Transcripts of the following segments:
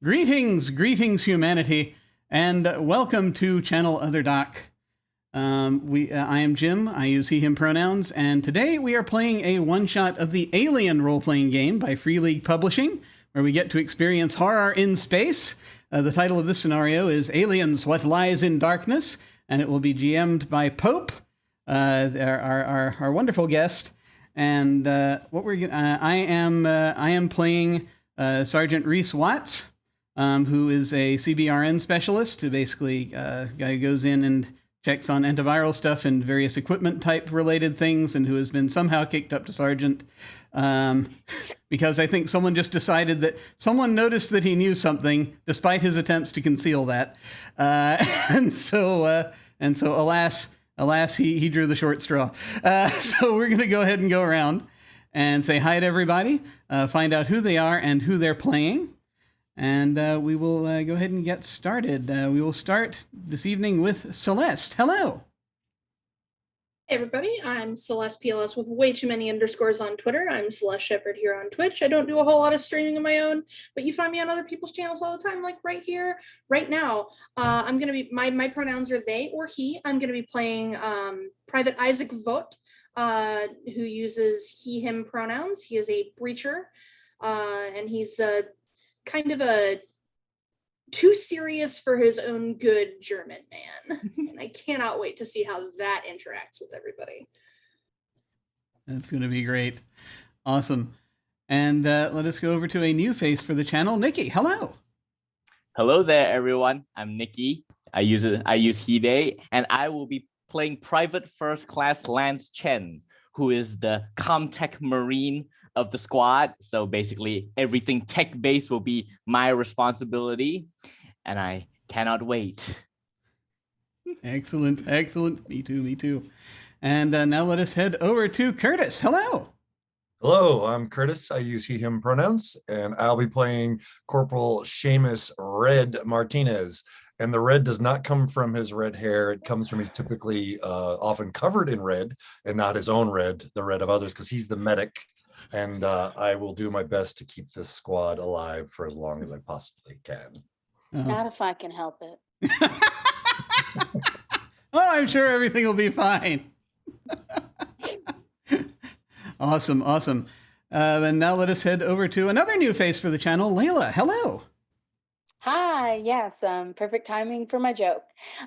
Greetings, humanity, and welcome to Channel Other Doc. I am Jim. I use he/him pronouns, and today we are playing a one-shot of the Alien role-playing game by Free League Publishing, where we get to experience horror in space. The title of this scenario is Aliens: What Lies in Darkness, and it will be GM'd by Pope, our wonderful guest. And I am playing Sergeant Reese Watts, who is a CBRN specialist, who basically guy who goes in and checks on antiviral stuff and various equipment type related things, and who has been somehow kicked up to sergeant because I think someone just decided that someone noticed that he knew something despite his attempts to conceal that, and so alas, he drew the short straw. So we're going to go ahead and go around and say hi to everybody, find out who they are and who they're playing. And we will go ahead and get started. We will start this evening with Celeste. Hello. Hey everybody, I'm Celeste PLS with way too many underscores on Twitter. I'm Celeste Shepherd here on Twitch. I don't do a whole lot of streaming of my own, but you find me on other people's channels all the time, like right here, right now. I'm going to be, my pronouns are they or he. I'm going to be playing Private Isaac Vogt, who uses he, him pronouns. He is a breacher, and he's kind of a too serious for his own good German man. And I cannot wait to see how that interacts with everybody. That's going to be great. Awesome. And let us go over to a new face for the channel, Nicky. Hello. Hello there, everyone. I'm Nicky. I use he, they, and I will be playing Private First Class Lance Chen, who is the Comtech Marine of the squad. So basically everything tech-based will be my responsibility, and I cannot wait. Excellent. Me too. And now let us head over to Curtis. Hello. Hello, I'm Curtis. I use he, him pronouns, and I'll be playing Corporal Seamus Red Martinez. And the red does not come from his red hair. It comes from he's typically often covered in red and not his own red, the red of others, because he's the medic. And I will do my best to keep this squad alive for as long as I possibly can. Not if I can help it. Oh, I'm sure everything will be fine. Awesome. And now let us head over to another new face for the channel, Layla. Hello. Hi, yes, perfect timing for my joke.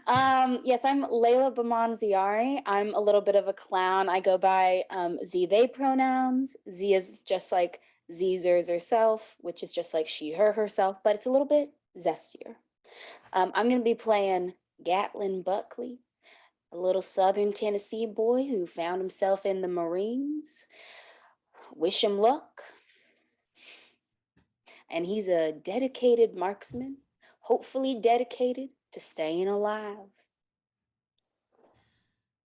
Yes, I'm Layla Bamanziari. I'm a little bit of a clown. I go by Z, they pronouns. Z is just like Zers herself, which is just like she, her, herself, but it's a little bit zestier. I'm going to be playing Gatlin Buckley, a little Southern Tennessee boy who found himself in the Marines. Wish him luck. And he's a dedicated marksman, hopefully dedicated to staying alive.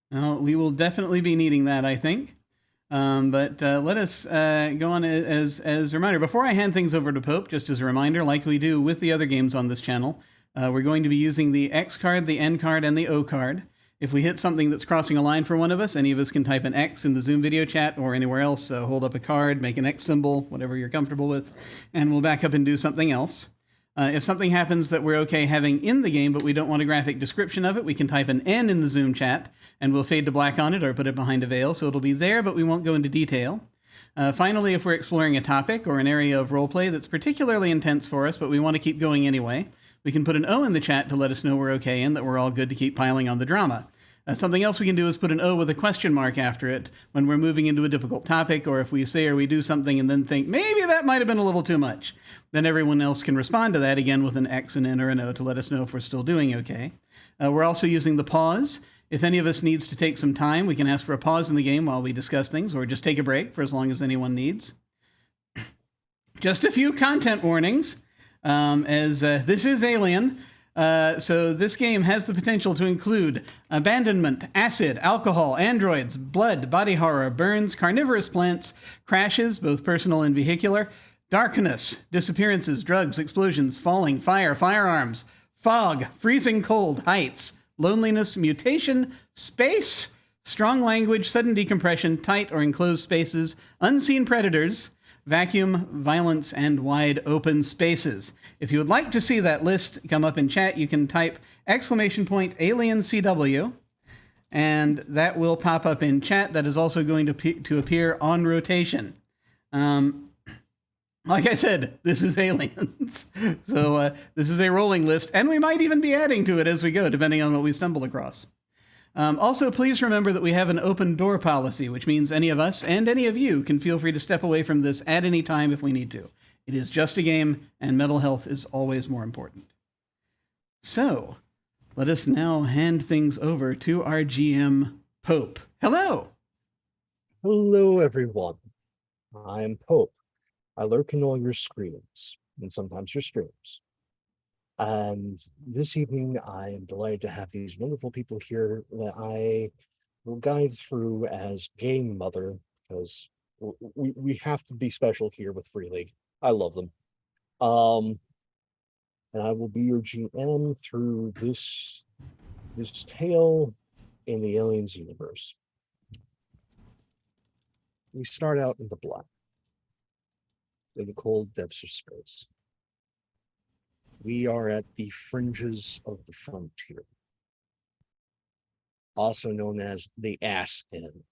Well, we will definitely be needing that, I think. But let us go on as a reminder. Before I hand things over to Pope, just as a reminder, like we do with the other games on this channel, we're going to be using the X card, the N card, and the O card. If we hit something that's crossing a line for one of us, any of us can type an X in the Zoom video chat or anywhere else. Hold up a card, make an X symbol, whatever you're comfortable with, and we'll back up and do something else. If something happens that we're okay having in the game, but we don't want a graphic description of it, we can type an N in the Zoom chat, and we'll fade to black on it or put it behind a veil, so it'll be there, but we won't go into detail. Finally, if we're exploring a topic or an area of roleplay that's particularly intense for us, but we want to keep going anyway, we can put an O in the chat to let us know we're okay and that we're all good to keep piling on the drama. Something else we can do is put an O with a question mark after it when we're moving into a difficult topic, or if we say or we do something and then think, maybe that might have been a little too much. Then everyone else can respond to that again with an X, an N, or an O to let us know if we're still doing okay. We're also using the pause. If any of us needs to take some time, we can ask for a pause in the game while we discuss things, or just take a break for as long as anyone needs. Just a few content warnings, as this is Alien. So this game has the potential to include abandonment, acid, alcohol, androids, blood, body horror, burns, carnivorous plants, crashes, both personal and vehicular, darkness, disappearances, drugs, explosions, falling, fire, firearms, fog, freezing cold, heights, loneliness, mutation, space, strong language, sudden decompression, tight or enclosed spaces, unseen predators, vacuum, violence, and wide open spaces. If you would like to see that list come up in chat, you can type !Alien CW, and that will pop up in chat. That is also going to appear on rotation. Like I said, this is Aliens. So this is a rolling list, and we might even be adding to it as we go, depending on what we stumble across. Also, please remember that we have an open door policy, which means any of us and any of you can feel free to step away from this at any time if we need to. It is just a game, and mental health is always more important. So, let us now hand things over to our GM, Pope. Hello! Hello, everyone. I am Pope. I lurk in all your screens, and sometimes your streams. And this evening, I am delighted to have these wonderful people here that I will guide through as Game Mother, because we have to be special here with Free League. I love them. And I will be your GM through this tale in the Aliens universe. We start out in the black, in the cold depths of space. We are at the fringes of the frontier, also known as the ass end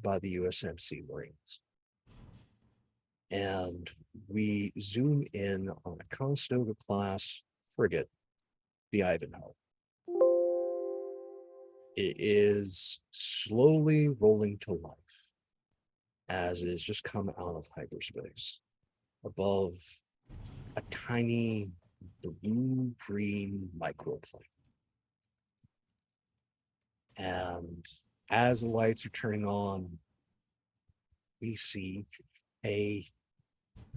by the USMC Marines. And we zoom in on a Conestoga-class frigate, the Ivanhoe. It is slowly rolling to life as it has just come out of hyperspace above a tiny blue-green microplane. And as the lights are turning on, we see a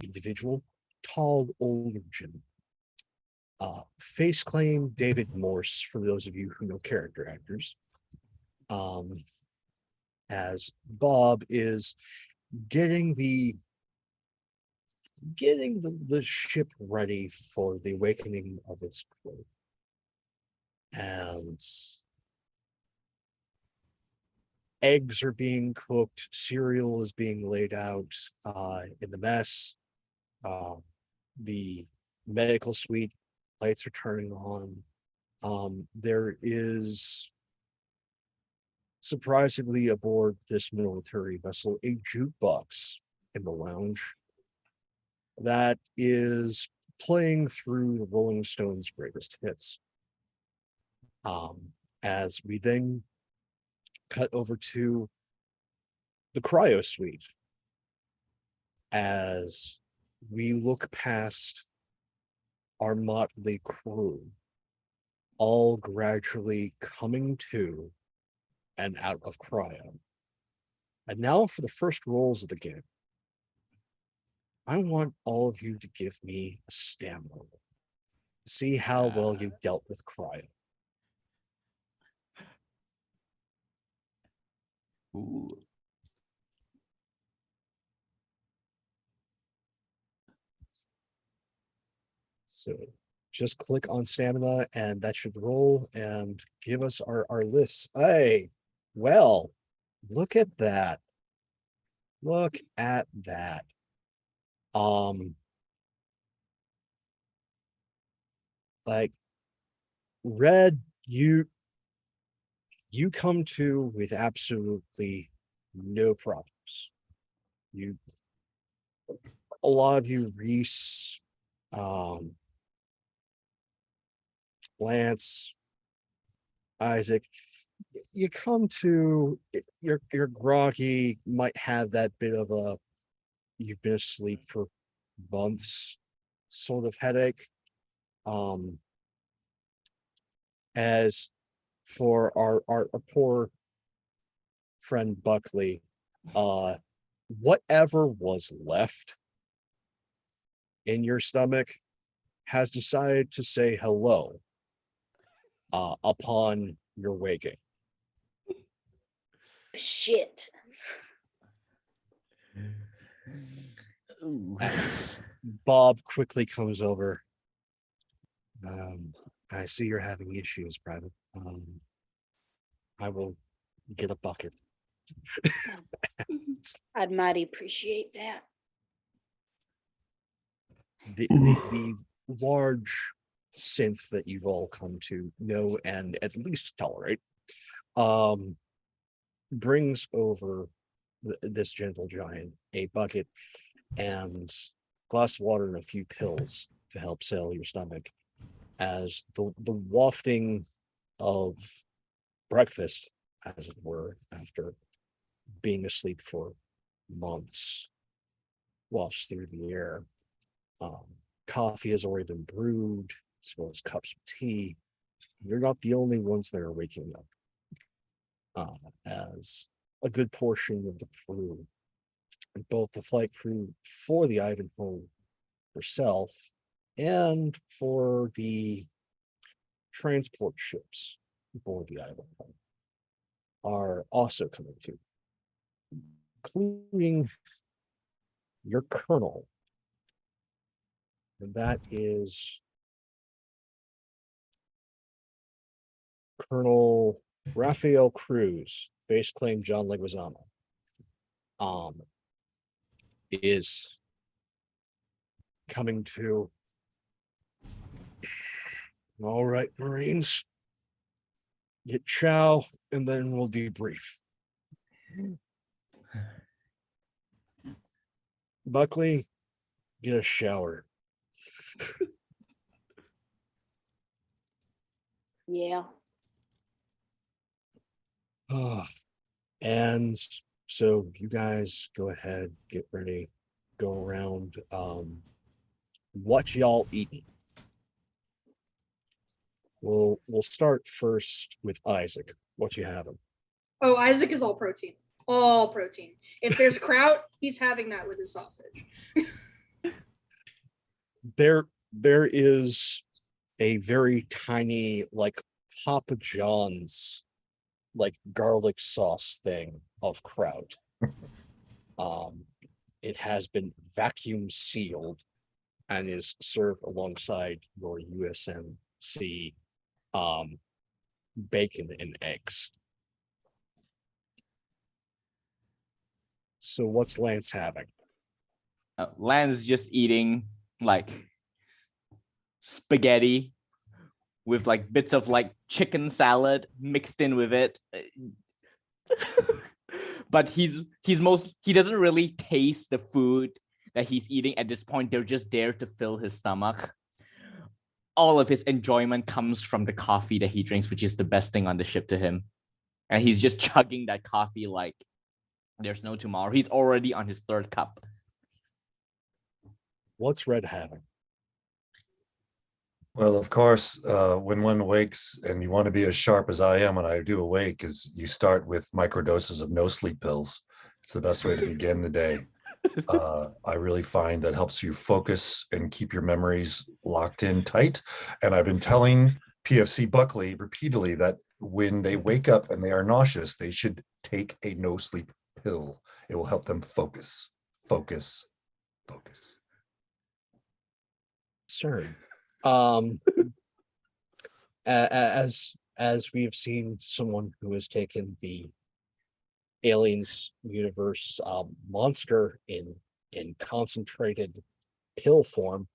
individual, tall, old gentleman. Face claim David Morse, for those of you who know character actors. As Bob is getting the ship ready for the awakening of its crew. And eggs are being cooked, cereal is being laid out in the mess. The medical suite lights are turning on. There is, surprisingly, aboard this military vessel, a jukebox in the lounge that is playing through the Rolling Stones' greatest hits. As we then cut over to the cryo suite, as we look past our motley crew, all gradually coming to and out of cryo. And now for the first rolls of the game, I want all of you to give me a stamina roll. See how well you dealt with cryo. Ooh. So just click on stamina and that should roll and give us our lists. Hey, well, look at that. Look at that. Like Red, you come to with absolutely no problems. A lot of you, Reese, Lance, Isaac, you come to, you're groggy, might have that bit of a you've been asleep for months sort of headache. As for our poor friend Buckley, whatever was left in your stomach has decided to say hello upon your waking. Shit. As Bob quickly comes over. I see you're having issues, Private. I will get a bucket. I'd mighty appreciate that. the large synth that you've all come to know and at least tolerate, brings over this gentle giant a bucket and glass of water and a few pills to help sail your stomach, as the wafting of breakfast, as it were, after being asleep for months, wafts through the air. Coffee has already been brewed, as well as cups of tea. You're not the only ones that are waking up, as a good portion of the crew, both the flight crew for the Ivanhoe herself and for the transport ships aboard the Ivanhoe, are also coming to, including your colonel. And that is Colonel Rafael Cruz, face claim John Leguizamo, is coming to. All right, Marines, get chow, and then we'll debrief. Buckley, get a shower. Yeah. And so you guys go ahead, get ready, go around. What y'all eating? We'll start first with Isaac. What you having? Oh, Isaac is all protein. All protein. If there's kraut, he's having that with his sausage. There is a very tiny, like Papa John's, like garlic sauce thing of kraut. It has been vacuum sealed and is served alongside your USMC bacon and eggs. So what's Lance having? Lance just eating like spaghetti with like bits of like chicken salad mixed in with it. But he doesn't really taste the food that he's eating at this point. They're just there to fill his stomach. All of his enjoyment comes from the coffee that he drinks, which is the best thing on the ship to him. And he's just chugging that coffee like there's no tomorrow. He's already on his third cup. What's Red having? Well, of course, when one wakes and you want to be as sharp as I am when I do awake, is you start with microdoses of no sleep pills. It's the best way to begin the day. I really find that helps you focus and keep your memories locked in tight. And I've been telling PFC Buckley repeatedly that when they wake up and they are nauseous, they should take a no sleep pill. It will help them focus. Sir, as we have seen someone who has taken the Aliens universe monster in concentrated pill form,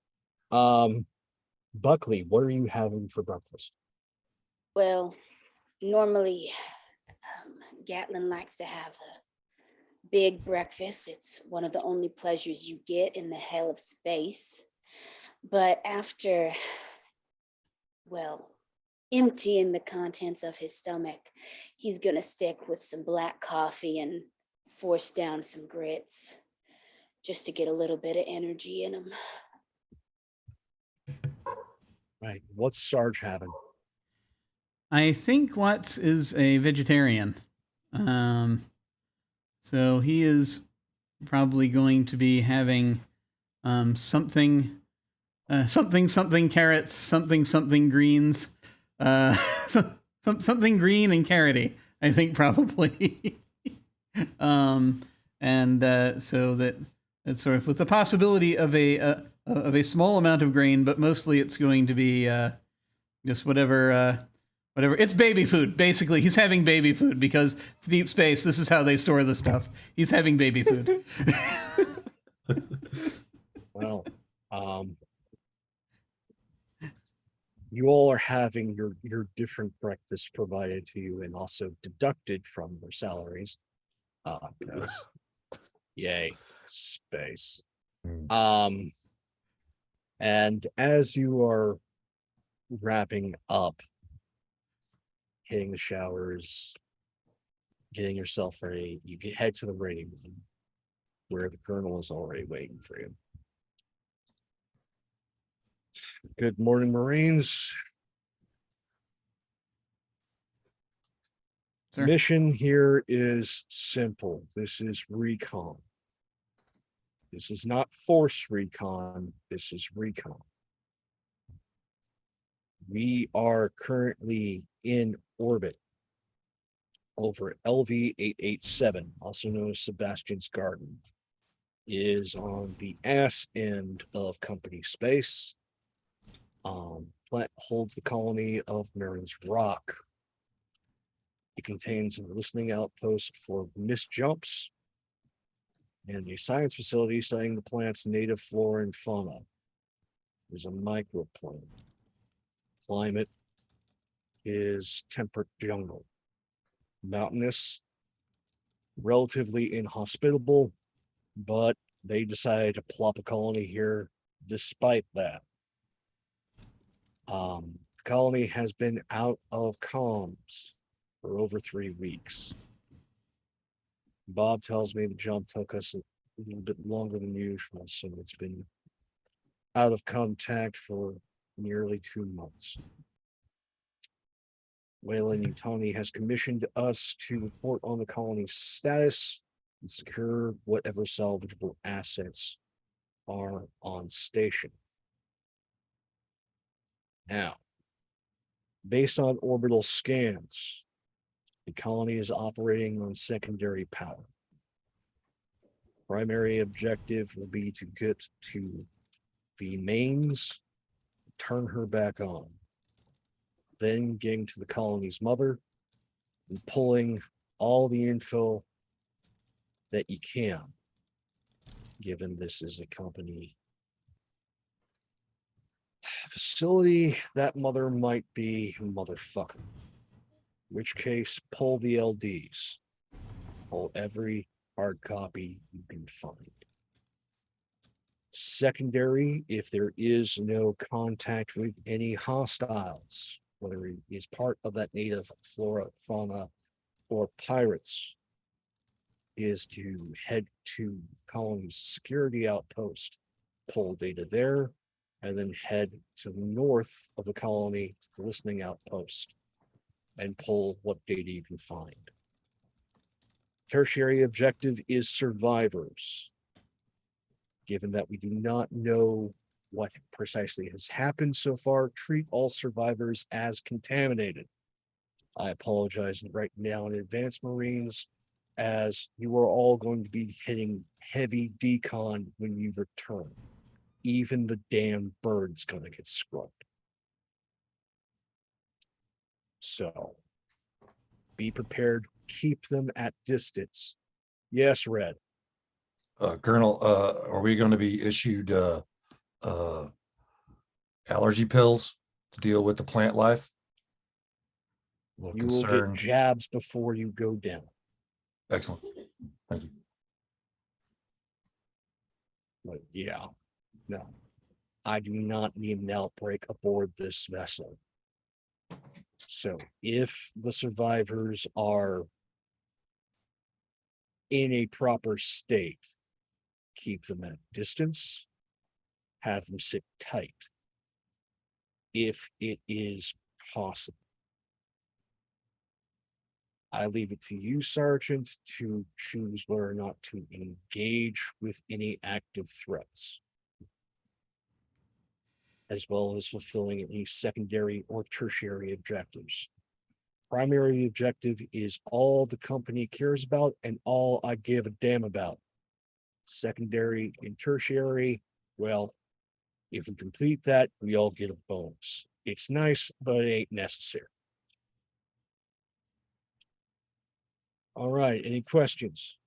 Buckley, what are you having for breakfast? Well, normally Gatlin likes to have a big breakfast. It's one of the only pleasures you get in the hell of space. But after, well, emptying the contents of his stomach, he's gonna stick with some black coffee and force down some grits just to get a little bit of energy in him. Right. What's Sarge having? I think Watts is a vegetarian. So he is probably going to be having something carrots, something greens, something green and carroty, I think probably. So that's sort of with the possibility of a small amount of grain, but mostly it's going to be just whatever. It's baby food, basically. He's having baby food because it's deep space. This is how they store the stuff. He's having baby food. Well, You all are having your different breakfasts provided to you and also deducted from your salaries. Because yay, space. Hmm. And as you are wrapping up, hitting the showers, getting yourself ready, head to the waiting room where the colonel is already waiting for you. Good morning, Marines. Sir. Mission here is simple. This is recon. This is not force recon. This is recon. We are currently in orbit over LV 887, also known as Sebastian's Garden. It is on the ass end of company space. Plant holds the colony of Marin's Rock. It contains a listening outpost for missed jumps and a science facility studying the plant's native flora and fauna. There's a microplane. Climate is temperate jungle. Mountainous, relatively inhospitable, but they decided to plop a colony here despite that. The colony has been out of comms for over 3 weeks. Bob tells me the jump took us a little bit longer than usual, so it's been out of contact for nearly 2 months. Layla Yutani has commissioned us to report on the colony's status and secure whatever salvageable assets are on station. Now, based on orbital scans, the colony is operating on secondary power. Primary objective will be to get to the mains, turn her back on. Then getting to the colony's mother and pulling all the info that you can, given this is a company facility, that mother might be a motherfucker. In which case, pull the LDs. Pull every hard copy you can find. Secondary, if there is no contact with any hostiles, whether it is part of that native flora, fauna, or pirates, is to head to colony's security outpost, pull data there, and then head to the north of the colony to the listening outpost and pull what data you can find. Tertiary objective is survivors. Given that we do not know what precisely has happened so far, treat all survivors as contaminated. I apologize right now in advance, Marines, as you are all going to be hitting heavy decon when you return. Even the damn bird's going to get scrubbed. So, be prepared, keep them at distance. Yes, Red. Colonel, are we going to be issued allergy pills to deal with the plant life? You will get jabs before you go down. Excellent. Thank you. But yeah, no, I do not need an outbreak aboard this vessel. So if the survivors are in a proper state, keep them at distance, have them sit tight, if it is possible. I leave it to you, Sergeant, to choose whether or not to engage with any active threats, as well as fulfilling any secondary or tertiary objectives. Primary objective is all the company cares about and all I give a damn about. Secondary and tertiary, well, if we complete that, we all get a bonus. It's nice, but it ain't necessary. All right, any questions?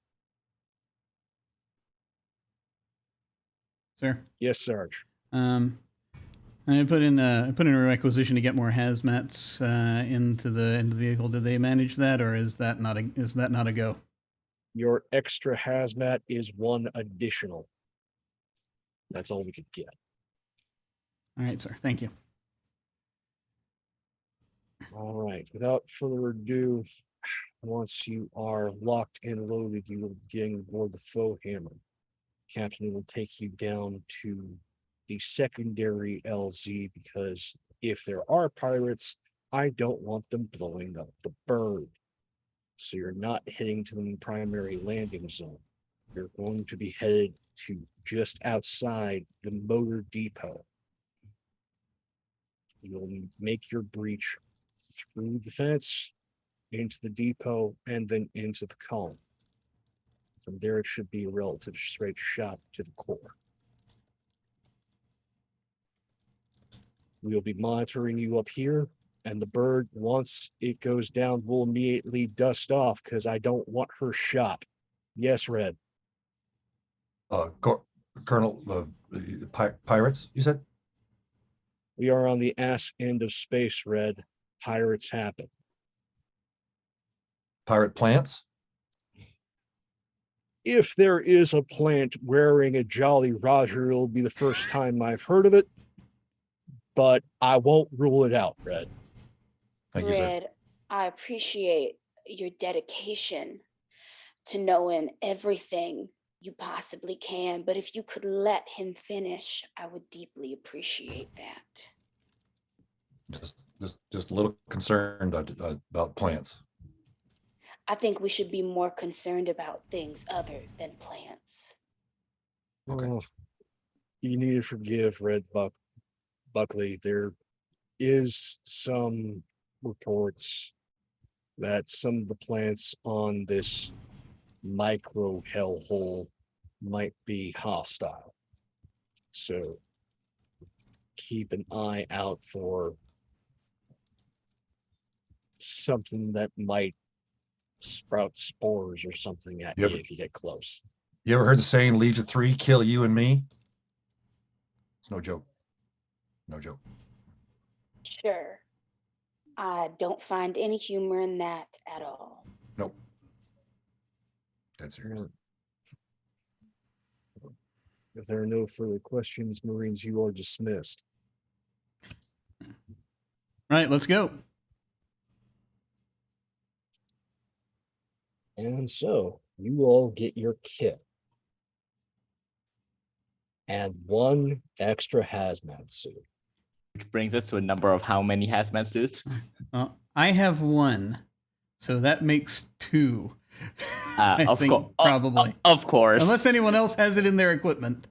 Sir. Yes, Sarge. I put in a requisition to get more hazmats into the vehicle. Did they manage that, or is that not a go? Your extra hazmat is 1 additional. That's all we could get. All right, sir. Thank you. All right. Without further ado, once you are locked and loaded, you will be getting aboard the Foe Hammer. Captain will take you down to the secondary LZ because if there are pirates, I don't want them blowing up the bird. So you're not heading to the primary landing zone. You're going to be headed to just outside the motor depot. You'll make your breach through the fence, into the depot, and then into the column. From there, it should be a relative straight shot to the core. We'll be monitoring you up here, and the bird, once it goes down, will immediately dust off because I don't want her shot. Yes, Red. Colonel, pirates, you said? We are on the ass end of space, Red. Pirates happen. Pirate plants? If there is a plant wearing a Jolly Roger, it'll be the first time I've heard of it, but I won't rule it out, Red. Thank you, sir. Red, I appreciate your dedication to knowing everything you possibly can, but if you could let him finish, I would deeply appreciate that. Just a little concerned about plants. I think we should be more concerned about things other than plants. Okay. Oh, you need to forgive Red Buckley. There is some reports that some of the plants on this micro hellhole might be hostile. So keep an eye out for something that might sprout spores or something at you if you get close. You ever heard the saying, leave the 3, kill you and me? It's no joke. No joke. Sure. I don't find any humor in that at all. Nope. That's serious. If there are no further questions, Marines, you are dismissed. Right, let's go. And so you all get your kit and 1 extra hazmat suit. Which brings us to a number of how many hazmat suits? I have 1, so that makes 2. I Of think course, probably. Of course. Unless anyone else has it in their equipment.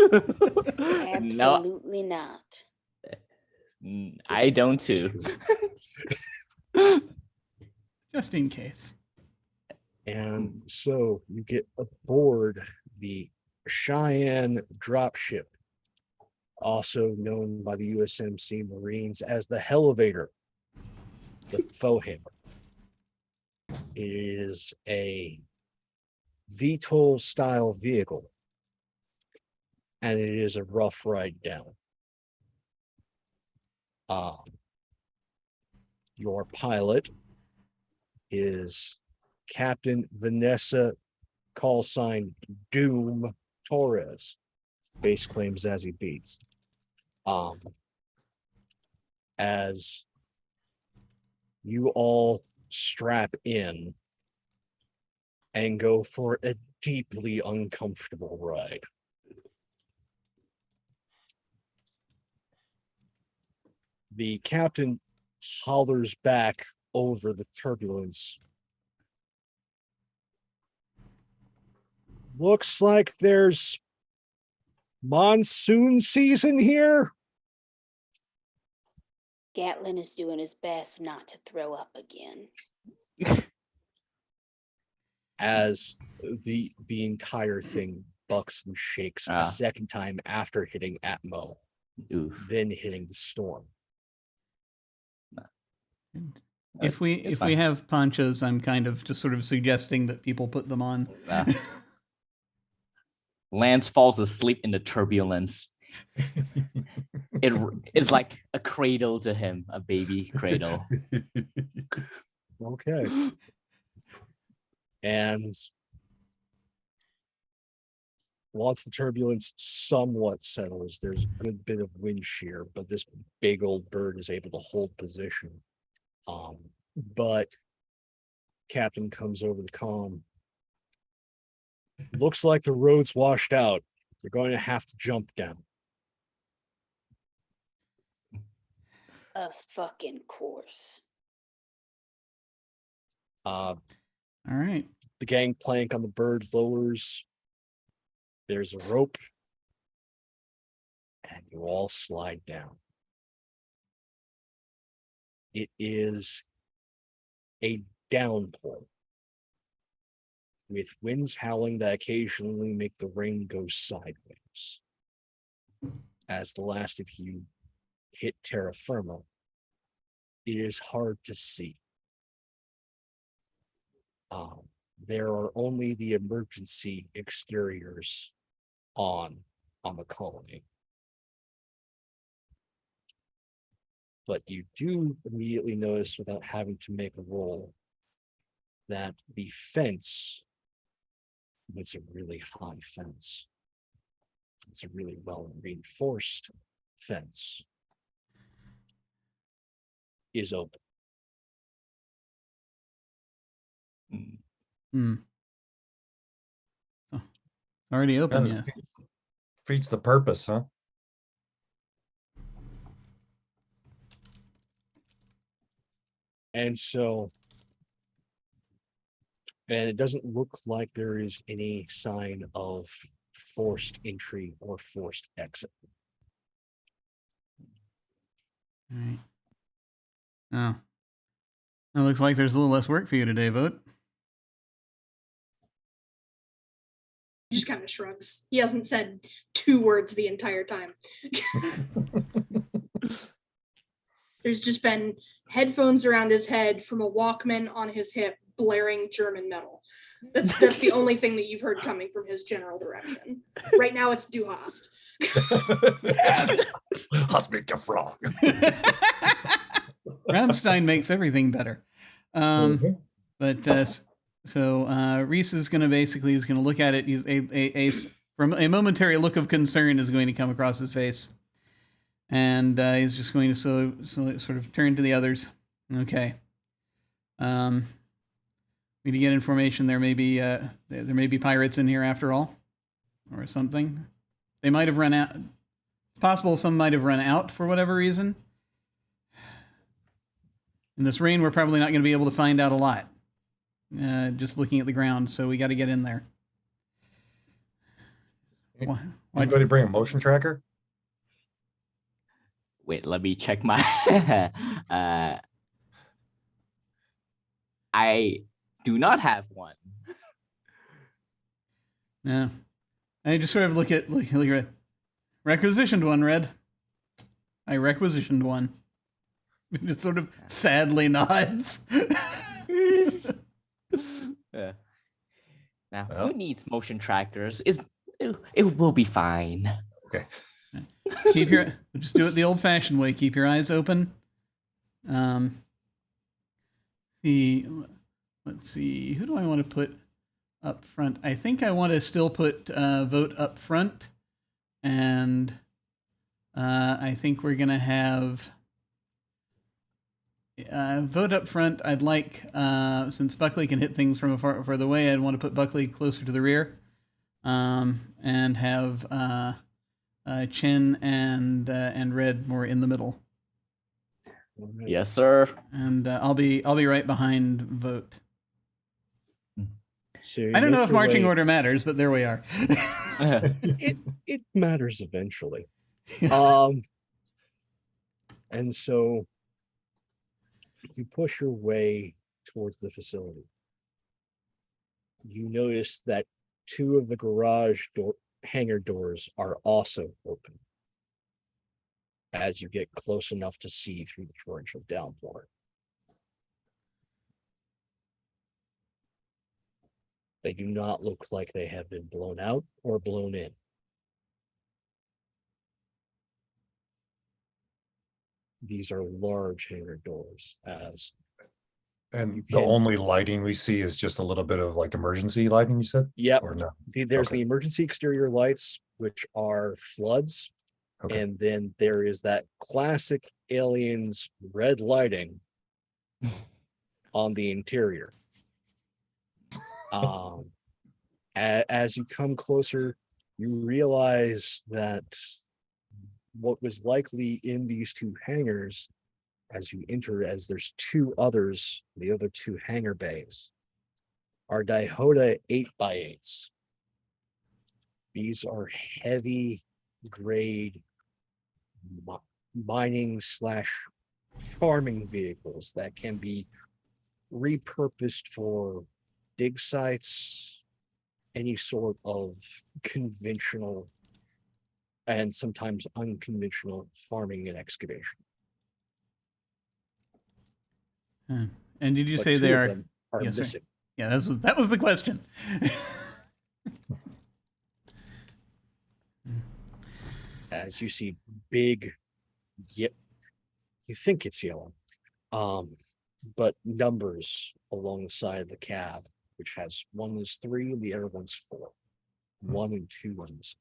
Absolutely not. I don't too. Just in case. And so you get aboard the Cheyenne dropship, also known by the USMC Marines as the Hellevator, the Foe Hammer. It is a VTOL style vehicle, and it is a rough ride down. Your pilot is Captain Vanessa, call sign Doom Torres, base claims as he beats. As you all strap in and go for a deeply uncomfortable ride. The captain hollers back over the turbulence. Looks like there's monsoon season here. Gatlin is doing his best not to throw up again. As the entire thing bucks and shakes a second time after hitting Atmo, then hitting the storm. If we have ponchos, I'm kind of just sort of suggesting that people put them on. Lance falls asleep in the turbulence. It is like a cradle to him, a baby cradle. Okay. And once the turbulence somewhat settles, there's a good bit of wind shear, but this big old bird is able to hold position. But Captain comes over the comm. Looks like the road's washed out. They're going to have to jump down. A fucking course. All right. The gangplank on the bird lowers. There's a rope. And you all slide down. It is a downpour, with winds howling that occasionally make the rain go sideways. As the last of you hit terra firma, it is hard to see. There are only the emergency exteriors on the colony. But you do immediately notice, without having to make a roll, that the fence, it's a really high fence. It's a really well reinforced fence, is open. Hmm. Oh, already open, Kind of yes. Defeats the purpose, huh? And so, and it doesn't look like there is any sign of forced entry or forced exit. All right. Oh. It looks like there's a little less work for you today, Vote. He just kind of shrugs. He hasn't said 2 words the entire time. There's just been headphones around his head from a Walkman on his hip, blaring German metal. That's the only thing that you've heard coming from his general direction. Right now it's Du hast. Hast mich gefragt. Rammstein makes everything better. But so Reese is going to look at it. He's from a momentary look of concern is going to come across his face, and he's just going to so sort of turn to the others. Okay. We need to get information. There may be pirates in here after all, or something. They might have run out. It's possible some might have run out for whatever reason. In this rain, we're probably not going to be able to find out a lot. Just looking at the ground, so we got to get in there. Anybody bring a motion tracker? Wait, let me check my. I do not have one. Yeah, I just sort of look at requisitioned one, Red. I requisitioned one. It just sort of sadly nods. Yeah. Now, Well. who needs motion trackers? It will be fine. Okay. Just do it the old-fashioned way. Keep your eyes open. Let's see. Who do I want to put up front? I think I want to still put Vote up front, and I think we're gonna have Vote up front. I'd like, since Buckley can hit things from further away, I'd want to put Buckley closer to the rear, and have Chen and Red more in the middle. Yes, sir. And I'll be right behind Vote. So I don't know if marching order matters, but there we are. It matters eventually. And so you push your way towards the facility. You notice that 2 of the garage hangar doors are also open as you get close enough to see through the torrential downpour. They do not look like they have been blown out or blown in. these are large hangar doors. And You the can- only lighting we see is just a little bit of like emergency lighting, you said? Yep. Or no? There's Okay. the emergency exterior lights, which are floods. Okay. And then there is that classic aliens red lighting on the interior. As you come closer, you realize that what was likely in these two hangars as you enter, as there's two others, the other two hangar bays, are Daihoda 8x8s. These are heavy grade mining / farming vehicles that can be repurposed for dig sites, any sort of conventional and sometimes unconventional farming and excavation. And did you But say two they of are? them are Yes, sir. missing. Yeah, that was the question. As you see big, yep, you think it's yellow, but numbers along the side of the cab, which has one is 3 and the other one's 4. 1 and 2 ones.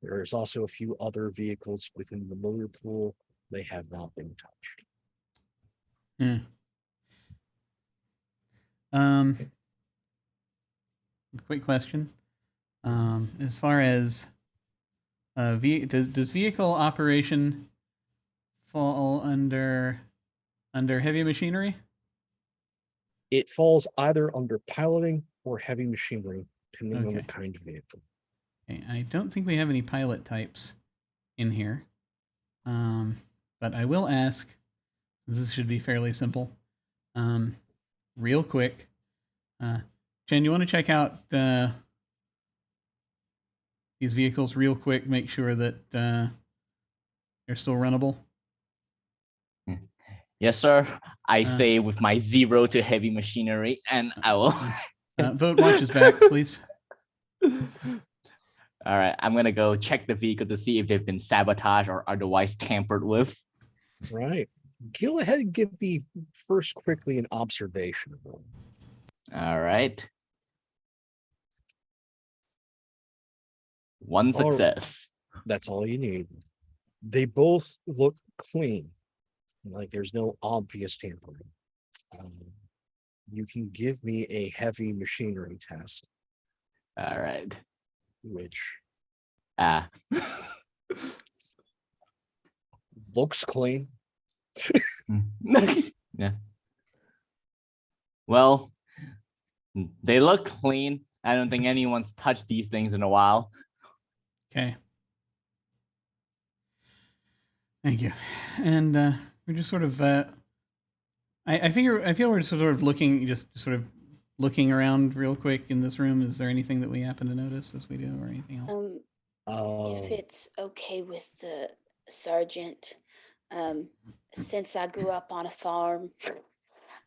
There is also a few other vehicles within the motor pool. They have not been touched. Quick question. As far as does vehicle operation fall under heavy machinery? It falls either under piloting or heavy machinery, depending on the Okay. kind of vehicle. Okay, I don't think we have any pilot types in here, but I will ask. This should be fairly simple. Real quick, Jen, you want to check out these vehicles real quick? Make sure that they're still runnable. Yes, sir. I say with my 0 to heavy machinery, and I will. Vote watches back, please. All right, I'm gonna go check the vehicle to see if they've been sabotaged or otherwise tampered with. Right. Go ahead and give me first quickly an observation. All right. 1 All right. success. That's all you need. They both look clean. Like there's no obvious tampering. You can give me a heavy machinery test, All right. which looks clean. Yeah. Well, they look clean. I don't think anyone's touched these things in a while. Okay. Thank you. And we're just sort of. I feel we're sort of looking around real quick in this room. Is there anything that we happen to notice as we do, or anything else? If it's okay with the sergeant, since I grew up on a farm,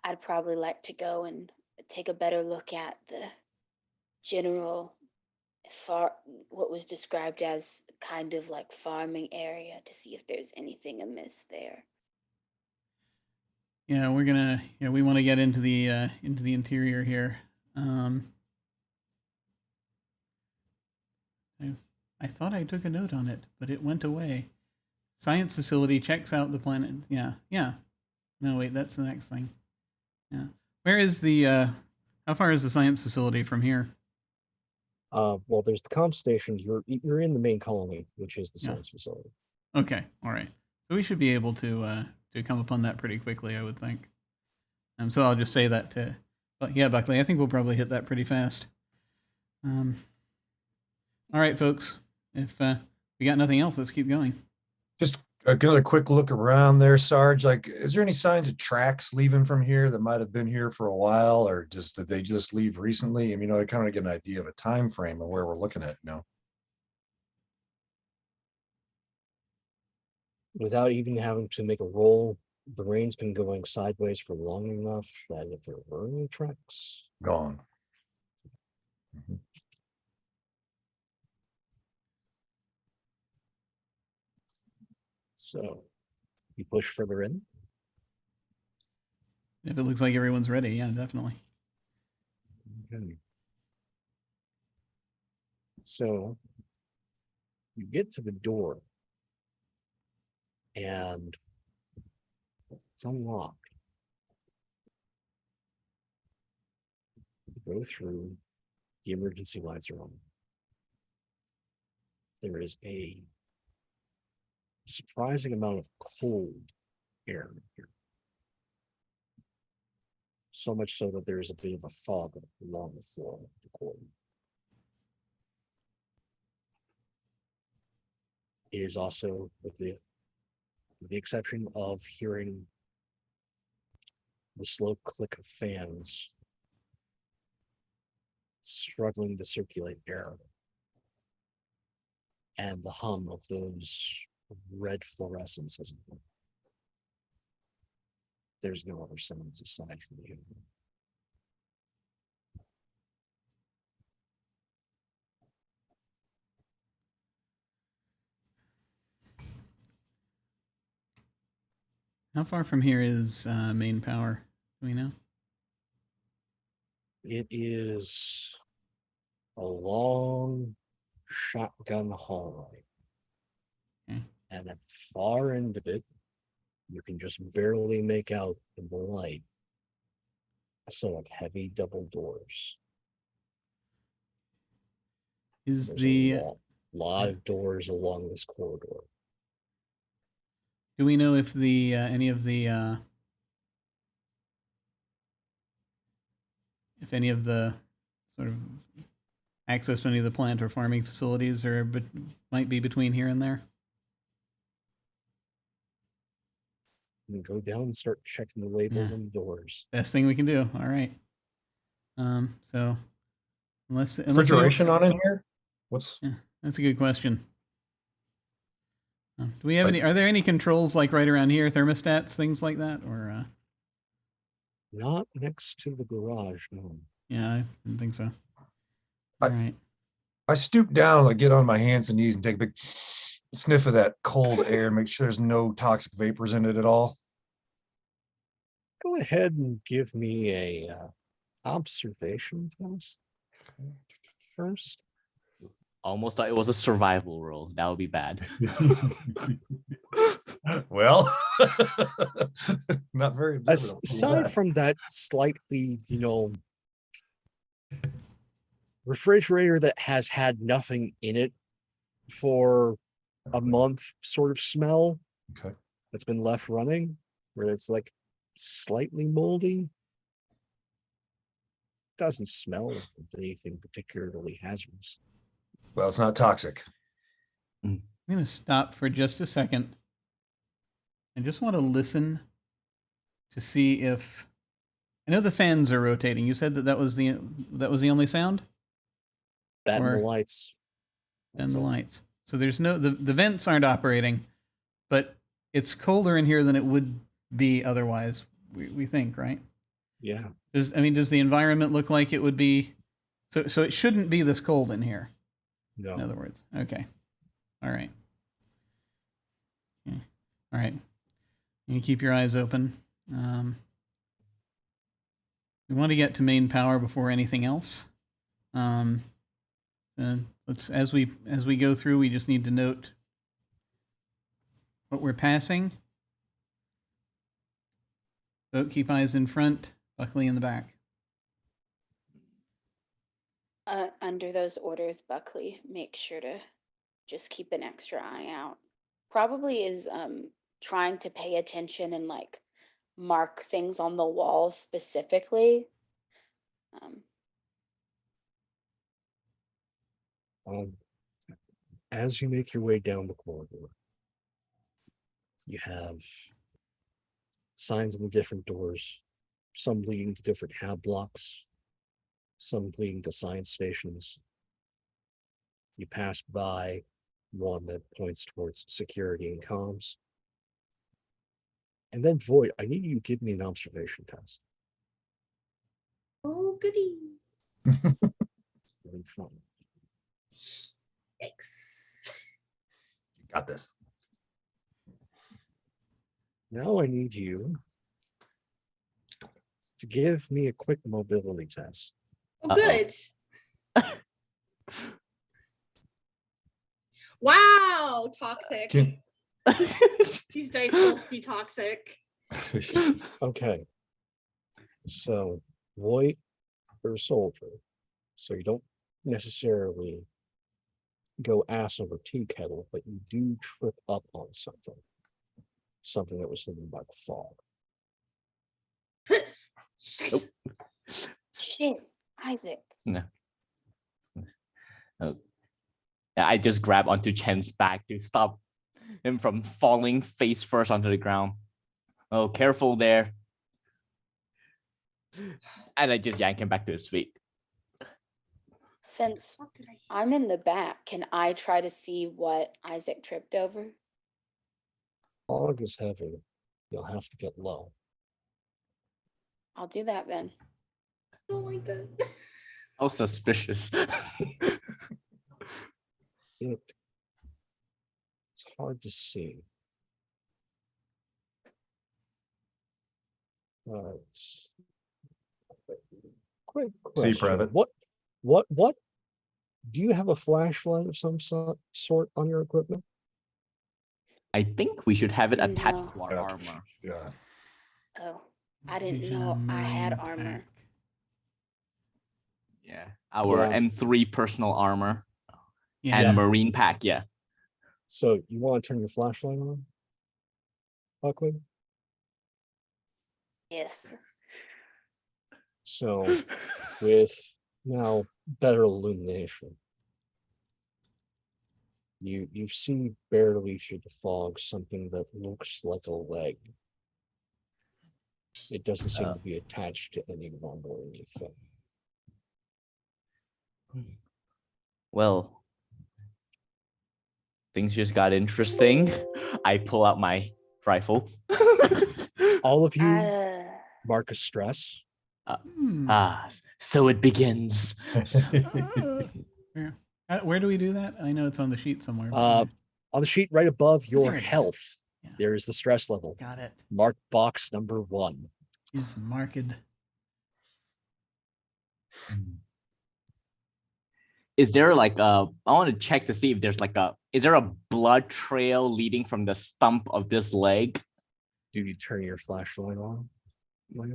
I'd probably like to go and take a better look at the general what was described as kind of like farming area to see if there's anything amiss there. Yeah, we're gonna. Yeah, we want to get into the interior here. I thought I took a note on it, but it went away. Science facility checks out the planet. Yeah. No, wait, that's the next thing. Yeah. Where is the? How far is the science facility from here? Well, there's the comp station. You're in the main colony, which is the science facility. Okay, all right. So we should be able to come upon that pretty quickly, I would think. So I'll just say that to, yeah, Buckley. I think we'll probably hit that pretty fast. All right, folks. If we got nothing else, let's keep going. Just another quick look around there, Sarge. Like, is there any signs of tracks leaving from here that might have been here for a while, or just that they just leave recently? I mean, I kind of get an idea of a time frame of where we're looking at, Without even having to make a roll, the rain's been going sideways for long enough that if there were any tracks, Gone. So you push further in. If it looks like everyone's ready, yeah, definitely. Okay. So you get to the door and it's unlocked. You go through, the emergency lights are on. There is a surprising amount of cold air here. So much so that there's a bit of a fog along the floor of the corridor. It is also, with the exception of hearing the slow click of fans struggling to circulate air, and the hum of those red fluorescences. There's no other sounds aside from you. How far from here is main power? Do we know? It is a long shotgun hallway. Okay. And at the far end of it, you can just barely make out in the light a set of heavy double doors. Is There's the a lot of doors along this corridor. do we know if the any of the sort of access to any of the plant or farming facilities might be between here and there? You can go down and start checking the labels Yeah. on the doors. Best thing we can do. All right. So unless Refrigeration on in here? What's yeah, that's a good question. Do we have any? Are there any controls like right around here, thermostats, things like that, or? Not next to the garage, no. Yeah, I didn't think so. I- All right. I stoop down, like get on my hands and knees and take a big sniff of that cold air, make sure there's no toxic vapors in it at all. Go ahead and give me a observation test first. Almost thought it was a survival roll. That would be bad. Well, not very observant, I'll tell you Aside that. from that slightly, refrigerator that has had nothing in it for a month sort of smell Okay. that's been left running, where it's like slightly moldy. Doesn't smell of anything particularly hazardous. Well, it's not toxic. I'm going to stop for just a second. I just want to listen to see if I know the fans are rotating. You said that was the only sound? That and Or- the lights. And That's the all. lights. So there's no the vents aren't operating, but it's colder in here than it would be otherwise, we think, right? Yeah. Does the environment look like it would be so it shouldn't be this cold in here, No. in other words. Okay. All right. Okay. All right. You keep your eyes open. We want to get to main power before anything else. Let's as we go through, we just need to note what we're passing. So keep eyes in front, Buckley in the back. Under those orders, Buckley, make sure to just keep an extra eye out. Probably is trying to pay attention and like mark things on the wall specifically. As you make your way down the corridor, you have signs on the different doors, some leading to different hab blocks, some leading to science stations. You pass by one that points towards security and comms. And then, Void, I need you to give me an observation test. Oh, goody. Really fun. Yikes. You got this. Now I need you to give me a quick mobility test. Oh, Uh-oh. good. Wow, toxic. Can- These dice must be toxic. Okay. So, Voight or Soldier. So you don't necessarily go ass over tea kettle, but you do trip up on something. Something that was hidden by the fog. Shiz. Shit, Isaac. No. Oh. Yeah, I just grab onto Chen's back to stop him from falling face first onto the ground. Oh, careful there. And I just yank him back to his feet. Since What did I- I'm in the back, can I try to see what Isaac tripped over? Fog is heavy. You'll have to get low. I'll do that then. I don't like that. How suspicious. It's hard to see. Quick See, question. Private. What? Do you have a flashlight of some sort on your equipment? I think we should have it attached No. to our armor. Yeah. Oh, I didn't know I had armor. Yeah. Our Yeah. M3 personal armor Yeah. and marine pack. Yeah. So you want to turn your flashlight on, Buckley? Yes. So with now better illumination, you see barely through the fog something that looks like a leg. It doesn't seem to be attached to anyone or anything. Well, things just got interesting. I pull out my rifle. All of you Uh, mark a stress. Hmm. So it begins. Where do we do that? I know it's on the sheet somewhere. On the sheet right above your There it is. health, Yeah. there is the stress level. Got it. Mark box number 1. Is marked. Is there like I want to check to see if there's like is there a blood trail leading from the stump of this leg? Do you turn your flashlight on, Lance?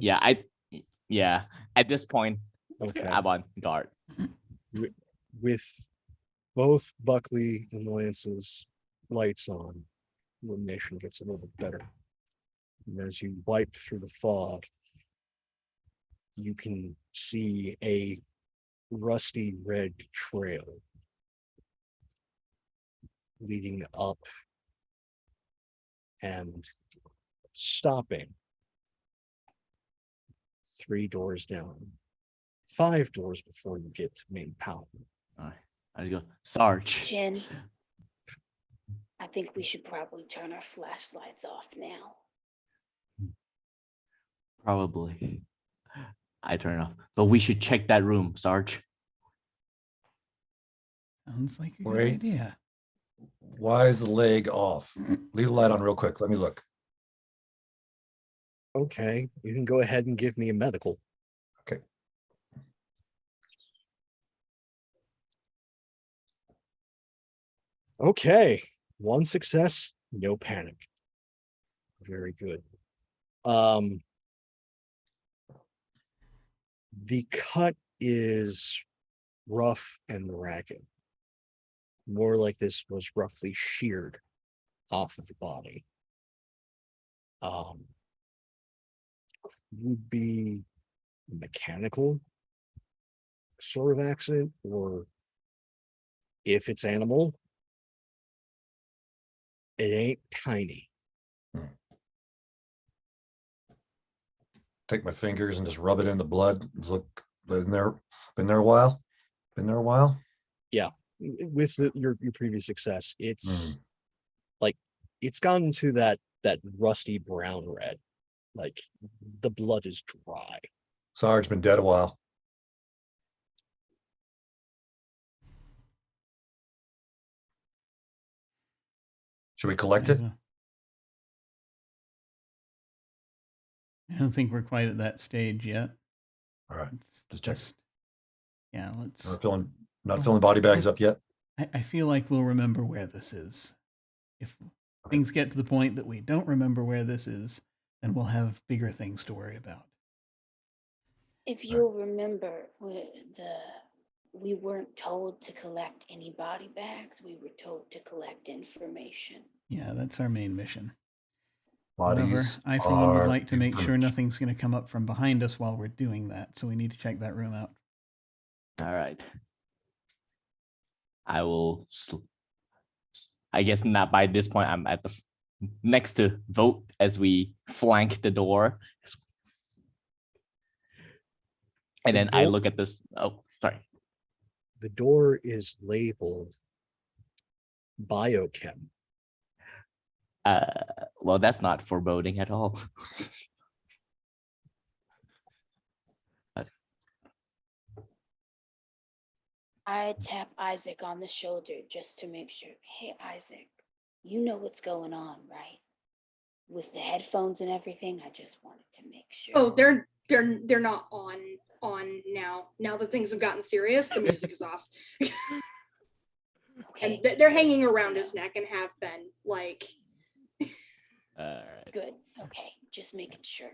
Yeah. At this point, Okay. I'm on guard. With both Buckley and Lance's lights on, illumination gets a little bit better. And as you wipe through the fog, you can see a rusty red trail leading up and stopping 3 doors down, 5 doors before you get to main power. All right. I go, Sarge. Jen, I think we should probably turn our flashlights off now. Probably. I turn it off. But we should check that room, Sarge. Sounds like a good Wait. idea. Why is the leg off? Leave the light on real quick. Let me look. Okay, you can go ahead and give me a medical. Okay. Okay, 1 success, no panic. Very good. The cut is rough and ragged. More like this was roughly sheared off of the body. Would be mechanical sort of accident, or if it's animal, it ain't tiny. Take my fingers and just rub it in the blood. Look, been there a while. Been there a while. With your previous success, it's like it's gone to that rusty brown red. Like the blood is dry. Sarge been dead a while. Should we collect it? I don't think we're quite at that stage yet. All right. Let's Just check. Yeah, let's. Not filling body bags up yet. I feel like we'll remember where this is. If things get to the point that we don't remember where this is, then we'll have bigger things to worry about. If you'll remember, we weren't told to collect any body bags. We were told to collect information. Yeah, that's our main mission. Bodies. However, I for one would are like to make sure information. nothing's going to come up from behind us while we're doing that. So we need to check that room out. All right. I will. I guess not by this point. I'm at the next to vote as we flank the door. And The then I door- look at this. Oh, sorry. The door is labeled biochem. Well, that's not foreboding at all. I tap Isaac on the shoulder just to make sure. Hey, Isaac, you know what's going on, right? With the headphones and everything, I just wanted to make sure. Oh, they're not on now. Now that things have gotten serious, the music is off. Okay. And they're hanging around his neck and have been like. All right. Good. Okay, just making sure.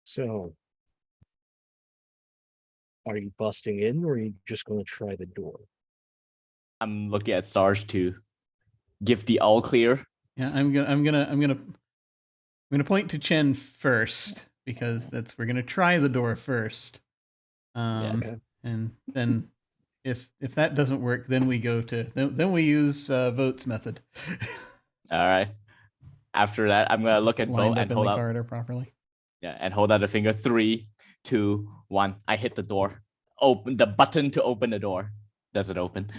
So, are you busting in, or are you just going to try the door? I'm looking at Sarge to give the all clear. Yeah, I'm gonna point to Chen first because we're gonna try the door first. Okay. And then if that doesn't work, then we go to then we use Vote's method. All right. After that, I'm gonna look at lined Vote up and in hold the up. corridor properly. Yeah, and hold out a finger. 3, 2, 1. I hit the door. Open the button to open the door. Does it open?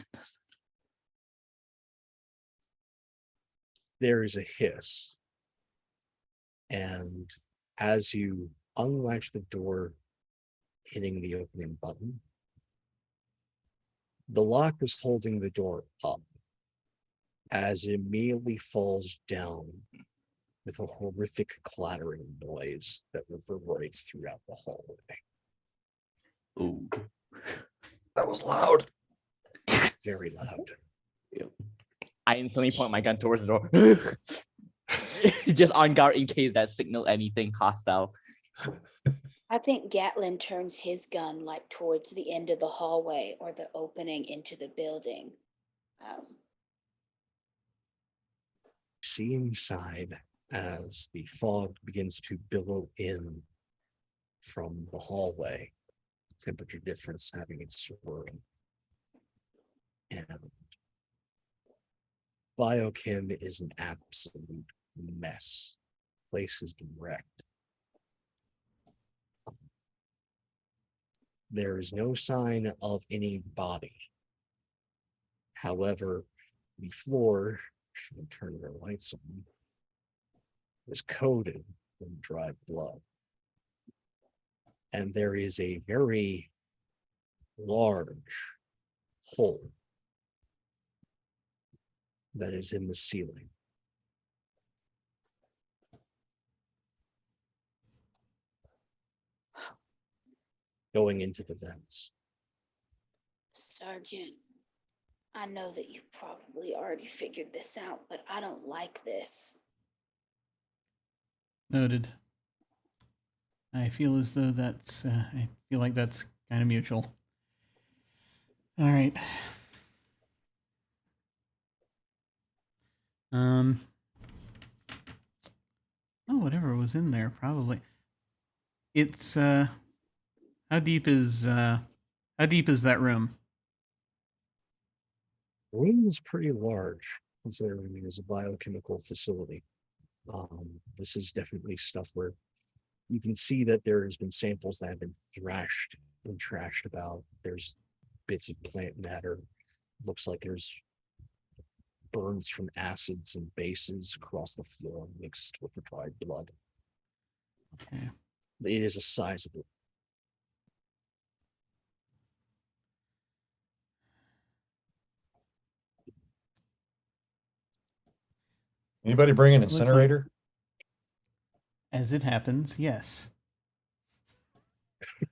There is a hiss. And as you unlatch the door, hitting the opening button, the lock is holding the door up as it immediately falls down with a horrific clattering noise that reverberates throughout the hallway. Ooh. That was loud. Very loud. I instantly point my gun towards the door. Just on guard in case that signal anything hostile. I think Gatlin turns his gun like towards the end of the hallway or the opening into the building. See inside as the fog begins to billow in from the hallway, temperature difference having its swirling. And biochem is an absolute mess. Place has been wrecked. There is no sign of any body. However, the floor, should I turn the lights on, is coated in dried blood. And there is a very large hole that is in the ceiling. Going into the vents. Sergeant, I know that you probably already figured this out, but I don't like this. Noted. I feel as though I feel like that's kind of mutual. All right. Oh, whatever was in there, probably. It's how deep is that room? The room is pretty large, considering it is a biochemical facility. This is definitely stuff where you can see that there has been samples that have been thrashed and trashed about. There's bits of plant matter. Looks like there's burns from acids and bases across the floor mixed with the dried blood. Okay. It is a sizable. Anybody bring an Looks like- incinerator? As it happens, yes.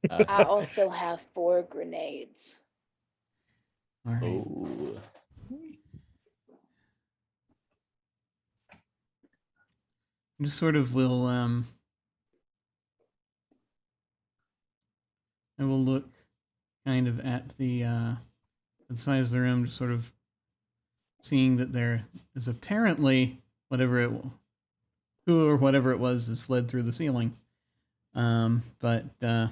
I also have 4 grenades. All right. Oh. Just sort of will I will look kind of at the size of the room, just sort of seeing that there is apparently who or whatever it was has fled through the ceiling. But so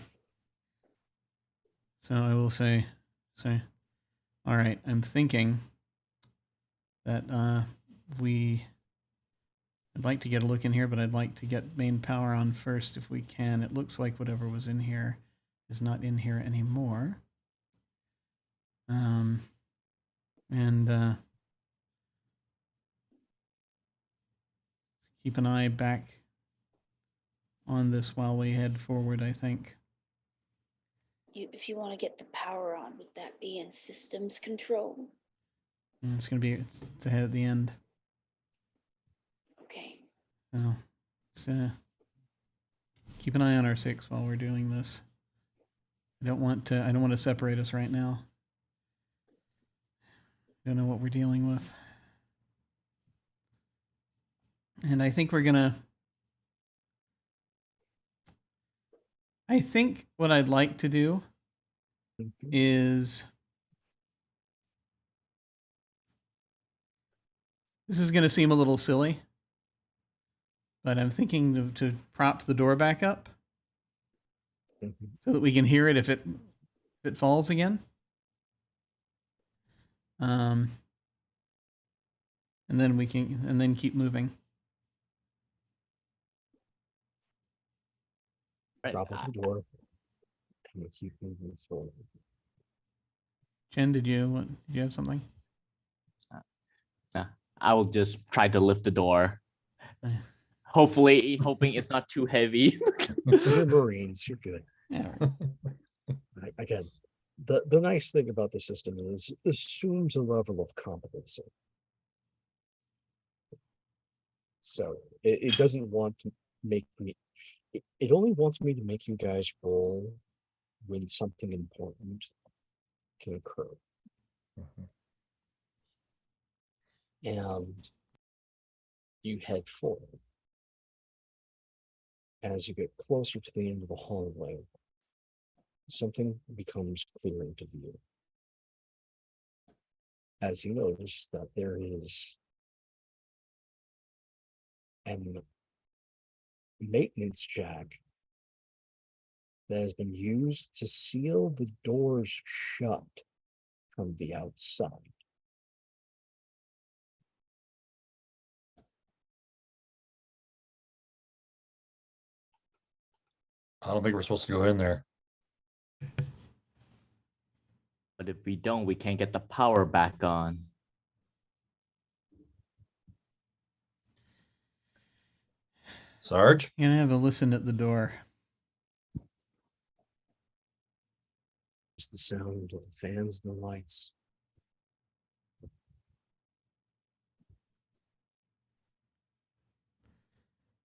I will say, all right, I'm thinking that I'd like to get a look in here, but I'd like to get main power on first if we can. It looks like whatever was in here is not in here anymore. And keep an eye back on this while we head forward, I think. If you want to get the power on, would that be in systems control? And it's ahead at the end. Okay. So let's keep an eye on our 6 while we're doing this. I don't want to separate us right now. Don't know what we're dealing with. And I think I think what I'd like to do is, this is going to seem a little silly, but I'm thinking to prop the door back up so that we can hear it if it falls again. And then keep moving. Right. Drop at the door. And we keep moving forward. Jen, did you have something? I will just try to lift the door. Uh. Hopefully, hoping it's not too heavy. You're Marines, you're good. Yeah. Again, the nice thing about the system is it assumes a level of competency. So it doesn't want to make me, it only wants me to make you guys roll when something important can occur. And you head forward. As you get closer to the end of the hallway, something becomes clearer to view. As you notice that there is a maintenance jack that has been used to seal the doors shut from the outside. I don't think we're supposed to go in there. But if we don't, we can't get the power back on. Sarge? You're gonna have a listen at the door. It's the sound of the fans and the lights.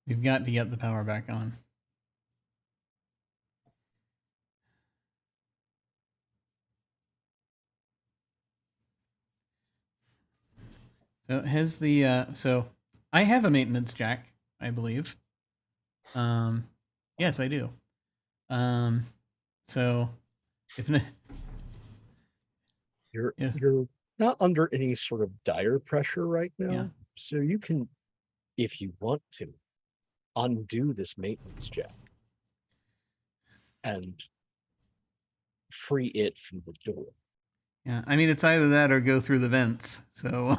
We've got to get the power back on. So has the so I have a maintenance jack, I believe. Yes, I do. So if You're Yeah. you're not under any sort of dire pressure right now. Yeah. So you can, if you want to, undo this maintenance jack and free it from the door. yeah, I mean it's either that or go through the vents. So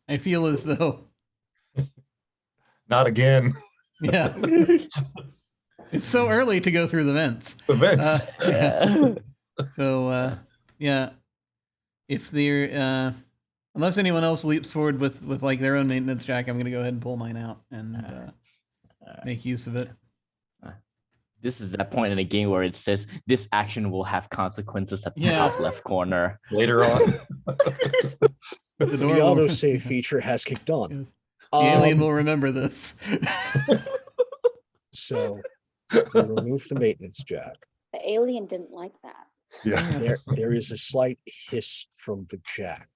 I feel as though Not again. yeah, it's so early to go through the vents. Events. Yeah. So yeah, if they're unless anyone else leaps forward with like their own maintenance jack, I'm gonna go ahead and pull mine out and make use of it. This is that point in the game where it says this action will have consequences at the Yeah. top left corner. Later on. The The door will- autosave feature has kicked on. Yes. The alien Um, will remember this. So you remove the maintenance jack. The alien didn't like that. Yeah. There is a slight hiss from the jack.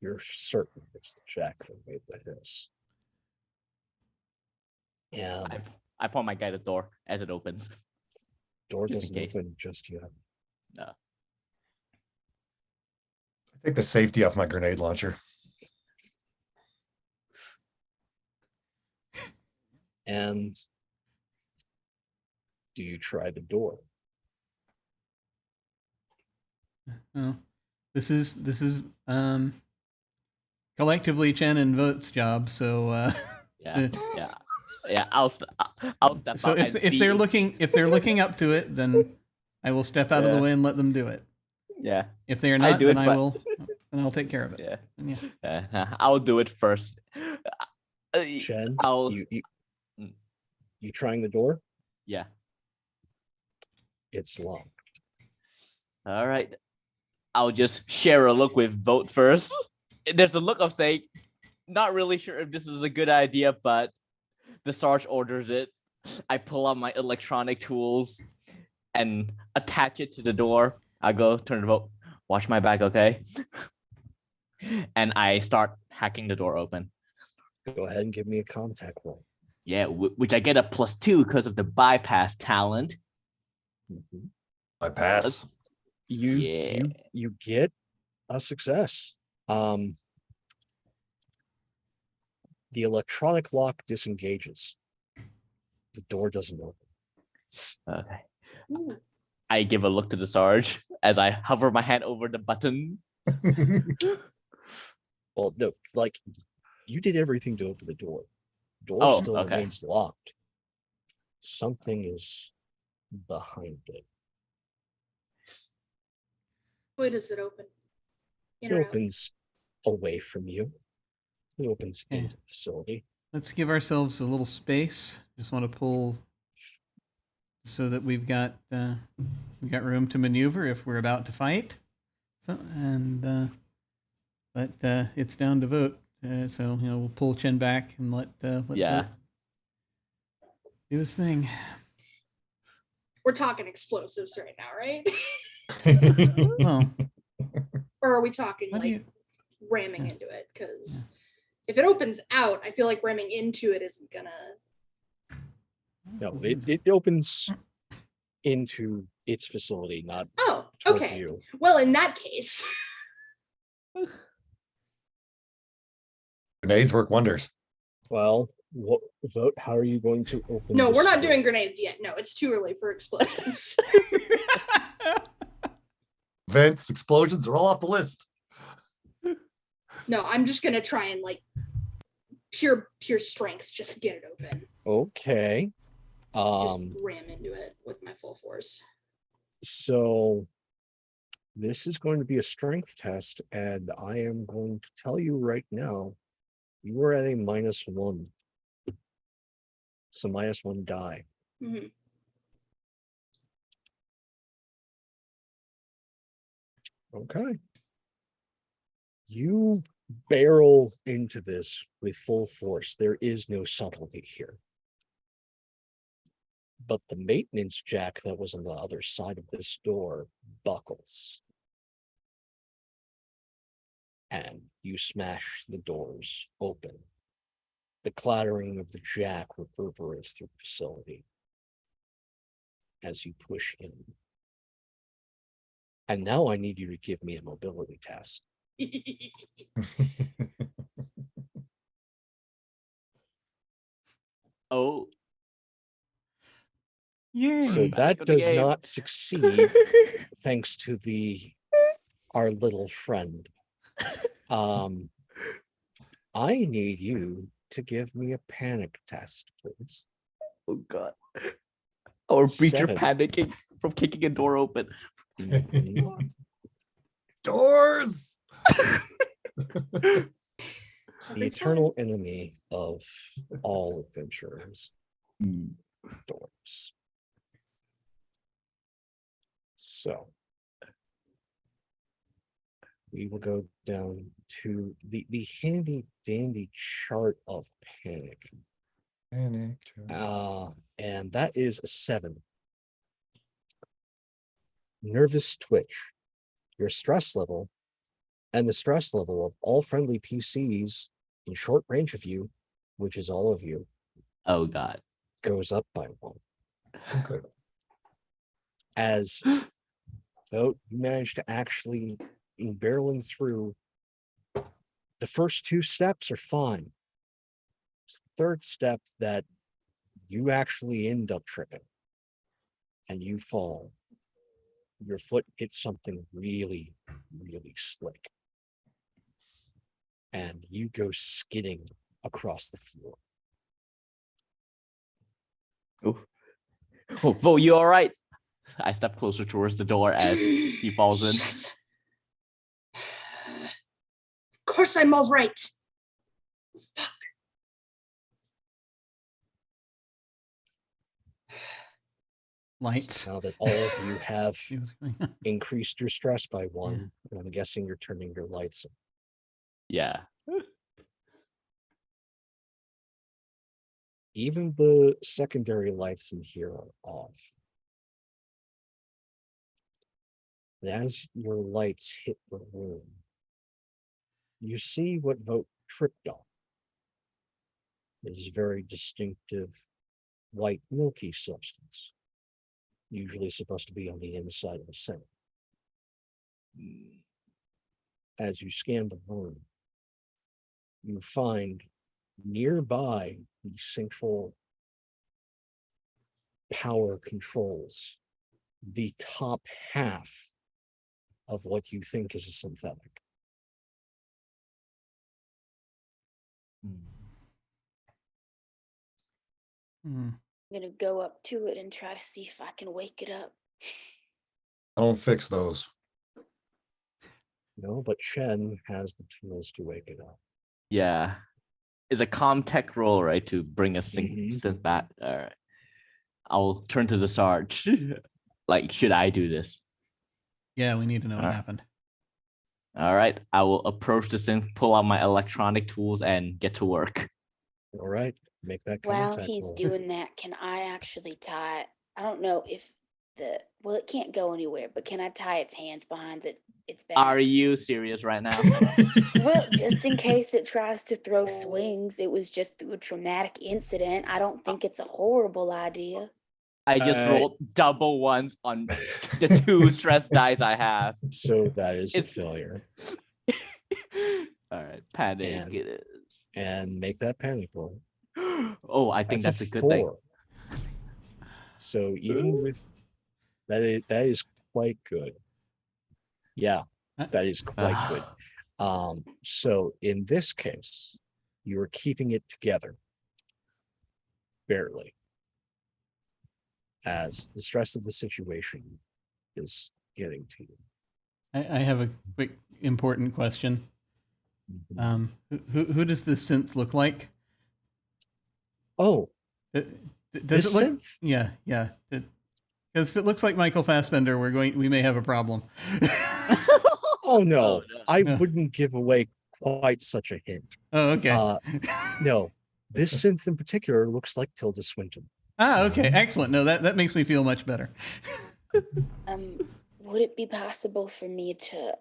You're certain it's the jack that made the hiss. And I point my guy at the door as it opens. door just in doesn't case. open just yet. Take the safety off my grenade launcher. And do you try the door? Oh, this is collectively Chen and Vote's job. So Yeah, yeah. I'll step so up. if and if they're see. looking up to it, then I will step out of the Yeah. way and let them do it. Yeah, If they are I not, do then it, I but- will. Then I'll take care of it. yeah, And yeah. I'll do it first. Chen, I'll you trying the door? yeah. It's locked. All right. I'll just share a look with Vote first. There's a look of saying, not really sure if this is a good idea, but the Sarge orders it. I pull out my electronic tools and attach it to the door. I go turn to Vote. Watch my back, okay? And I start hacking the door open. Go ahead and give me a contact roll. Yeah, which I get a +2 because of the bypass talent. Mhm. I pass. You get a success. The electronic lock disengages. The door doesn't open. Okay. Ooh. I give a look to the Sarge as I hover my hand over the button. Well, no, like you did everything to open the door. Door Oh, still okay. remains locked. Something is behind it. Why does it open? It In or out? opens away from you. It opens Okay. into the facility. Let's give ourselves a little space. Just want to pull so that we've got room to maneuver if we're about to fight. So but it's down to Vote. So we'll pull Chen back and let Yeah. Vote do his thing. We're talking explosives right now, right? Well, Or are we talking what do like you? ramming yeah. into it? Because if it opens out, I feel like ramming into it isn't gonna. No, it opens into its facility, not Oh, towards okay. you. Well, in that case, Grenades work wonders. Well, what Vote? How are you going to open? no, this we're not door? doing grenades yet. No, it's too early for explosions. Vents, explosions are all off the list. No, I'm just gonna try and like pure strength, just get it open. Okay. Just ram into it with my full force. So this is going to be a strength test, and I am going to tell you right now, you are at a -1. So -1 die. Mhm. Okay. You barrel into this with full force. There is no subtlety here. But the maintenance jack that was on the other side of this door buckles. And you smash the doors open. The clattering of the jack reverberates through the facility as you push in. And now I need you to give me a mobility test. Oh, Yay! So Back that of the does game. not succeed, thanks to our little friend. I need you to give me a panic test, please. oh God. Our breacher 7. panicking from kicking a door open. Mhm. Doors. The eternal enemy of all adventurers, doors. So we will go down to the handy dandy chart of panic. And that is a 7. Nervous twitch. Your stress level and the stress level of all friendly PCs in short range of you, which is all of you, Oh God. goes up by 1. Okay. As though you manage to actually, in barreling through, the first 2 steps are fine. It's the third step that you actually end up tripping and you fall. Your foot hits something really, really slick. And you go skidding across the floor. Oh, Vo, you all right? I step closer towards the door as he falls in. Yes. Of course I'm all right. Lights. Now that all of you have See what's going on. increased your stress by 1, and I'm guessing you're turning your lights on. Yeah. Even the secondary lights in here are off. And as your lights hit the room, you see what Vote tripped on. It is a very distinctive white milky substance, usually supposed to be on the inside of a center. As you scan the room, you find nearby the central power controls the top half of what you think is a synthetic. Hmm. I'm gonna go up to it and try to see if I can wake it up. Don't fix those. No, but Chen has the tools to wake it up. Yeah. It's a Comtech roll, right? To bring a Mhm. synth back. All right. I'll turn to the Sarge. Like, should I do this? Yeah, we need to know what Alright. happened. All right. I will approach the synth, pull out my electronic tools, and get to work. All right, make that While contact he's roll. doing that, can I actually tie it? I don't know if it can't go anywhere, but can I tie its hands behind its back? Are you serious right now? Well, just in case it tries to throw swings, it was just through a traumatic incident. I don't think it's a horrible idea. I just rolled double ones on the 2 stress dice I have. So that is a It's- failure. All right, panic. And- It is. And make that panic roll. Oh, I think that's a good thing. 4. So even with that is quite good. Yeah, that is quite good. So in this case, you are keeping it together. Barely. As the stress of the situation is getting to you. I have a quick important question. Mhm. Who does this synth look like? Oh, Does this it look? synth? Yeah. Because if it looks like Michael Fassbender, we may have a problem. Oh no, Oh, no. I No. wouldn't give away quite such a hint. Oh, okay. No, this synth in particular looks like Tilda Swinton. Okay, excellent. No, that makes me feel much better. Would it be possible for me to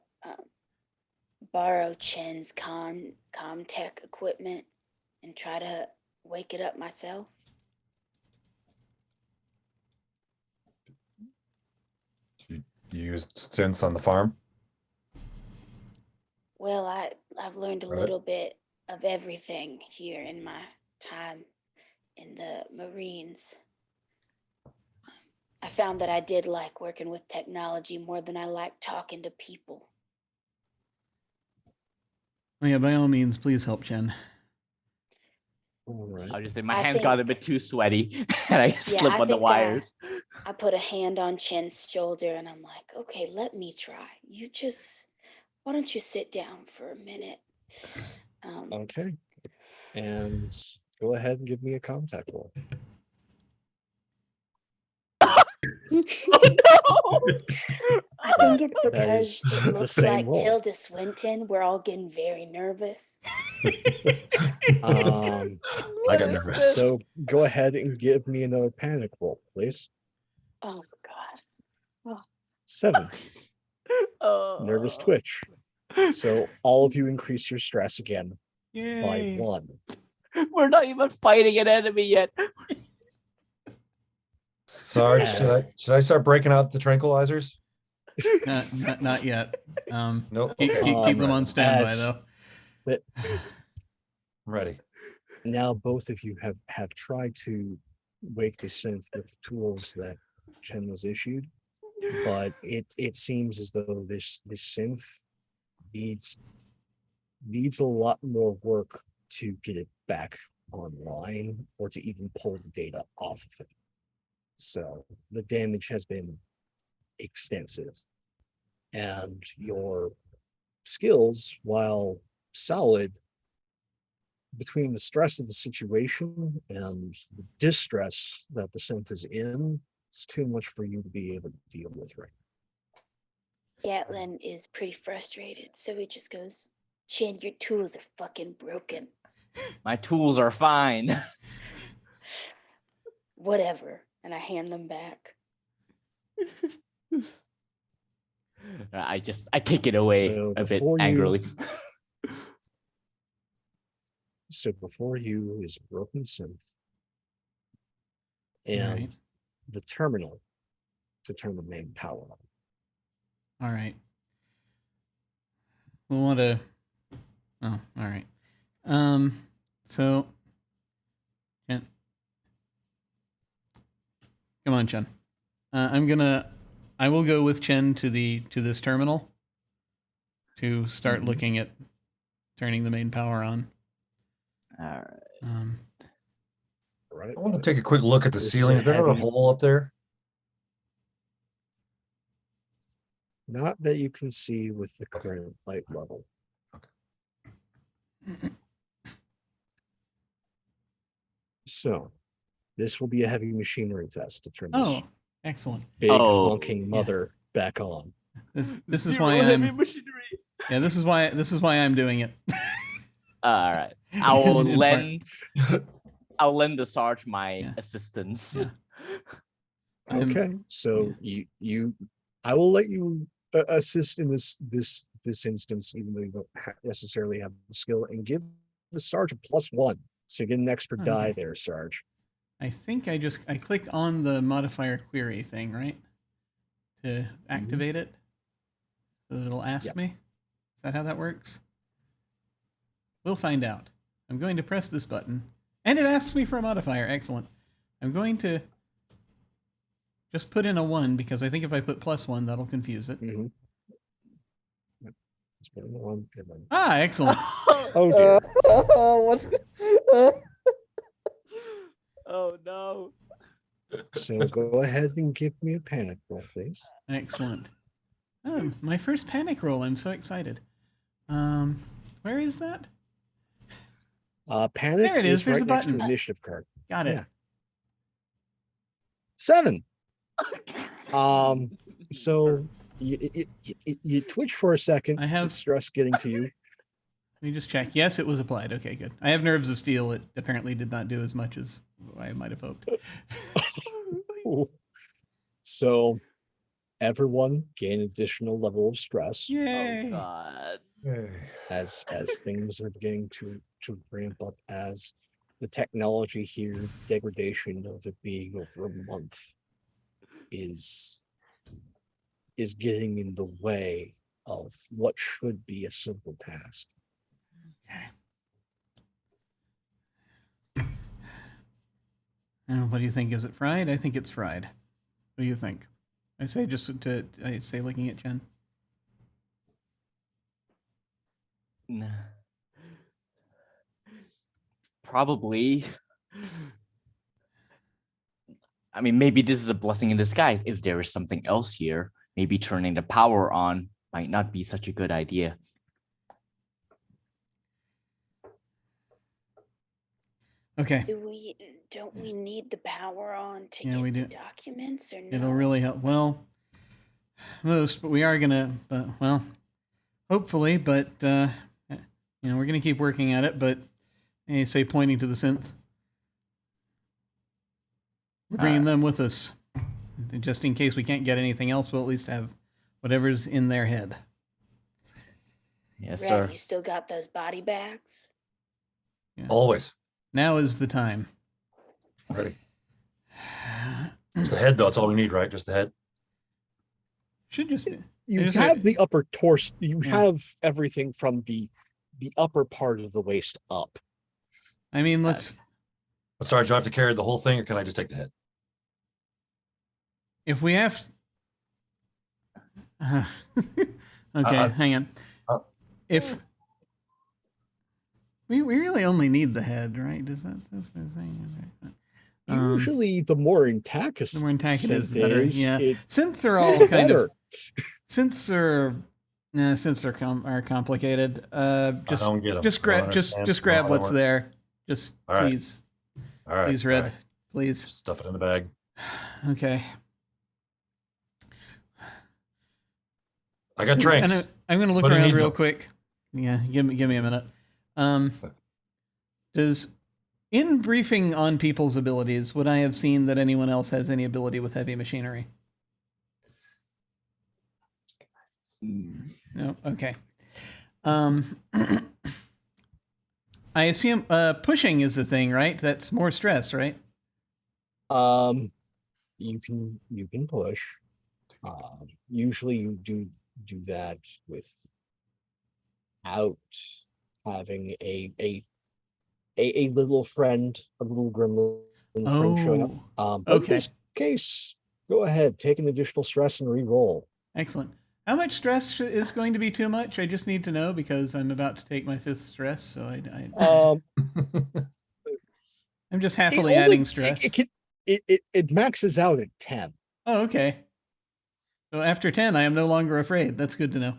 borrow Chen's Comtech equipment and try to wake it up myself? You used synths on the farm? Well, I've learned a Right. little bit of everything here in my time in the Marines. I found that I did like working with technology more than I like talking to people. Oh, yeah, by all means, please help Chen. All right. I'll just say my I hands got a think- bit too sweaty and I slip I on the think, wires. I put a hand on Chen's shoulder and I'm like, okay, let me try. Why don't you sit down for a minute? Okay. And go ahead and give me a contact roll. I think it's That because is she the looks same like roll. Tilda Swinton. We're all getting very nervous. Um, I got nervous. so go ahead and give me another panic roll, please. Oh God. 7. Nervous Oh. twitch. So all of you increase your stress again by Yay. 1. We're not even fighting an enemy yet. Sarge, Yeah. should I start breaking out the tranquilizers? Not yet. Nope. Keep, Okay. keep them on standby as- though. I'm ready. Now both of you have tried to wake the synth with tools that Chen was issued, but it seems as though this synth needs a lot more work to get it back online or to even pull the data off of it. So the damage has been extensive, and your skills, while solid, between the stress of the situation and the distress that the synth is in, it's too much for you to be able to deal with right Gatlin is pretty frustrated, so he just goes, Chin, your tools are fucking broken. My tools are fine. Whatever. And I hand them back. I take it away So a bit before you- angrily. So before you is a broken synth and Right. the terminal to turn the main power on. All right. We'll want to. Oh, all right. So. Chen. Come on, Chen. I will go with Chen to this terminal to start Mhm. looking at turning the main power on. All right. Right? I want to take a quick look at the This is ceiling. a Is there not a heavy- hole up there? Not that you can see with the current light level. So this will be a heavy machinery test to turn this Oh, excellent. big Oh, honking yeah. mother back on. This is Zero why heavy I'm. machinery. Yeah, this is why I'm doing it. All right. I will In part. I'll lend the Sarge my Yeah. assistance. Yeah. I'm- Okay, so you I will let you assist in this instance, even though you don't necessarily have the skill, and give the Sarge a +1. So you get an extra die Okay. there, Sarge. I think I click on the modifier query thing, right? To activate it. So that it'll ask Yep. me. Is that how that works? We'll find out. I'm going to press this button. And it asks me for a modifier. Excellent. I'm going to just put in a 1 because I think if I put +1, that'll confuse it. Mm-hmm. Let's put it on, and then Ah, excellent. oh dear. Oh no. So go ahead and give me a panic roll, please. Excellent. My first panic roll. I'm so excited. Where is that? Panic There it is. There's right a next to button. initiative card. Got it. Yeah. 7. So you twitch for a second. I have- with stress getting to you. Let me just check. Yes, it was applied. Okay, good. I have nerves of steel. It apparently did not do as much as I might have hoped. So everyone gain additional level of stress Yay! Oh god. as things are beginning to ramp up, as the technology here, degradation of it being over a month is getting in the way of what should be a simple task. What do you think? Is it fried? I think it's fried. What do you think? I say looking at Jen. Nah. Probably. I mean, maybe this is a blessing in disguise. If there is something else here, maybe turning the power on might not be such a good idea. Okay. Don't we need the power on to Yeah, get we the do. documents or no? It'll really help. Well, most, but we are gonna, well, hopefully, but we're gonna keep working at it. But I say, pointing to the synth, we're bringing them with us, just in case we can't get anything else. We'll at least have whatever's in their head. Yes, Red, sir. you still got those body bags? Yeah. Always Now is the time. ready. Just the head, though. That's all we need, right? Just the head. Should just be. You just have say- the upper torso. You Yeah. have everything from the upper part of the waist up. I mean, let's. But sorry, do I have to carry the whole thing, or can I just take the head? If we have. Okay, hang on. If we really only need the head, right? Does that's the thing? Usually, the more intact The more intact it is, synth the better. is, Yeah, it- synths are all kind better. of. Synths are complicated. Just don't get 'em. just I grab don't just understand grab how they what's work. there. Just All right. please, All right. please, Red, all right. please. Stuff it in the bag. Okay. I got And drinks. I'm going to look What do you around need, real though? quick. Yeah, give me a minute. Does in briefing on people's abilities, would I have seen that anyone else has any ability with heavy machinery? No. Okay. I assume pushing is the thing, right? That's more stress, right? You can push. Usually, you do that without having a little friend, a little gremlin friend showing up. But in okay. this case, go ahead, take an additional stress and re-roll. Excellent. How much stress is going to be too much? I just need to know because I'm about to take my 5th stress, so I'm just happily It only- adding stress. It maxes out at 10. Oh, okay. So after 10, I am no longer afraid. That's good to know.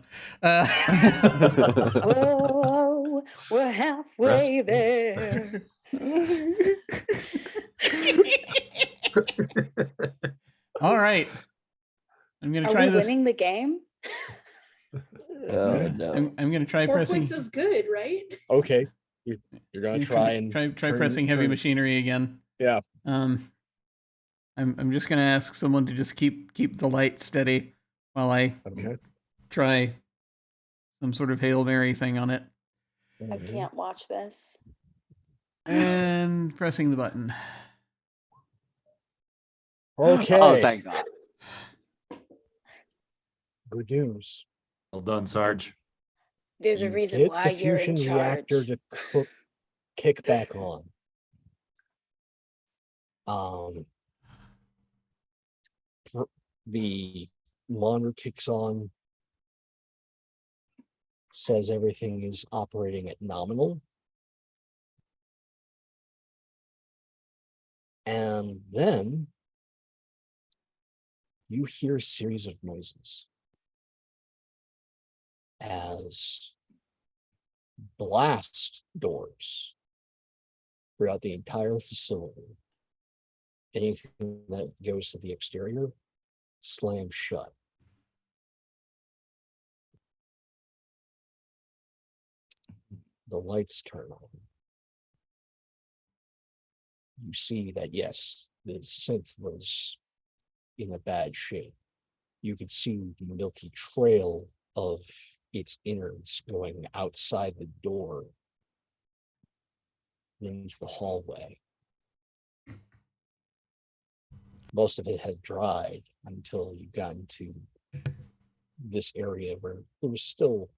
Whoa, we're halfway there. All right. I'm going to Are try we this. winning the game? Oh, no. I'm going to try 4 pressing. points is good, right? Okay, you're gonna try and try turn- pressing heavy turn- machinery again. Yeah. I'm just going to ask someone to just keep the light steady while I Okay. try some sort of Hail Mary thing on it. I can't watch this. And pressing the button. Okay. Oh, thank God. Good news. Well done, Sarge. There's a You reason get why the you're in fusion reactor charge. to kick back on. The monitor kicks on, says everything is operating at nominal. And then you hear a series of noises as blast doors throughout the entire facility, anything that goes to the exterior, slams shut. The lights turn on. You see that, yes, the synth was in a bad shape. You could see the milky trail of its innards going outside the door into the hallway. Most of it had dried until you got into this area where it was still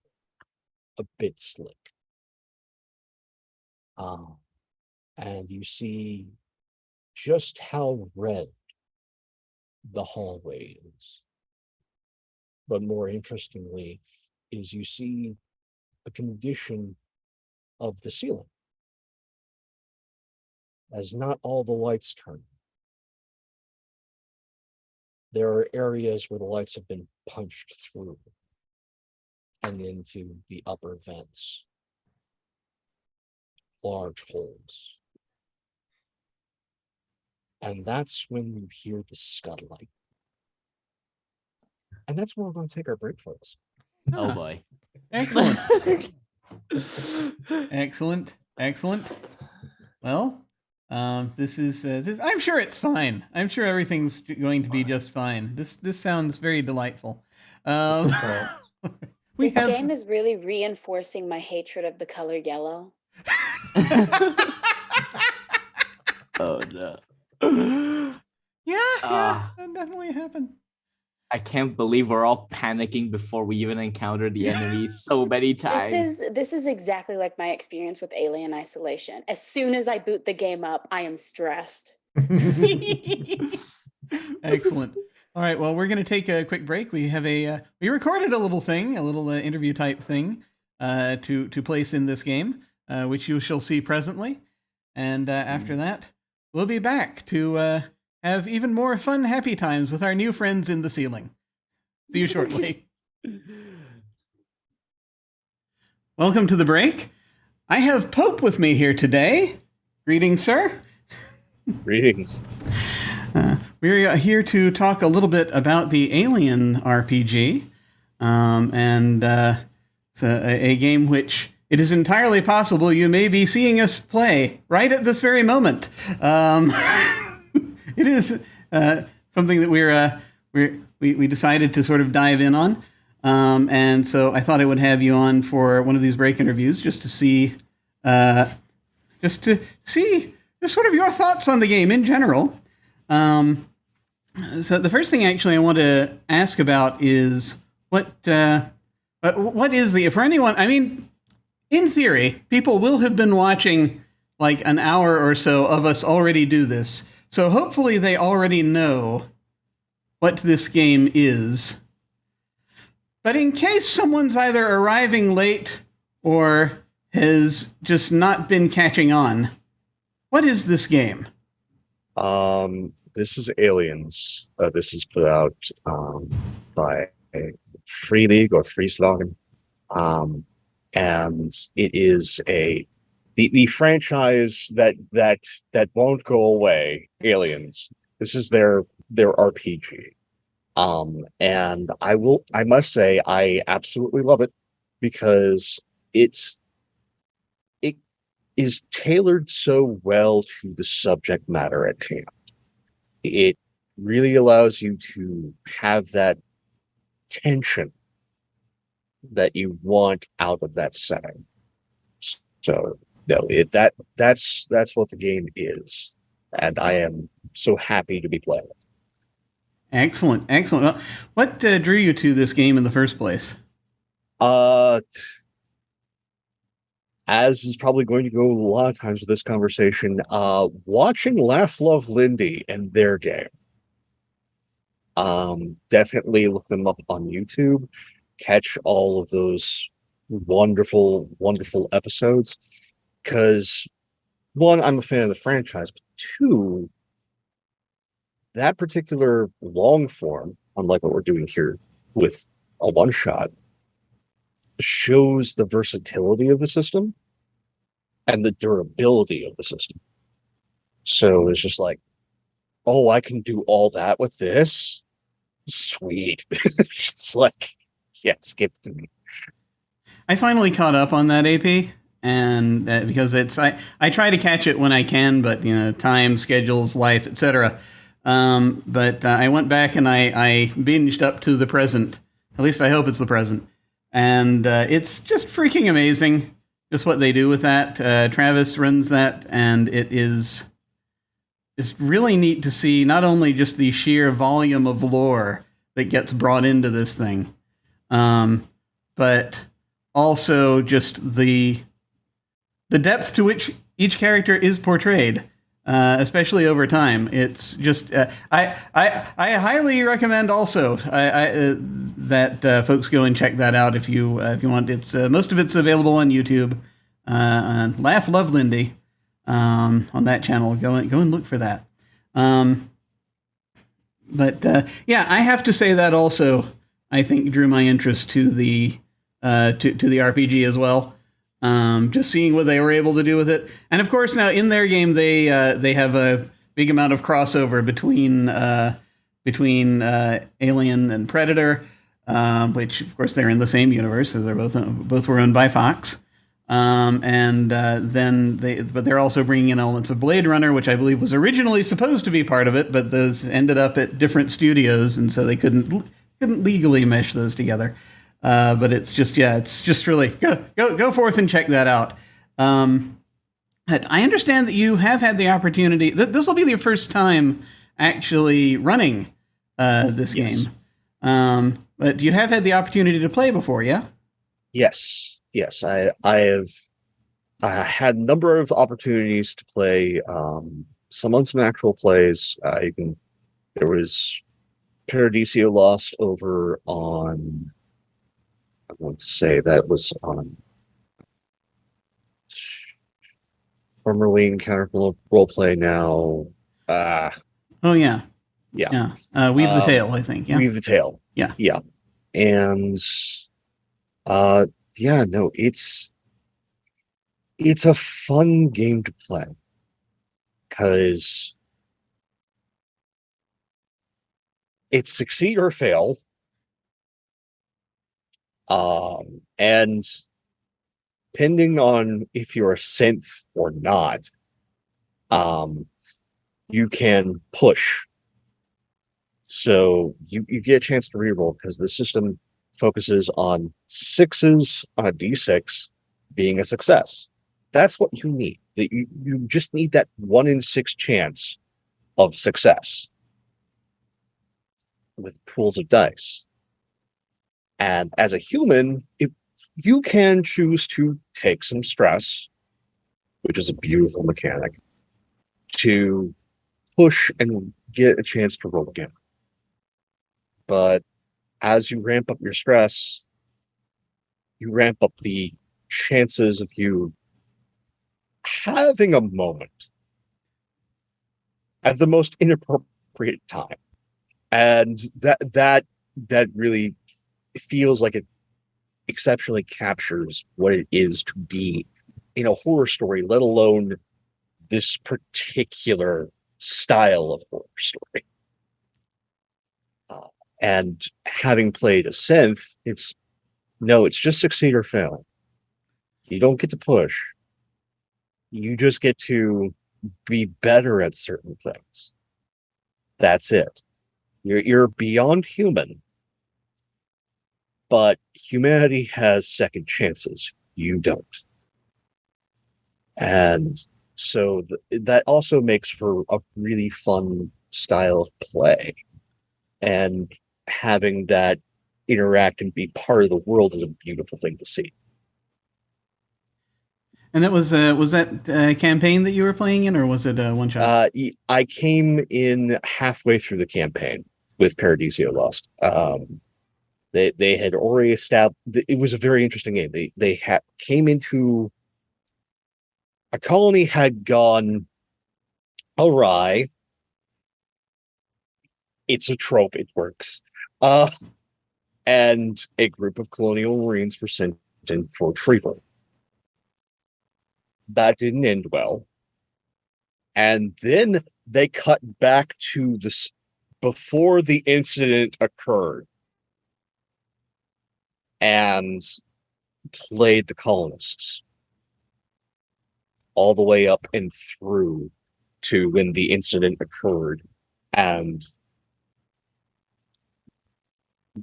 a bit slick. And you see just how red the hallway is. But more interestingly, is you see the condition of the ceiling, as not all the lights turn. There are areas where the lights have been punched through and into the upper vents. Large holes. And that's when you hear the scuttling. And that's where we're going to take our break, folks. Oh Ah, boy. excellent. Excellent. Well, this is this. I'm sure it's fine. I'm sure everything's going to be just fine. This sounds very delightful. Um, we This have. game is really reinforcing my hatred of the color yellow. Oh no. Yeah, Ah. that definitely happened. I can't believe we're all panicking before we even encounter the enemy so many times. This is exactly like my experience with Alien Isolation. As soon as I boot the game up, I am stressed. Excellent. All right. Well, we're going to take a quick break. We have we recorded a little thing, a little interview type thing, to place in this game, which you shall see presently. And after that, we'll be back to have even more fun, happy times with our new friends in the ceiling. See you shortly. Welcome to the break. I have Pope with me here today. Greetings, sir. Greetings. We're here to talk a little bit about the Alien RPG, and it's a game which it is entirely possible you may be seeing us play right at this very moment. It is something that we decided to sort of dive in on, and so I thought I would have you on for one of these break interviews just to see just sort of your thoughts on the game in general. So the first thing actually I want to ask about is what is for anyone, I mean, in theory, people will have been watching like an hour or so of us already do this. So hopefully they already know what this game is. But in case someone's either arriving late or has just not been catching on, what is this game? This is Aliens. This is put out by Free League or Freeslagen. And it is the franchise that won't go away, Aliens. This is their RPG. And I must say I absolutely love it because it is tailored so well to the subject matter at hand. It really allows you to have that tension that you want out of that setting. So no, that's what the game is, and I am so happy to be playing it. Excellent. Well, what drew you to this game in the first place? As is probably going to go a lot of times with this conversation, watching Laugh Love Lindy and their game. Definitely look them up on YouTube. Catch all of those wonderful, wonderful episodes. Because, one, I'm a fan of the franchise, but two, that particular long form, unlike what we're doing here with a one-shot, shows the versatility of the system and the durability of the system. So it's just like, oh, I can do all that with this? Sweet. It's like, yes, give it to me. I finally caught up on that AP, and because I try to catch it when I can, but time, schedules, life, etc. But I went back and I binged up to the present. At least I hope it's the present. And it's just freaking amazing, just what they do with that. Travis runs that, and it's really neat to see not only just the sheer volume of lore that gets brought into this thing, but also just the depth to which each character is portrayed, especially over time. It's just I highly recommend also that folks go and check that out if you want. It's most of it's available on YouTube. Laugh Love Lindy on that channel. Go and look for that. But yeah, I have to say that also I think drew my interest to the RPG as well. Just seeing what they were able to do with it, and of course now in their game they have a big amount of crossover between Alien and Predator. which of course they're in the same universe, so they're both were owned by Fox. But they're also bringing in elements of Blade Runner, which I believe was originally supposed to be part of it, but those ended up at different studios, and so they couldn't legally mesh those together. But it's just really go forth and check that out. I understand that you have had the opportunity. This will be your first time actually running this game. But you have had the opportunity to play before, yeah? Yes. I had a number of opportunities to play some on some actual plays. There was Paradiso Lost over on, I want to say that was on formerly Encounter Roleplay, now Oh yeah. yeah. Weave the Tail, I think. Yeah. Weave the Tail. Yeah. And no, it's a fun game to play because it's succeed or fail. And depending on if you're a synth or not, you can push. So you get a chance to reroll because the system focuses on 6s on a d6 being a success. That's what you need. That you just need that 1 in 6 chance of success with pools of dice. And as a human, if you can choose to take some stress, which is a beautiful mechanic, to push and get a chance to roll again. But as you ramp up your stress, you ramp up the chances of you having a moment at the most inappropriate time. And that really feels like it exceptionally captures what it is to be in a horror story, let alone this particular style of horror story. And having played a synth, it's just succeed or fail. You don't get to push. You just get to be better at certain things. That's it. You're beyond human, but humanity has second chances. You don't. And so that also makes for a really fun style of play. And having that interact and be part of the world is a beautiful thing to see. And that was that a campaign that you were playing in, or was it a one shot? I came in halfway through the campaign with Paradiso Lost. They had already established. It was a very interesting game. They came into a colony had gone awry. It's a trope. It works. And a group of colonial marines were sent in for retrieval. That didn't end well. And then they cut back to this before the incident occurred and played the colonists all the way up and through to when the incident occurred. And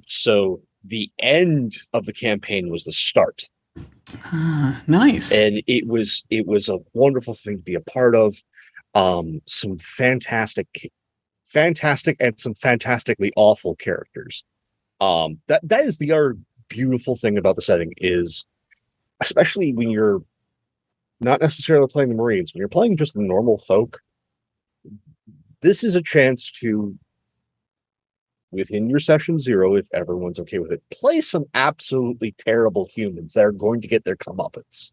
so the end of the campaign was the start. Nice. And it was a wonderful thing to be a part of. Some fantastic and some fantastically awful characters. That is the other beautiful thing about the setting is, especially when you're not necessarily playing the Marines, when you're playing just the normal folk, this is a chance to, within your session 0, if everyone's okay with it, play some absolutely terrible humans that are going to get their comeuppance.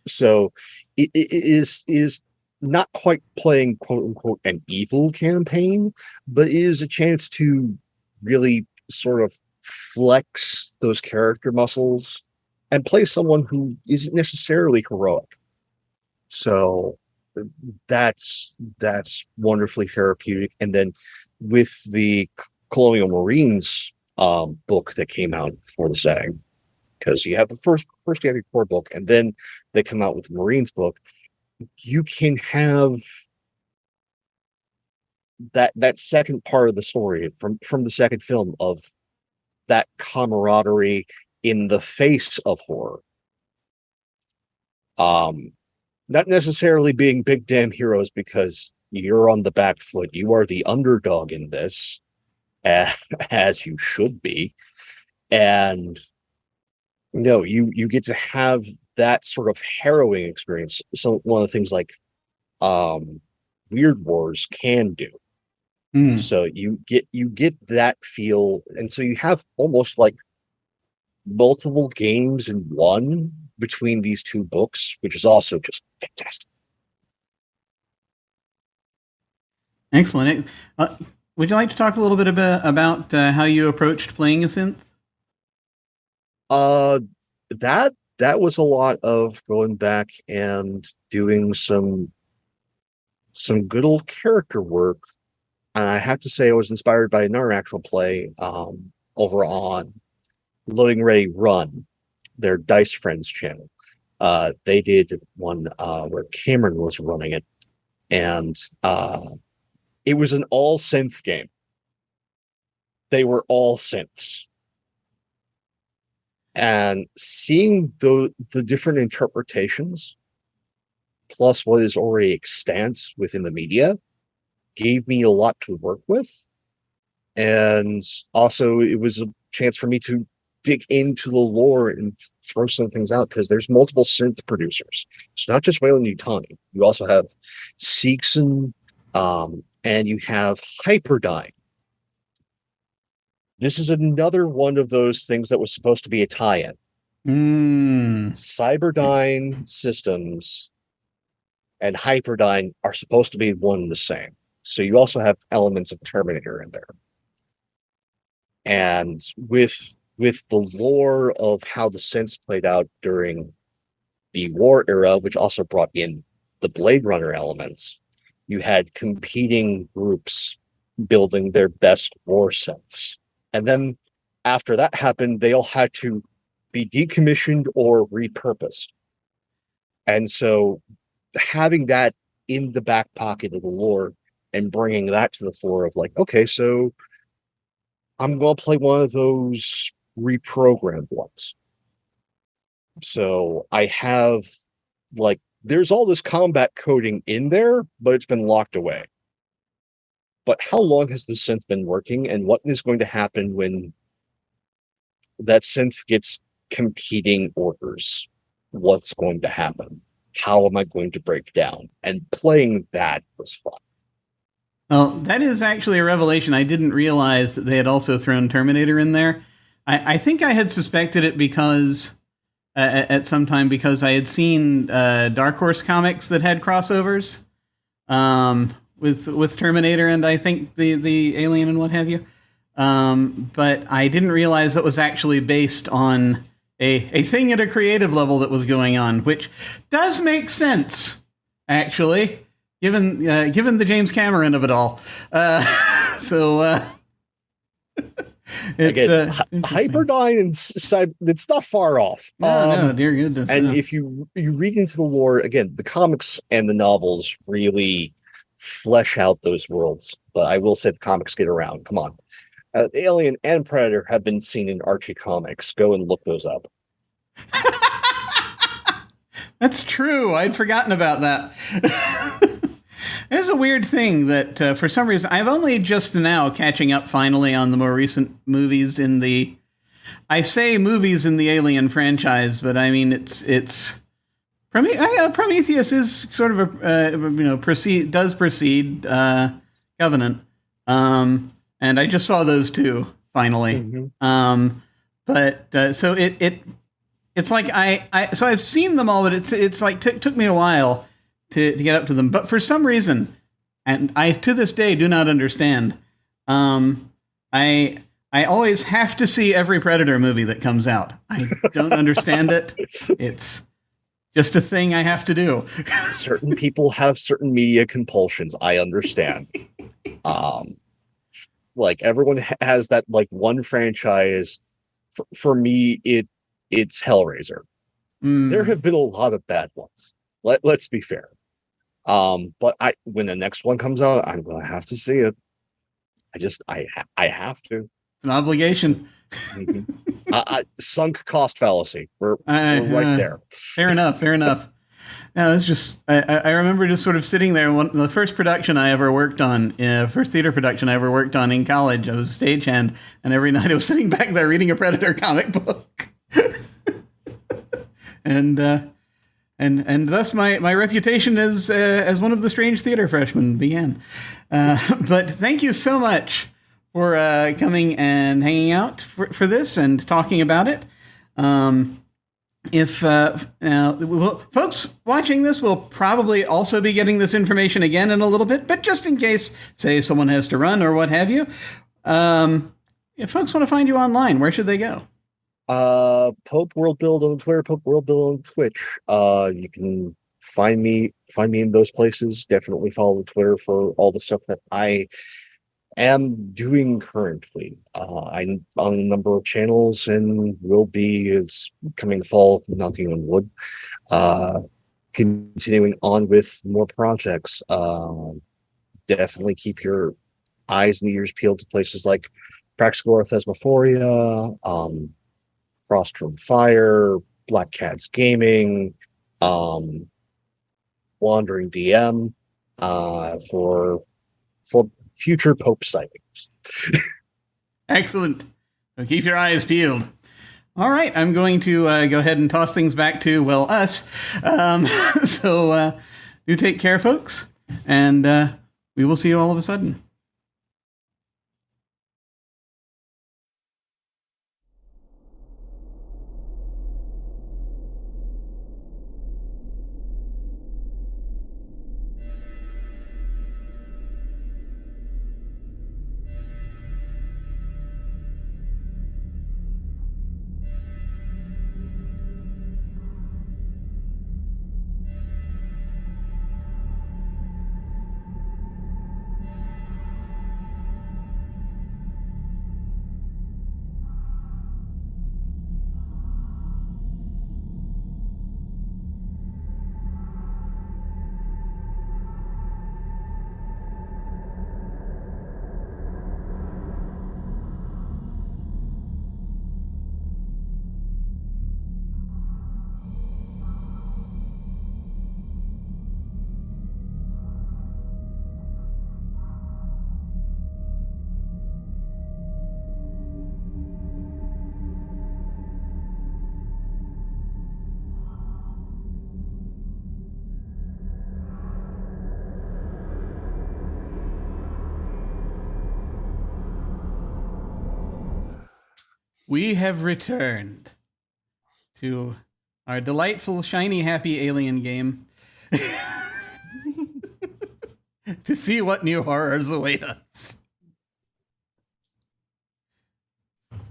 So it is not quite playing quote unquote an evil campaign, but it is a chance to really sort of flex those character muscles and play someone who isn't necessarily heroic. So that's wonderfully therapeutic. And then with the Colonial Marines, book that came out for the setting, because you have the first you have your core book, and then they come out with the Marines book. You can have that second part of the story from the second film of that camaraderie in the face of horror. Not necessarily being big damn heroes because you're on the back foot. You are the underdog in this, as you should be. And no, you get to have that sort of harrowing experience. So one of the things like Weird Wars can do. So you get that feel, and so you have almost like multiple games in one between these two books, which is also just fantastic. Excellent. Would you like to talk a little bit about how you approached playing a synth? That was a lot of going back and doing some good old character work. I have to say I was inspired by another actual play over on Loading Ready Run, their Dice Friends channel. They did one where Cameron was running it, and it was an all synth game. They were all synths. And seeing the different interpretations, plus what is already extant within the media, gave me a lot to work with. And also it was a chance for me to dig into the lore and throw some things out, because there's multiple synth producers. It's not just Wayland Yutani. You also have Seegson, and you have Hyperdyne. This is another one of those things that was supposed to be a tie-in. Cyberdyne Systems and Hyperdyne are supposed to be one and the same. So you also have elements of Terminator in there. And with the lore of how the synths played out during the war era, which also brought in the Blade Runner elements, you had competing groups building their best war synths. And then after that happened, they all had to be decommissioned or repurposed. And so having that in the back pocket of the lore and bringing that to the fore of like, okay, so I'm going to play one of those reprogrammed ones. So I have like, there's all this combat coding in there, but it's been locked away. But how long has the synth been working, and what is going to happen when that synth gets competing orders? What's going to happen? How am I going to break down? And playing that was fun. Well, that is actually a revelation. I didn't realize that they had also thrown Terminator in there. I think I had suspected it because at some time because I had seen Dark Horse comics that had crossovers with Terminator and I think the Alien and what have you. But I didn't realize that was actually based on a thing at a creative level that was going on, which does make sense, actually, given the James Cameron of it all. It's again, Hyperdyne and it's not far off. No, dear goodness. And no. if you read into the lore, again, the comics and the novels really flesh out those worlds. But I will say the comics get around. Come on. Alien and Predator have been seen in Archie comics. Go and look those up. That's true. I'd forgotten about that. It's a weird thing that for some reason I'm only just now catching up finally on the more recent movies in the. I say movies in the Alien franchise, but I mean it's Prometheus is sort of a precede Covenant, and I just saw those two finally. Mm-hmm. So it's like so I've seen them all, but it's like took me a while to get up to them. But for some reason, and I to this day do not understand, I always have to see every Predator movie that comes out. I don't understand it. It's just a thing I have to do. Certain people have certain media compulsions. I understand. Like everyone has that like one franchise. For me, it's Hellraiser. There have been a lot of bad ones. Let's be fair. But when the next one comes out, I'm gonna have to see it. I have to. An obligation. Mhm. Sunk cost fallacy. We're right there. Fair enough. Fair enough. No, it's just I remember just sort of sitting there. The first production I ever worked on, first theater production I ever worked on in college, I was a stagehand, and every night I was sitting back there reading a Predator comic book, and thus my reputation as one of the strange theater freshmen began. But thank you so much for coming and hanging out for this and talking about it. Folks watching this will probably also be getting this information again in a little bit, but just in case, say someone has to run or what have you, if folks want to find you online, where should they go? Pope World Build on Twitter, Pope World Build on Twitch. You can find me in those places. Definitely follow Twitter for all the stuff that I am doing currently. I'm on a number of channels and will be, it's coming fall, knocking on wood. Continuing on with more projects. Definitely keep your eyes and ears peeled to places like Practical Orthesmophoria, Frost from Fire, Black Cats Gaming, Wandering DM, for future Pope sightings. Excellent. So keep your eyes peeled. All right, I'm going to go ahead and toss things back to, well, us. So do take care, folks, and we will see you all of a sudden. We have returned to our delightful, shiny, happy alien game to see what new horrors await us.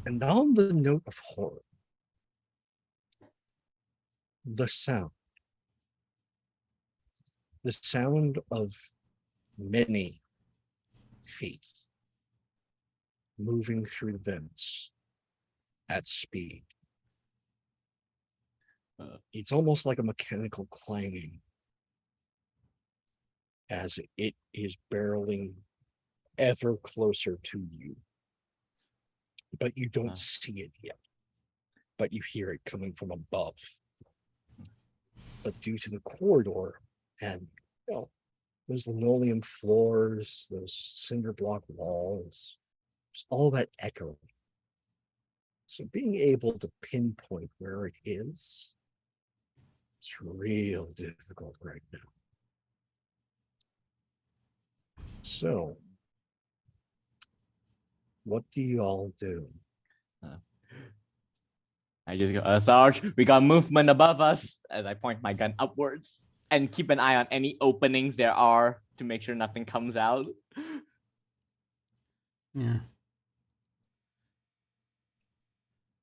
And on the note of horror, the sound of many feet moving through the vents at speed. It's almost like a mechanical clanging as it is barreling ever closer to you. But you don't see it yet. But you hear it coming from above. But due to the corridor and those linoleum floors, those cinder block walls, there's all that echo. So being able to pinpoint where it is, it's real difficult right now. So, what do you all do? I just go, Sarge, we got movement above us, as I point my gun upwards, and keep an eye on any openings there are to make sure nothing comes out. Yeah.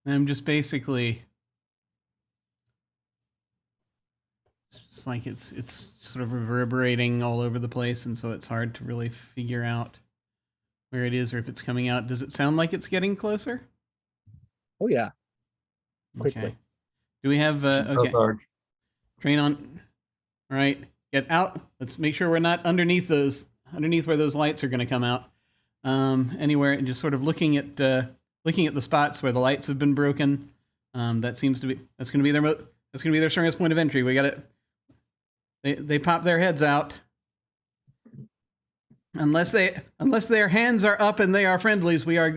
I'm just basically, it's like it's sort of reverberating all over the place, and so it's hard to really figure out where it is or if it's coming out. Does it sound like it's getting closer? Oh yeah, quickly. Okay. Do we have okay? Train on. All right, get out. Let's make sure we're not underneath where those lights are going to come out. Anywhere, and just sort of looking at the spots where the lights have been broken. That's going to be their strongest point of entry. We got it. They pop their heads out. Unless their hands are up and they are friendlies, we are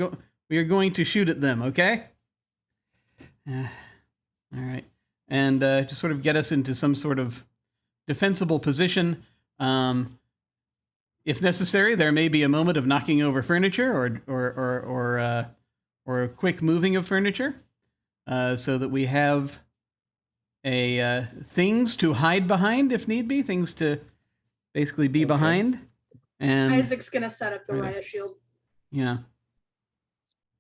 going to shoot at them. Okay. All right, and just sort of get us into some sort of defensible position. If necessary, there may be a moment of knocking over furniture or a quick moving of furniture, so that we have things to hide behind if need be, things to basically be behind. And Isaac's gonna set up the riot shield. Yeah.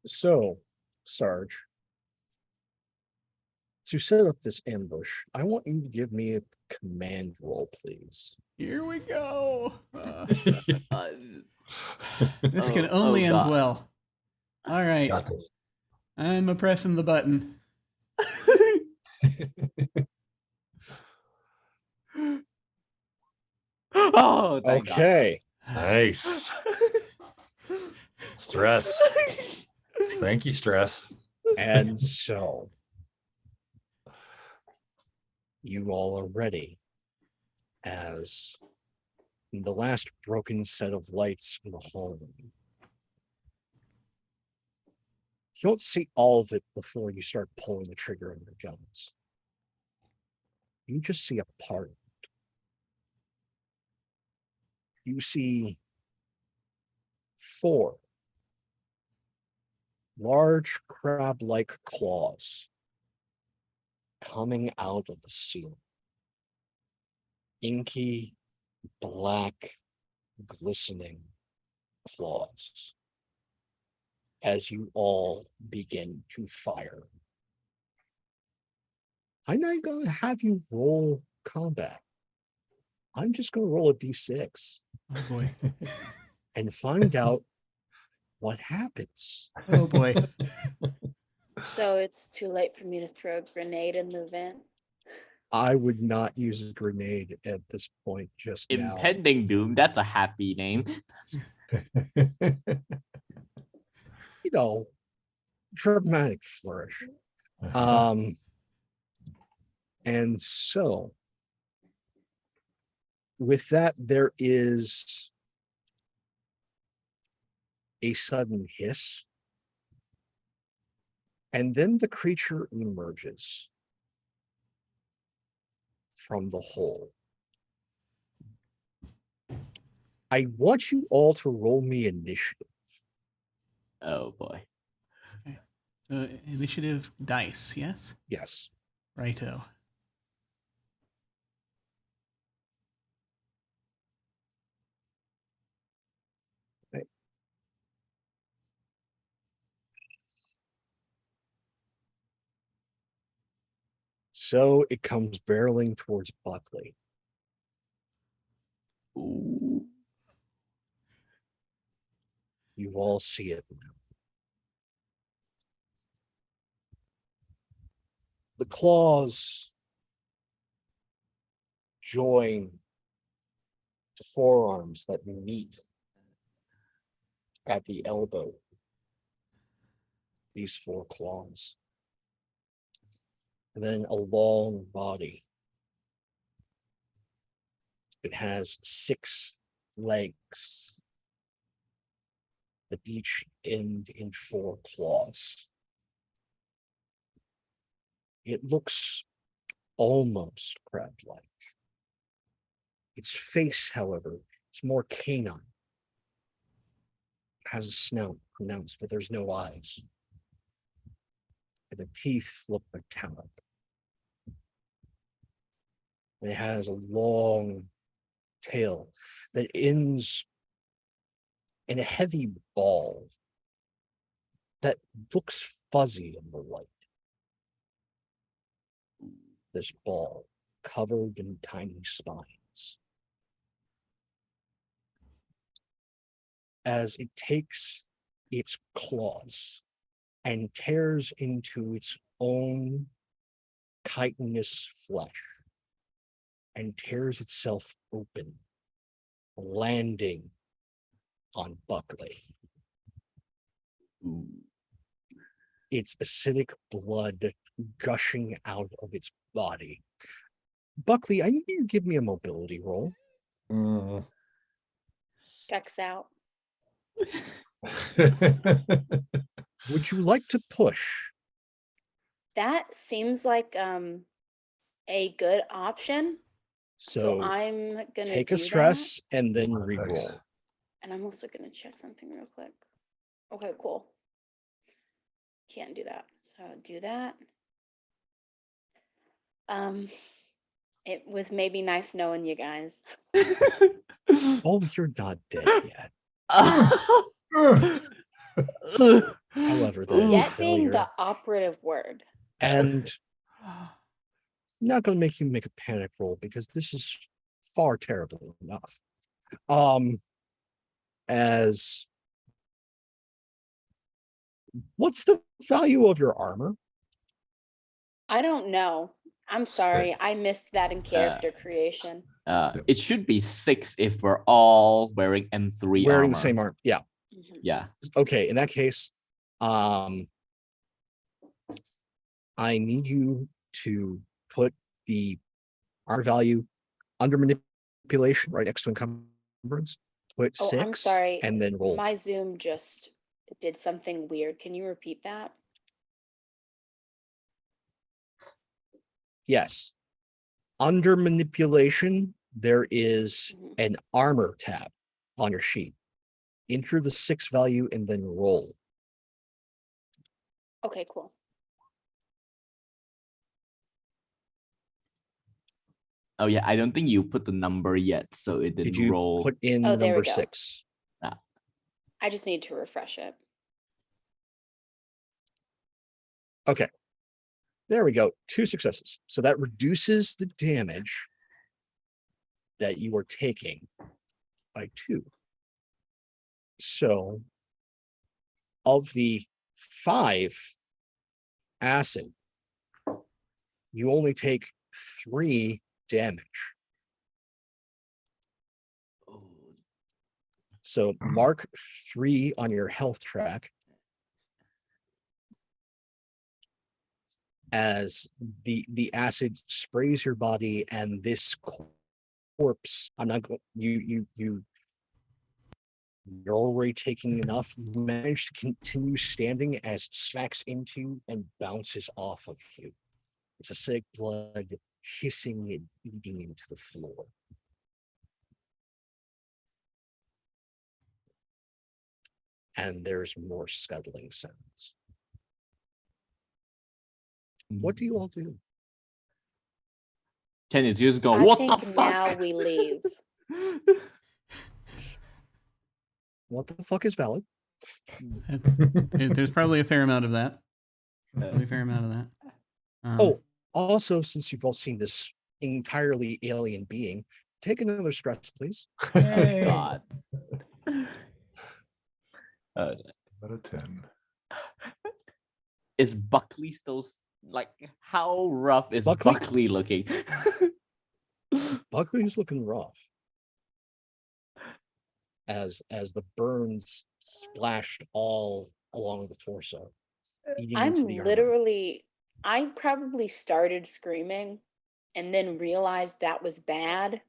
So, Sarge, to set up this ambush, I want you to give me a command roll, please. Here we go. This can only end well. All right. Got this. I'm pressing the button. Oh, thank God. Okay. Nice. Stress. Thank you, Stress. And so you all are ready as the last broken set of lights in the hallway. You don't see all of it before you start pulling the trigger on your guns. You just see a part of it. You see 4 large crab-like claws coming out of the ceiling. Inky, black, glistening claws as you all begin to fire. I'm not going to have you roll combat. I'm just going to roll a d6 Oh boy. and find out what happens. Oh boy. So it's too late for me to throw a grenade in the vent. I would not use a grenade at this point just now. Impending Doom. That's a happy name. You know, dramatic flourish. And so with that, there is a sudden hiss, and then the creature emerges from the hole. I want you all to roll me initiative. Oh boy. Initiative dice, yes? Yes. Righto. Okay. So it comes barreling towards Buckley. Ooh. You all see it now. The claws join to forearms that meet at the elbow. These 4 claws. And then a long body. It has 6 legs that each end in 4 claws. It looks almost crab-like. Its face, however, is more canine. It has a snout pronounced, but there's no eyes. And the teeth look metallic. It has a long tail that ends in a heavy ball that looks fuzzy in the light. This ball covered in tiny spines. as it takes its claws and tears into its own chitinous flesh and tears itself open, landing on Buckley. Ooh. Its acidic blood gushing out of its body. Buckley, I need you to give me a mobility roll. Mm. Checks out. Would you like to push? That seems like a good option. So So I'm gonna take do a stress and then re-roll. Nice. that. And I'm also gonna check something real quick. Okay, cool. Can't do that. So do that. It was maybe nice knowing you guys. Oh, you're not dead yet. However, that is a Yet being the failure. operative word. And not going to make you make a panic roll because this is far terrible enough. As what's the value of your armor? I don't know. I'm sorry. I missed that in character creation. It should be 6 if we're all wearing M3 Wearing armor. the same armor. Yeah. Mhm. Yeah. Okay, in that case, I need you to put the armor value under manipulation right next to encumbrance. Put Oh, 6 I'm sorry. and then roll. My Zoom just did something weird. Can you repeat that? Yes. Under manipulation, there is Mhm. an armor tab on your sheet. Enter the 6 value and then roll. Okay, cool. Oh yeah, I don't think you put the number yet, so it Did didn't you roll. put in Oh, there we number go. 6? I just need to refresh it. Okay. There we go. 2 successes. So that reduces the damage that you are taking by 2. So of the 5 acid, you only take 3 damage. So mark 3 on your health track as the acid sprays your body and this corpse. I'm not going. You're already taking enough. You manage to continue standing as it smacks into and bounces off of you. It's acidic blood hissing and eating into the floor. And there's more scuttling sounds. What do you all do? Ken is just going, I what think the fuck? now we leave. What the fuck is valid? There's probably a fair amount of that. Probably a fair amount of that. Oh, also, since you've all seen this entirely alien being, take another stress, please. Oh, God. Out of 10. Is Buckley still like how rough is Buckley? Buckley looking? Buckley's looking rough. As the burns splashed all along the torso. Eating into the armor. I probably started screaming and then realized that was bad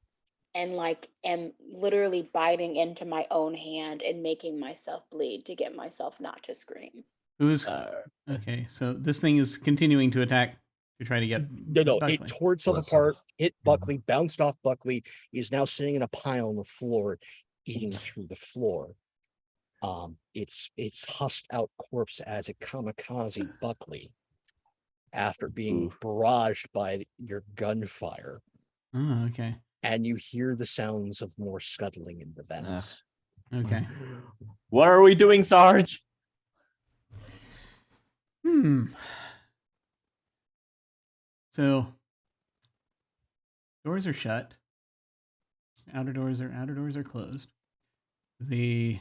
and like am literally biting into my own hand and making myself bleed to get myself not to scream. Who is okay? So this thing is continuing to attack to try to get No, Buckley. it tore itself apart, hit Buckley, bounced off Buckley. Is now sitting in a pile on the floor, eating through the floor. It's husked out corpse as a kamikaze Buckley after being barraged by your gunfire. Oh, okay. And you hear the sounds of more scuttling in the vents. Okay. What are we doing, Sarge? So doors are shut. Outer doors are closed. The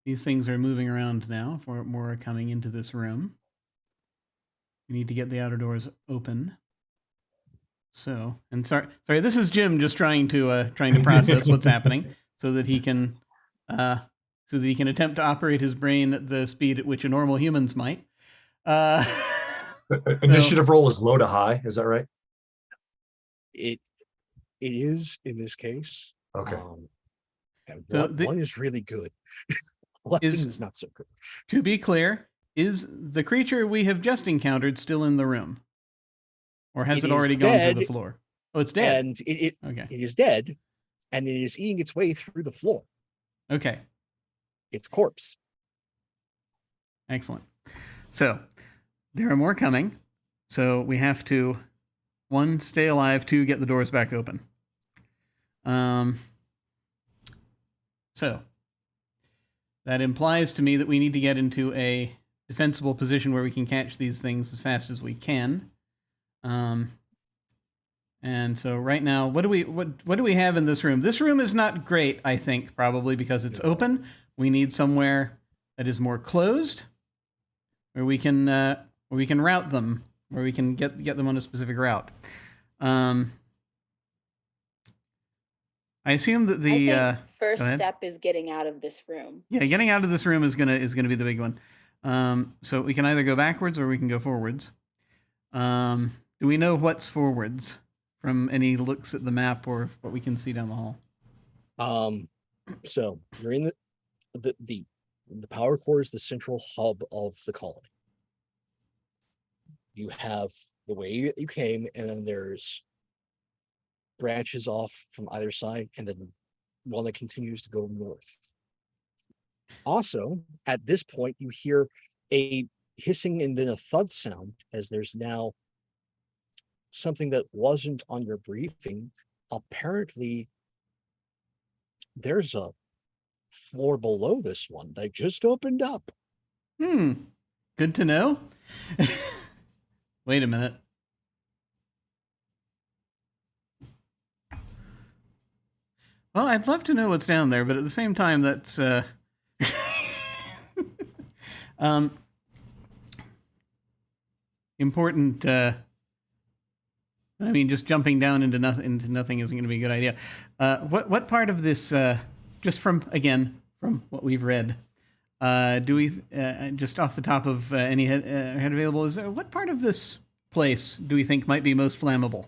These things are moving around now. More are coming into this room. We need to get the outer doors open. So, and sorry, this is Jim just trying to process what's happening so that he can attempt to operate his brain at the speed at which a normal humans might. Initiative roll is low to high. Is that right? It is in this case. Okay. And So one is really good. One is not so good. To be clear, is the creature we have just encountered still in the room? Or has it already gone through the floor? Oh, it's dead. And it Okay. is dead, and it is eating its way through the floor. Okay. Its corpse. Excellent. So there are more coming. So we have to, 1, stay alive, 2, get the doors back open. So that implies to me that we need to get into a defensible position where we can catch these things as fast as we can. And so right now, what do we have in this room? This room is not great, I think, probably because it's open. We need somewhere that is more closed, where we can route them, where we can get them on a specific route. I assume that the first step is getting out of this room. Yeah, getting out of this room is gonna be the big one. So we can either go backwards or we can go forwards. Do we know what's forwards from any looks at the map or what we can see down the hall? So you're in the power core is the central hub of the colony. You have the way that you came, and then there's branches off from either side, and then one that continues to go north. Also, at this point, you hear a hissing and then a thud sound, as there's now something that wasn't on your briefing. Apparently, there's a floor below this one that just opened up. Good to know. Wait a minute. Well, I'd love to know what's down there, but at the same time, that's important. I mean, just jumping down into nothing isn't going to be a good idea. What part of this, just from what we've read, do we just off the top of any head available? Is what part of this place do we think might be most flammable?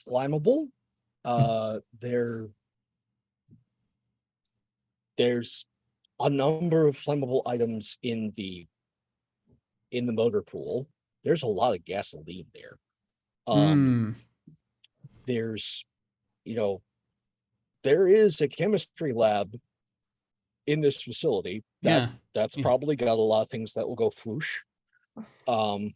Flammable. There's a number of flammable items in the motor pool. There's a lot of gasoline there. There's, there is a chemistry lab in this facility that's probably got a lot of things that will go whoosh. And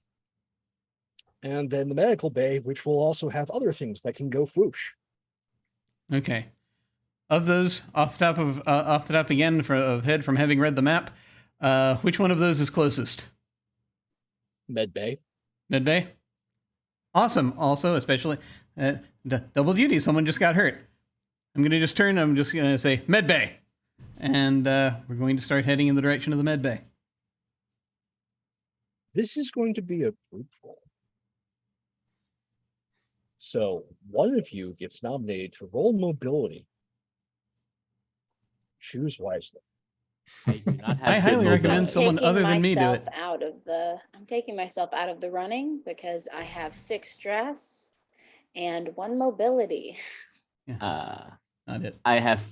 then the medical bay, which will also have other things that can go whoosh. Okay. Of those, off the top again of head from having read the map, which one of those is closest? Med bay. Med bay. Awesome. Also, especially double duty. Someone just got hurt. I'm going to just turn. I'm just going to say med bay, and we're going to start heading in the direction of the med bay. This is going to be a group roll. So one of you gets nominated to roll mobility. Choose wisely. I highly recommend someone other than me do it. I'm taking myself out of the running because I have 6 stress and 1 mobility. Not it. I have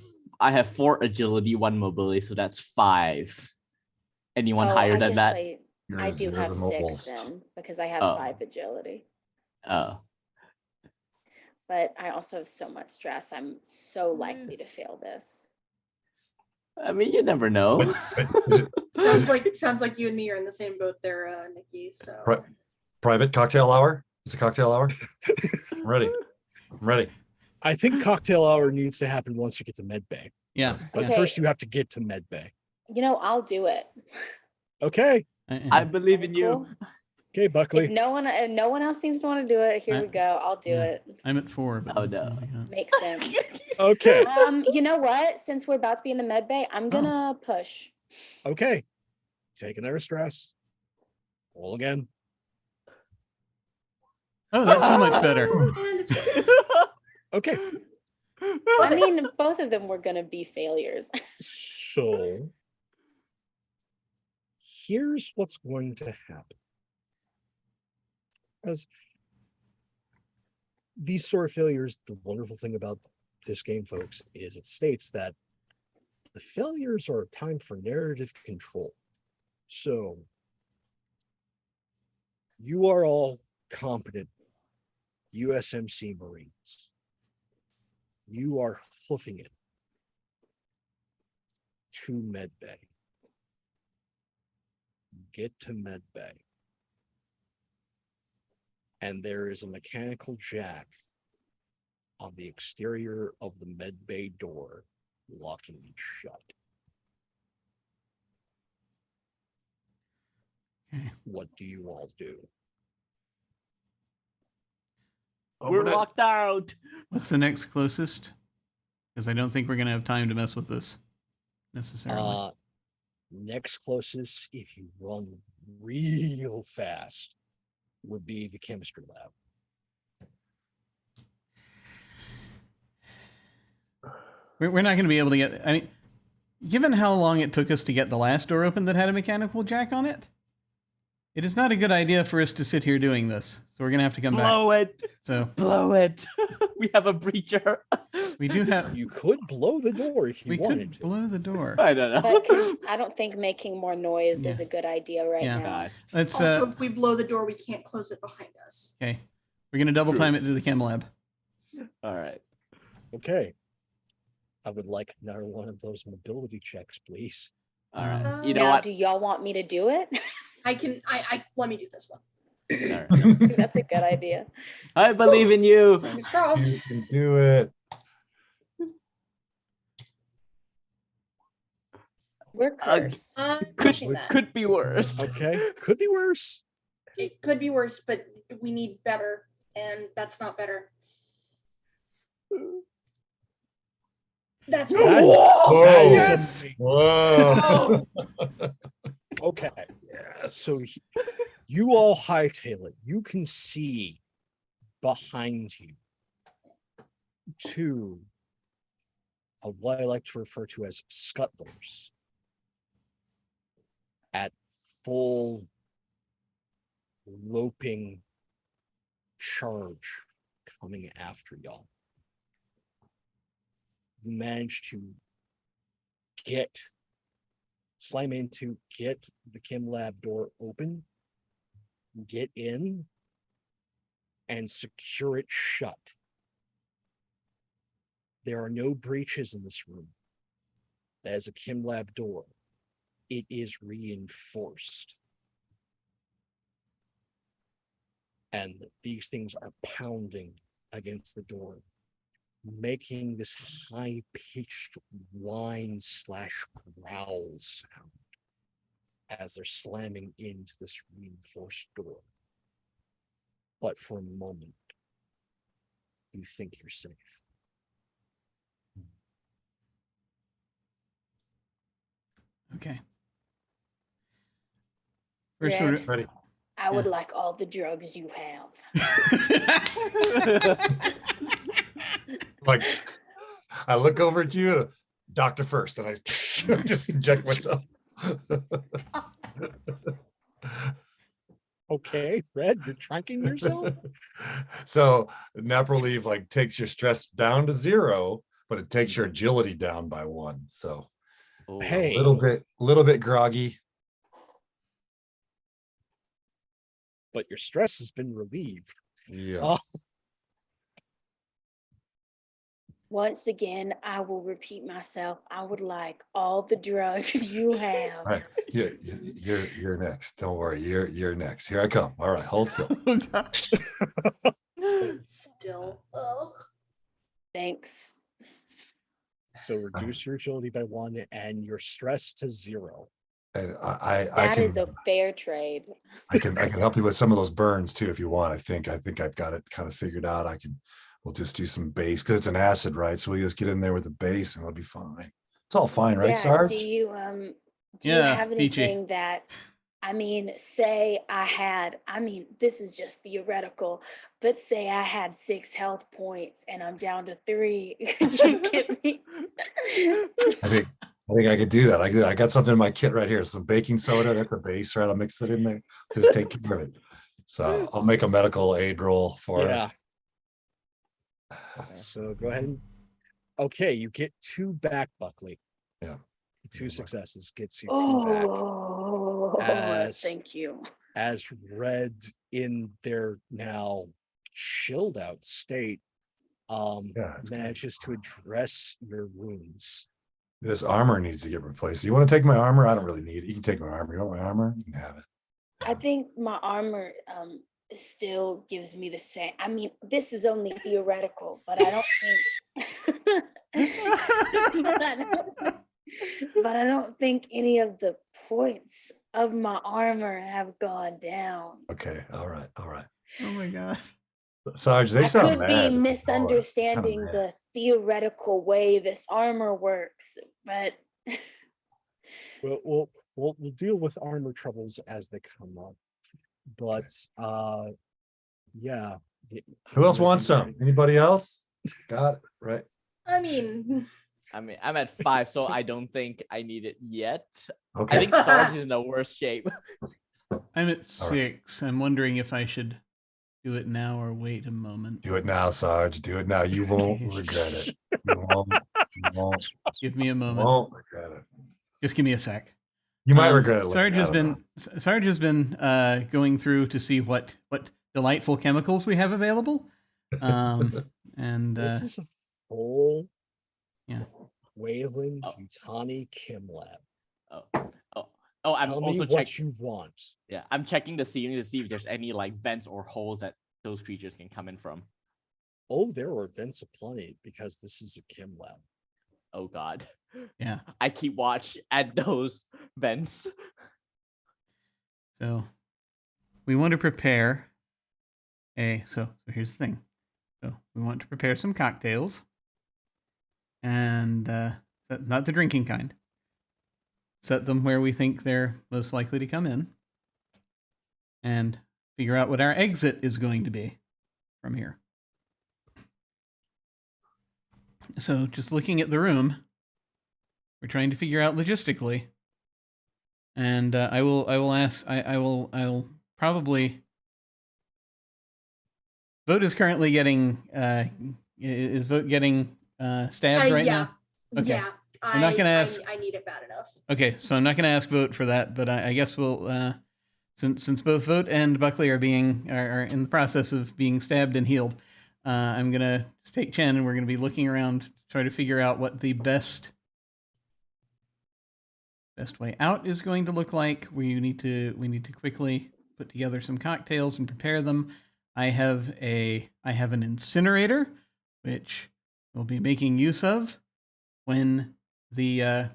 4 agility, 1 mobility, so that's 5. Anyone higher than that? I do have 6 then because I have 5 agility. Oh. But I also have so much stress. I'm so likely to fail this. I mean, you never know. Sounds like you and me are in the same boat there, Nicky. So private cocktail hour? Is it cocktail hour? I'm ready. I think cocktail hour needs to happen once you get to med bay. Yeah. But first you have to get to med bay. I'll do it. Okay. I believe in you. Okay, If Buckley. no one else seems to want to do it, here we go. I'll do Yeah. it. I'm at 4, but Oh, then no. somebody got- Makes sense. Okay. You know what? Since we're about to be in the med bay, I'm gonna push. Okay. Take another stress. Roll again. Oh, that's so much better. And it's worse. Okay. I mean, both of them were gonna be failures. So here's what's going to happen. As these sort of failures, the wonderful thing about this game, folks, is it states that the failures are a time for narrative control. So you are all competent USMC Marines. You are hoofing it to medbay. Get to medbay. And there is a mechanical jack on the exterior of the medbay door, locking it shut. Okay. What do you all do? We're locked out. What's the next closest? Because I don't think we're going to have time to mess with this necessarily. Next closest, if you run real fast, would be the chemistry lab. We're not going to be able to get. I mean, given how long it took us to get the last door open that had a mechanical jack on it, it is not a good idea for us to sit here doing this. So we're going to have to come Blow back. it. So Blow it. We have a breacher. we do have. You could blow the door if you We wanted could to. blow the door. I don't know. But 'cause I don't think making more noise is Yeah. a good idea right Yeah. now. God. Let's. Also, if we blow the door, we can't close it behind us. Okay. We're going to double time it to the chem lab. All right. Okay. I would like another one of those mobility checks, please. All right. Uh, You know Now, what? do y'all want me to do it? I let me do this one. All right. That's a good idea. I believe in you. Fingers crossed. You can do it. We're cursed. I'm pushing that. Could be worse. Okay. Could be worse. It could be worse, but we need better, and that's not better. That's That- better. Whoa! that is Yes! amazing. Whoa. Okay. So you all hightail it. You can see behind you two of what I like to refer to as scuttlers at full loping charge coming after y'all. You manage to slam into, get the chem lab door open, get in, and secure it shut. There are no breaches in this room. That is a chem lab door. It is reinforced. And these things are pounding against the door, making this high-pitched whine/growl sound as they're slamming into this reinforced door. But for a moment, you think you're safe. Okay. First order. Red. Ready. I would like all the drugs you have. Like, I look over at you, doctor first, and I just inject myself. Okay, Red, you're tracking yourself? So nap relief like takes your stress down to 0, but it takes your agility down by 1. So Oh, Hey. a little bit groggy. But your stress has been relieved. Yeah. Oh. Once again, I will repeat myself. I would like all the drugs you have. All right. You're next. Don't worry. You're next. Here I come. All right. Hold still. Oh, gosh. Still. Ugh. Thanks. So reduce your agility by 1 and your stress to 0. And I That can is a fair trade. I can help you with some of those burns too if you want. I think I've got it kind of figured out. We'll just do some base because it's an acid, right? So we just get in there with the base and it'll be fine. It's all fine, right, Yeah. Sarge? Do you Yeah, have peachy. anything that, I mean, say I had, I mean, this is just theoretical, but say I had 6 health points and I'm down to 3. Could you give me? I think I could do that. I got something in my kit right here. Some baking soda. That's a base, right? I'll mix it in there. Just take care of it. So I'll make a medical aid roll for Yeah. So go ahead and okay, you get 2 back, Buckley. Yeah. 2 successes gets you 2 back. Oh, As- thank you. As Red in their now chilled out state Yeah, it's good. manages to address your wounds. This armor needs to get replaced. You want to take my armor? I don't really need it. You can take my armor. You want my armor? You can have it. I think my armor still gives me the same. I mean, this is only theoretical, but I don't think but I don't think any of the points of my armor have gone down. Okay. All right. Oh my god. Sarge, they I sound could mad. be at the misunderstanding mad. the theoretical way this armor works, but We'll deal with armor troubles as they come up. But yeah. Who else wants some? Anybody else? Got it. Right. I mean, I'm at 5, so I don't think I need it yet. Okay. I think Sarge is in the worst shape. I'm at All right. 6. I'm wondering if I should do it now or wait a moment. Do it now, Sarge. Do it now. You won't regret it. You won't. Give me a You moment. won't regret it. Just give me a sec. You might regret it. Sarge later. has been going through to see what delightful chemicals we have available. And This is a full yeah. Wayland Oh. Yutani Chem Lab. I'm Tell me also what checking. you want. Yeah, I'm checking the ceiling to see if there's any like vents or holes that those creatures can come in from. Oh, there are vents aplenty because this is a chem lab. Oh god. Yeah. I keep watch at those vents. So we want to prepare so here's the thing. So we want to prepare some cocktails. And not the drinking kind. Set them where we think they're most likely to come in. And figure out what our exit is going to be from here. So just looking at the room, we're trying to figure out logistically. And I'll probably. Vote is currently getting is Vote getting stabbed right yeah. now? Okay. Yeah. I'm not gonna ask. I need it bad enough. Okay, so I'm not going to ask Vote for that, but I guess we'll since both Vote and Buckley are are in the process of being stabbed and healed. I'm going to take Chen and we're going to be looking around to try to figure out what the best way out is going to look like. We need to quickly put together some cocktails and prepare them. I have an incinerator, which we'll be making use of when the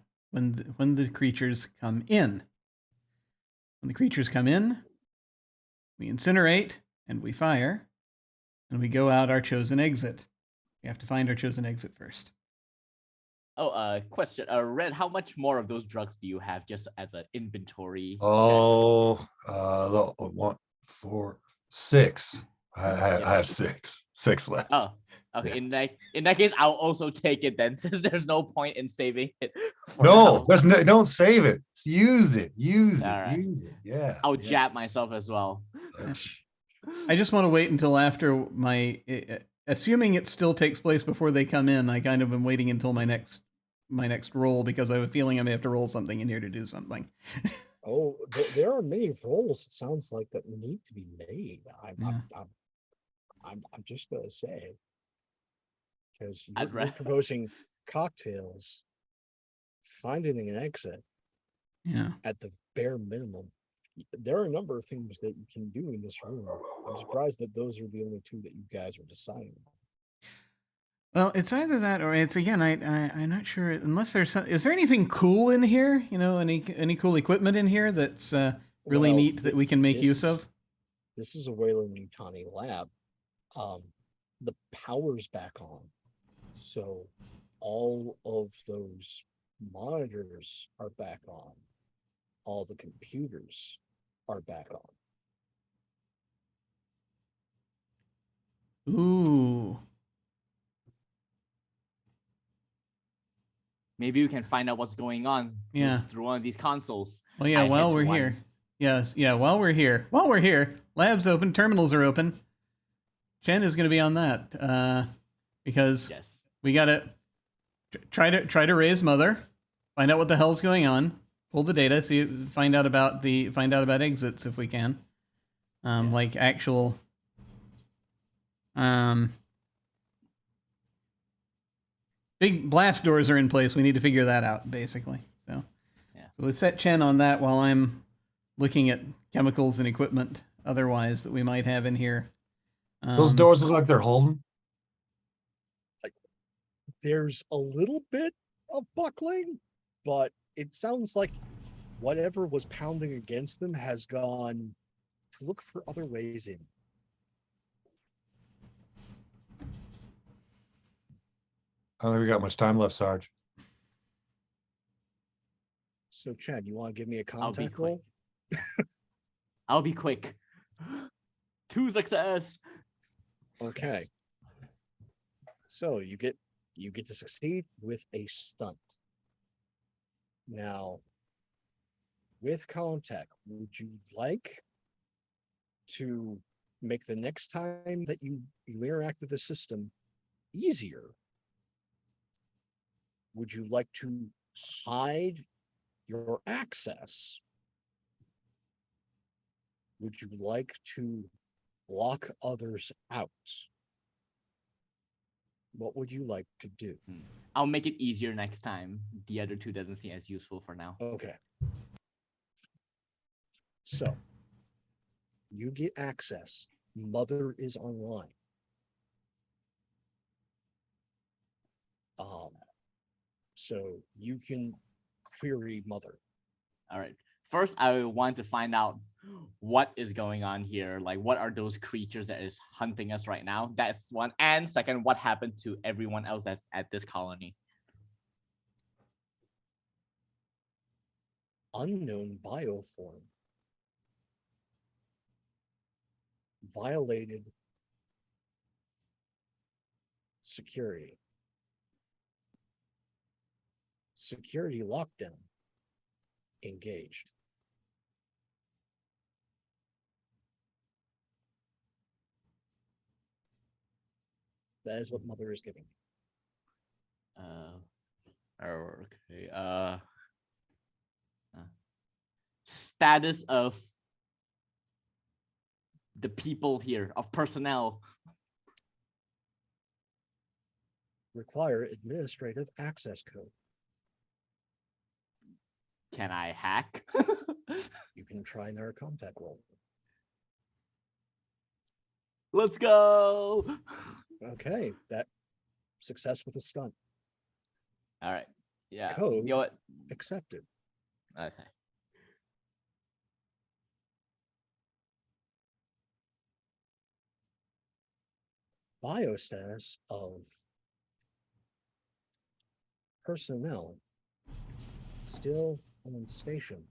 creatures come in. When the creatures come in, we incinerate and we fire, and we go out our chosen exit. We have to find our chosen exit first. Oh, question. Red, how much more of those drugs do you have just as an inventory? Oh, 1, 4, 6. I have 6 left. Oh, okay. Yeah. In that case, I'll also take it then, since there's no point in saving it. No, don't save it. Use it. Use Alright. it. Yeah. I'll yeah. jab myself as well. I just want to wait until after assuming it still takes place before they come in. I kind of am waiting until my next roll because I have a feeling I may have to roll something in here to do something. Oh, there are many roles. It sounds like that need to be made. I'm just gonna say, because you're proposing cocktails, finding an exit. Yeah. At the bare minimum, there are a number of things that you can do in this room. I'm surprised that those are the only 2 that you guys are deciding on. Well, it's either that or it's again. I'm not sure unless there's is there anything cool in here? You know, any cool equipment in here that's really Well, neat that we can make use this- of? This is a Wayland Yutani lab. The power's back on, so all of those monitors are back on. All the computers are back on. Ooh. Maybe we can find out what's going on Yeah. through one of these consoles. Well, yeah. I head While to we're one. here, yes, yeah. While we're here, labs open, terminals are open. Chen is going to be on that because Yes. we gotta try to raise mother, find out what the hell's going on, pull the data, find out about exits if we can, like actual, big blast doors are in place. We need to figure that out basically. So, Yeah. so let's set Chen on that while I'm looking at chemicals and equipment otherwise that we might have in here. Those doors look like they're holding. There's a little bit of buckling, but it sounds like whatever was pounding against them has gone to look for other ways in. I don't think we got much time left, Sarge. So, Chad, you want to give me a I'll be contact quick. roll? I'll be quick. 2 success. Okay. So you get to succeed with a stunt. Now, with contact, would you like to make the next time that you interact with the system easier? Would you like to hide your access? Would you like to block others out? What would you like to do? I'll make it easier next time. The other 2 doesn't seem as useful for now. Okay. So, you get access. Mother is online. So you can query Mother. All right. First, I want to find out what is going on here. Like, what are those creatures that is hunting us right now? That's one. And second, what happened to everyone else that's at this colony? Unknown bioform. Violated security. Security lockdown. Engaged. That is what Mother is giving. Okay. Status of the people here, of personnel. Require administrative access code. Can I hack? You can try another contact roll. Let's go. Okay, that success with a stunt. All right. Yeah. Code. You know what? Accepted. Okay. Biostatus of personnel still on station.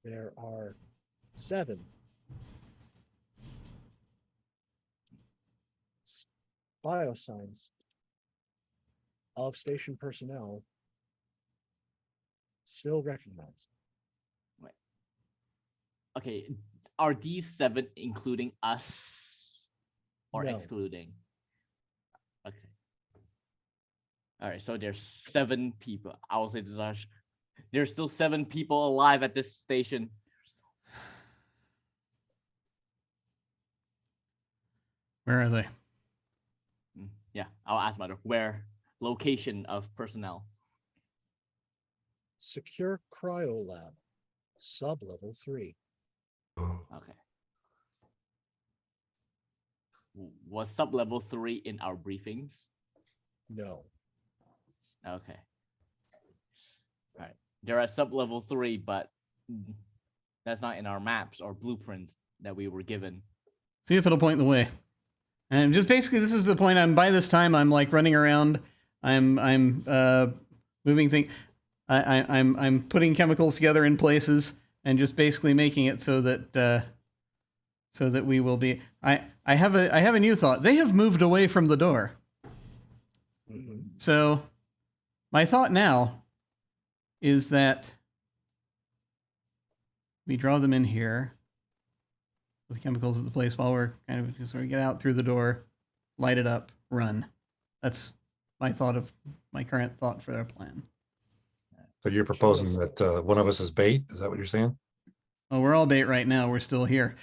There are 7 biosigns of station personnel still recognized. Okay. Are these 7 including us or No. excluding? Okay. All right. So there's 7 people. I will say there's still 7 people alive at this station. Where are they? Yeah, I'll ask Mother. Where? Location of personnel. Secure cryo lab, sub level 3. Okay. Was sub level 3 in our briefings? No. Okay. All right. There are sub level 3, but that's not in our maps or blueprints that we were given. See if it'll point the way. And just basically, this is the point. By this time, I'm like running around. I'm moving things. I'm putting chemicals together in places and just basically making it so that we will be. I have a new thought. They have moved away from the door. Mhm. So my thought now is that we draw them in here with chemicals at the place while we're kind of just sort of get out through the door, light it up, run. That's my current thought for their plan. So you're proposing that one of us is bait? Is that what you're saying? Oh, we're all bait right now. We're still here.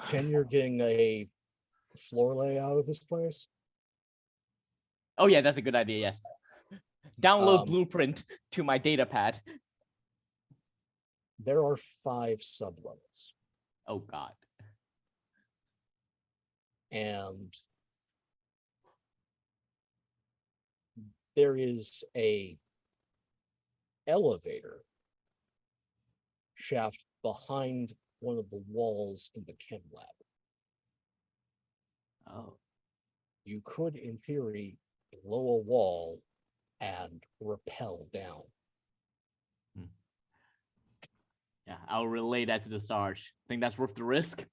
Ken, you're getting a floor layout of this place? Oh yeah, that's a good idea. Yes. Download Um, blueprint to my data pad. There are 5 sublevels, Oh God. and there is a elevator shaft behind one of the walls in the chem lab. Oh. You could, in theory, blow a wall and rappel down. Yeah, I'll relay that to the Sarge. Think that's worth the risk?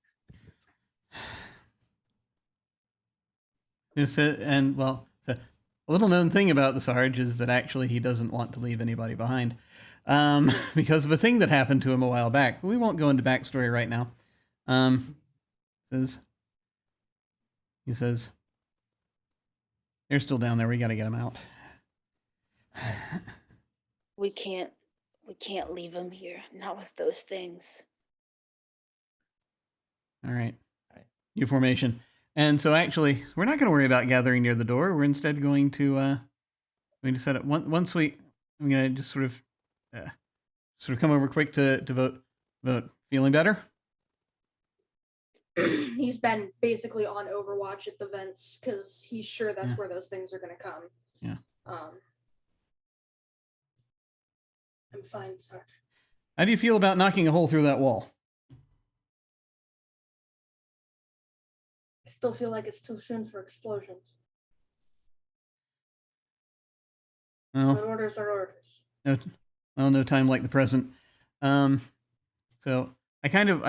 And well, a little known thing about the Sarge is that actually he doesn't want to leave anybody behind because of a thing that happened to him a while back. We won't go into backstory right now. He says, they're still down there. We got to get them out. We can't leave him here. Not with those things. All right. New formation. And so actually, we're not going to worry about gathering near the door. We're instead going to set up once I'm going to just sort of come over quick to vote. Feeling better? He's been basically on Overwatch at the vents because he's sure that's Yeah. where those things are going to come. Yeah. I'm fine, Sarge. How do you feel about knocking a hole through that wall? I still feel like it's too soon for explosions. But Well, orders are orders. no time like the present. So I kind of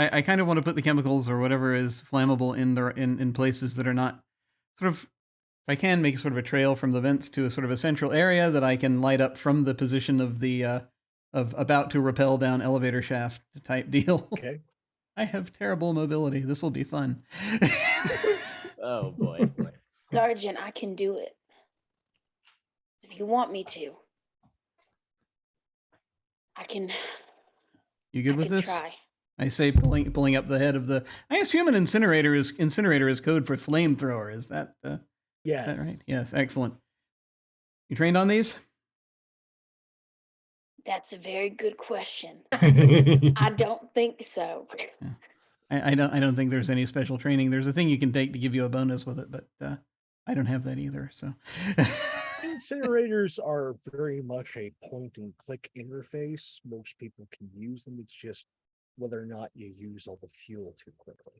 want to put the chemicals or whatever is flammable in places that are not sort of, if I can, make sort of a trail from the vents to a sort of a central area that I can light up from the position of the of about to rappel down elevator shaft type deal. Okay. I have terrible mobility. This will be fun. Oh boy. Sergeant, I can do it. If you want me to. I can You good with this? try. I say, pulling up the head of the. I assume an incinerator is code for flamethrower. Is that Yes. is that right? Yes, excellent. You trained on these? That's a very good question. I don't think so. I don't think there's any special training. There's a thing you can take to give you a bonus with it, but I don't have that either. So Incinerators are very much a point and click interface. Most people can use them. It's just whether or not you use all the fuel too quickly.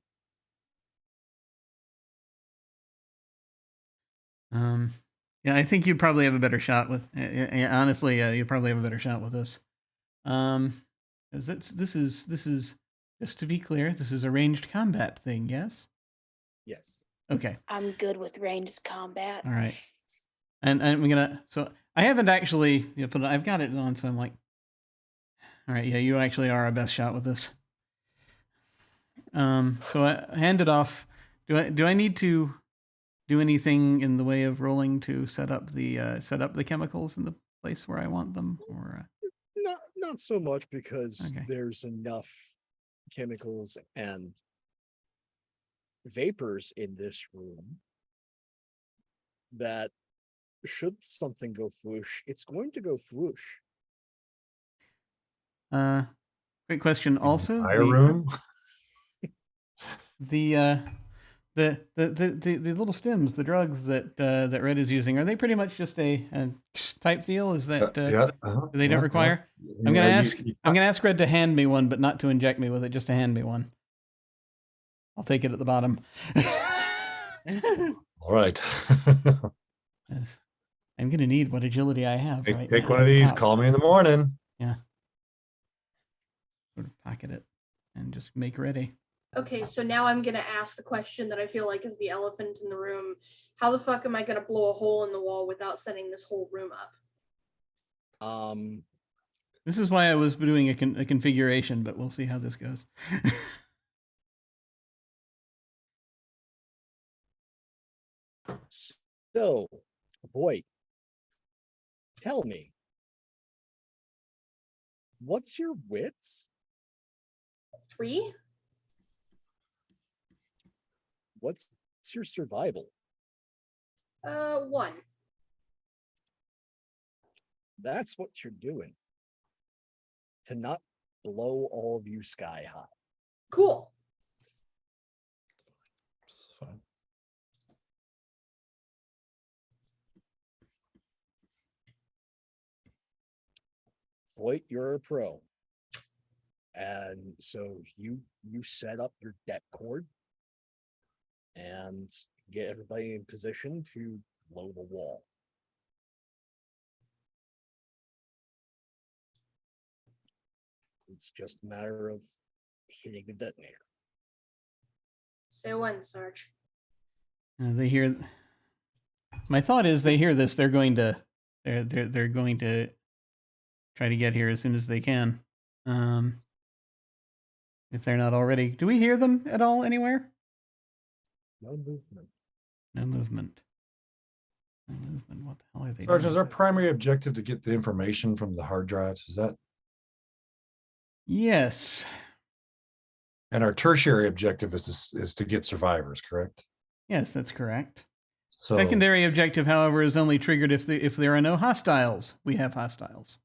yeah, I think you probably have a better shot with. Honestly, you probably have a better shot with this. Because this is just to be clear, this is a ranged combat thing. Yes. Yes. Okay. I'm good with ranged combat. All right. And I'm gonna. So I haven't actually. But I've got it on. So I'm like, all right. Yeah, you actually are our best shot with this. So I hand it off. Do I need to do anything in the way of rolling to set up the chemicals in the place where I want them, or? Not so much, because Okay. there's enough chemicals and vapors in this room that should something go fwoosh, it's going to go fwoosh. Great question. Also, Fire room? the the little stims, the drugs that that Red is using, are they pretty much just a type deal? Is that they don't require? I'm gonna ask Red to hand me one, but not to inject me with it, just to hand me one. I'll take it at the bottom. All right. Yes. I'm gonna need what agility I have. Take one of these. Call me in the morning. Yeah. Sort of pocket it and just make ready. Okay, so now I'm gonna ask the question that I feel like is the elephant in the room. How the fuck am I gonna blow a hole in the wall without setting this whole room up? This is why I was doing a configuration, but we'll see how this goes. So, boy, tell me, what's your wits? 3? What's your survival? 1. That's what you're doing. To not blow all of you sky high. Cool. This is fine. Boy, you're a pro. And so you set up your deck cord and get everybody in position to blow the wall. It's just a matter of hitting the detonator. Say when, Sarge. They hear. My thought is, they hear this. They're going to try to get here as soon as they can. If they're not already. Do we hear them at all anywhere? No movement. No movement. No movement. What the hell are they Sarge, doing? is our primary objective to get the information from the hard drives? Is that? Yes. And our tertiary objective is to get survivors, correct? Yes, that's correct. So, Secondary objective, however, is only triggered if there are no hostiles. We have hostiles.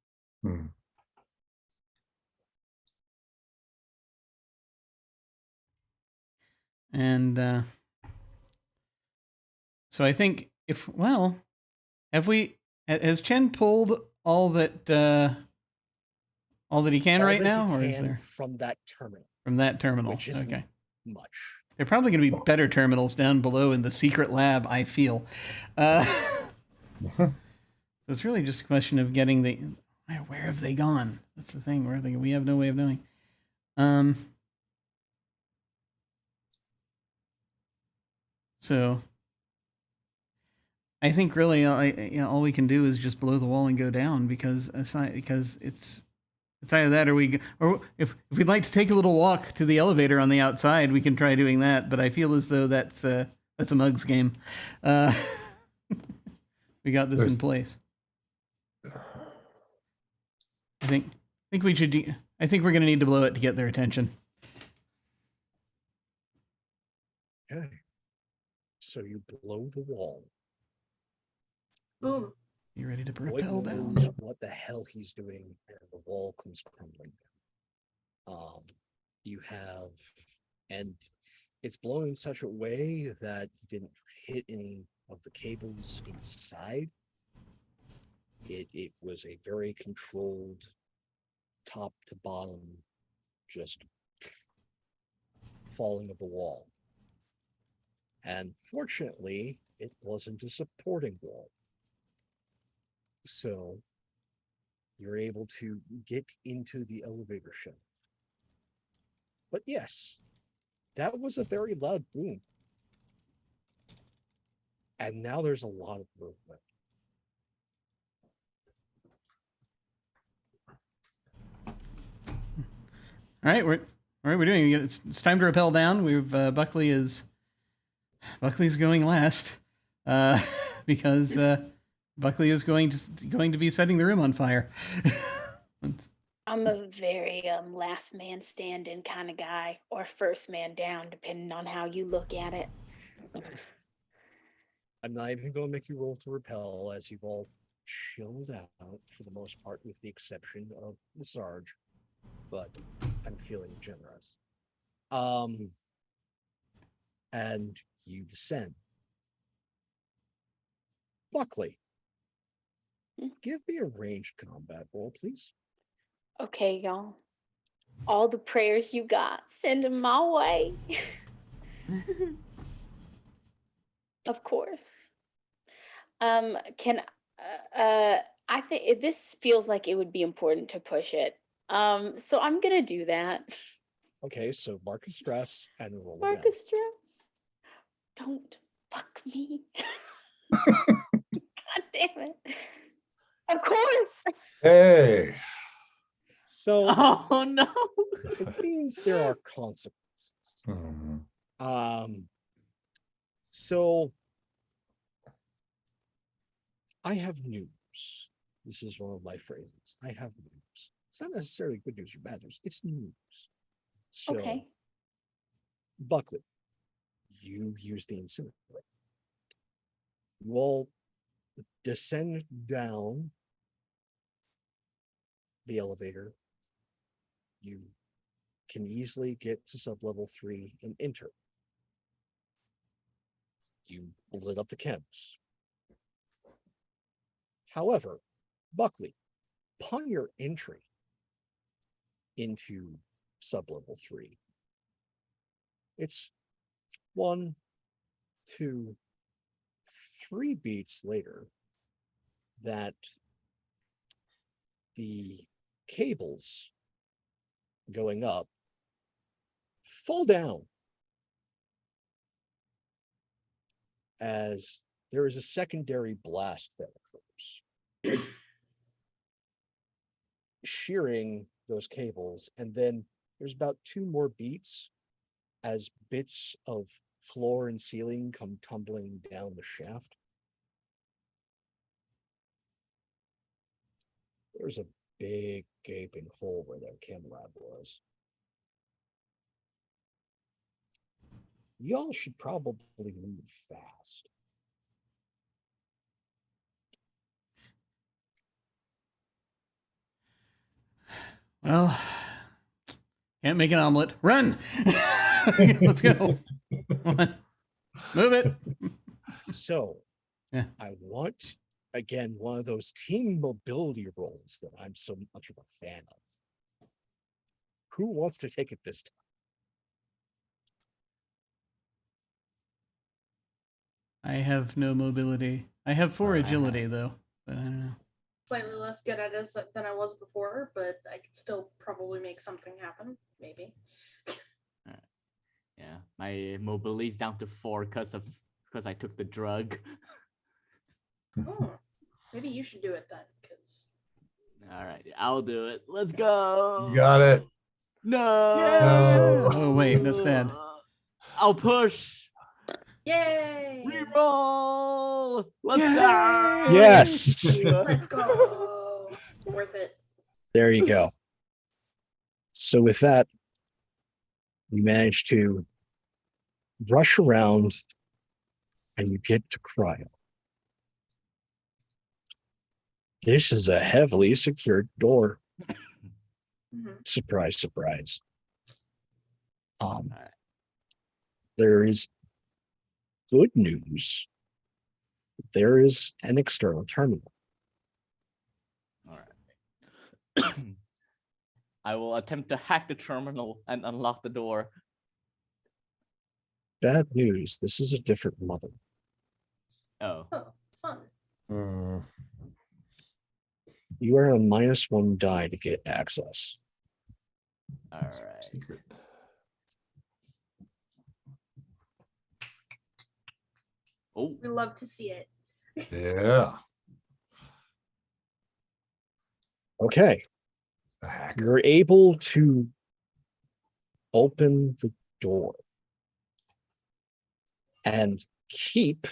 And so I think has Chen pulled all that he can All right that now, he or is can there from that terminal? from that terminal? Which isn't Okay. much. There are probably going to be better terminals down below in the secret lab, I feel. So it's really just a question of getting where have they gone? That's the thing. Where are they? We have no way of knowing. So I think really all we can do is just blow the wall and go down because it's either that or if we'd like to take a little walk to the elevator on the outside, we can try doing that. But I feel as though that's a mugs game. We got this in place. I think we should. I think we're going to need to blow it to get their attention. Okay. So you blow the wall. Boom. You ready to Boyd propel down? knows what the hell he's doing, and the wall comes crumbling down. You have, and it's blown in such a way that you didn't hit any of the cables inside. It was a very controlled, top to bottom, just falling of the wall. And fortunately, it wasn't a supporting wall. So you're able to get into the elevator shaft. But yes, that was a very loud boom. And now there's a lot of movement. All right, we're doing it. It's time to rappel down. We've Buckley's going last because Buckley is going to be setting the room on fire. I'm a very last man standing kind of guy, or first man down, depending on how you look at it. I'm not even going to make you roll to repel, as you've all chilled out for the most part, with the exception of the Sarge. But I'm feeling generous. and you descend. Buckley, give me a ranged combat roll, please. Okay, y'all. All the prayers you got, send them my way. Of course. Can I think this feels like it would be important to push it. So I'm gonna do that. Okay, so mark a stress and roll Mark again. a stress. Don't fuck me. God damn it. Of course. Hey. So Oh no. it means there are consequences. Mhm. So I have news. This is one of my phrases. I have news. It's not necessarily good news or bad news. It's news. So, Okay. Buckley, you use the incinerator. You all descend down the elevator. You can easily get to sublevel 3 and enter. You lit up the chems. However, Buckley, upon your entry into sublevel 3, it's 1, 2, 3 beats later that the cables going up fall down as there is a secondary blast that occurs, shearing those cables, and then there's about 2 more beats as bits of floor and ceiling come tumbling down the shaft. There's a big gaping hole where that chem lab was. Y'all should probably move fast. Well, can't make an omelet. Run! Let's go. Come on. Move it. So, Yeah. I want, again, one of those team mobility roles that I'm so much of a fan of. Who wants to take it this time? I have no mobility. I have 4 agility, though. But I don't know. Slightly less good at it than I was before, but I could still probably make something happen. Maybe. Yeah, my mobility's down to 4 because I took the drug. Oh, maybe you should do it then, because All right, I'll do it. Let's go. You got it. No. No. Oh, wait, that's bad. I'll push. yay! Reroll. Let's Yay! go. Yes. Let's go. Worth it. There you go. So with that, you manage to rush around and you get to cryo. This is a heavily secured door. Mhm. Surprise, surprise. All right. There is good news. There is an external terminal. All right. I will attempt to hack the terminal and unlock the door. Bad news. This is a different mother. Oh. Oh, fun. Mm. You are a -1 die to get access. All right. Secret. Oh. We love to see it. Yeah. Okay. A hacker. You're able to open the door and keep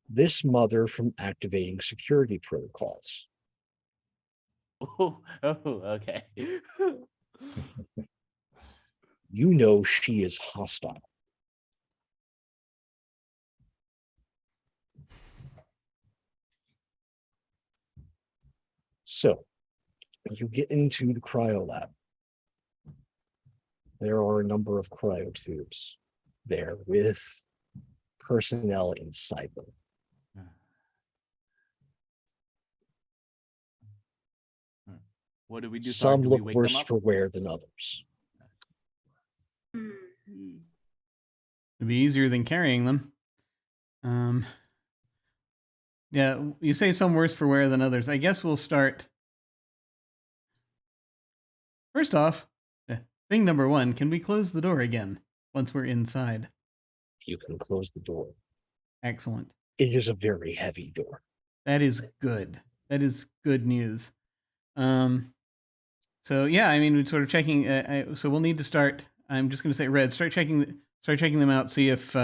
this mother from activating security protocols. Oh. Okay. You know she is hostile. So, as you get into the cryo lab, there are a number of cryo tubes. there with personnel inside them. What do we do? Some Do we look wake worse them up? for wear than others. It'd be easier than carrying them. Yeah, you say some worse for wear than others. I guess we'll start. First off, thing number one, can we close the door again once we're inside? You can close the door. Excellent. It is a very heavy door. That is good. That is good news. So yeah, I mean, we're sort of checking. So we'll need to start. I'm just going to say, Red, start checking them out. See if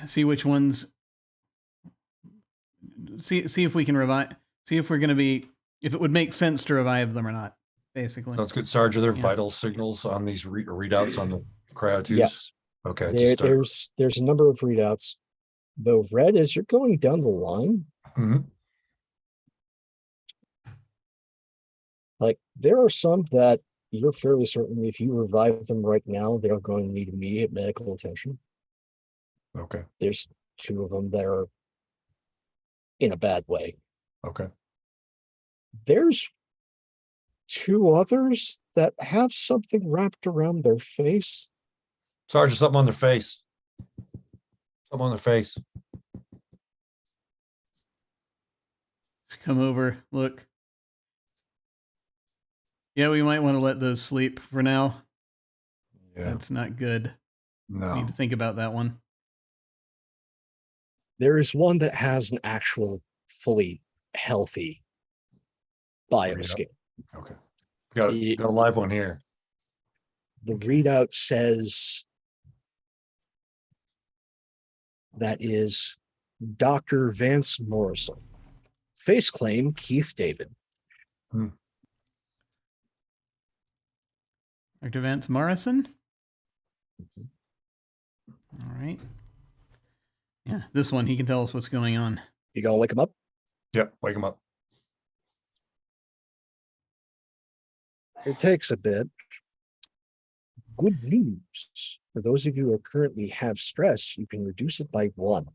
see which ones. See if we can revive. See if we're going to be. If it would make sense to revive them or not. Basically. That's good, Sarge. Are there Yeah. vital signals on these readouts on the cryo Yeah. twos? Okay. just There's a number of readouts. The red, as you're going down the line, Mhm. like there are some that you're fairly certain if you revive them right now, they're going to need immediate medical attention. Okay. There's 2 of them that are in a bad way. Okay. There's 2 others that have something wrapped around their face. Sarge, there's something on their face. Something on their face. Just come over. Look. Yeah, we might want to let those sleep for now. Yeah. That's not good. No. Need to think about that one. There is one that has an actual fully healthy bioscan. Okay. Got a live one here. The readout says that is Dr. Vance Morrison. Face claim, Keith David. Dr. Vance Morrison? All right. Yeah, this one, he can tell us what's going on. You gonna wake him up? Yep. Wake him up. It takes a bit. Good news. For those of you who currently have stress, you can reduce it by 1.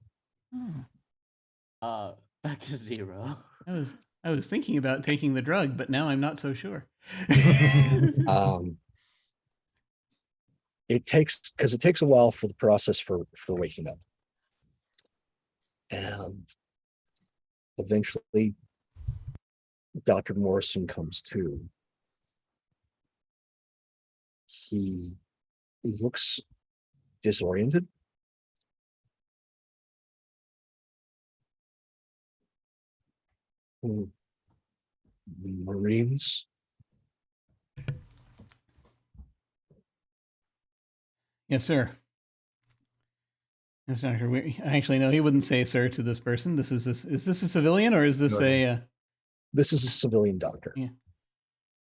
Oh, Back to 0. I was thinking about taking the drug, but now I'm not so sure. It takes a while for the process for waking up. And eventually Dr. Morrison comes to. He looks disoriented. Marines. Yes, sir. Yes, Doctor. Actually, no, he wouldn't say sir to this person. Is this a civilian or is this a? This is a civilian doctor. Yeah.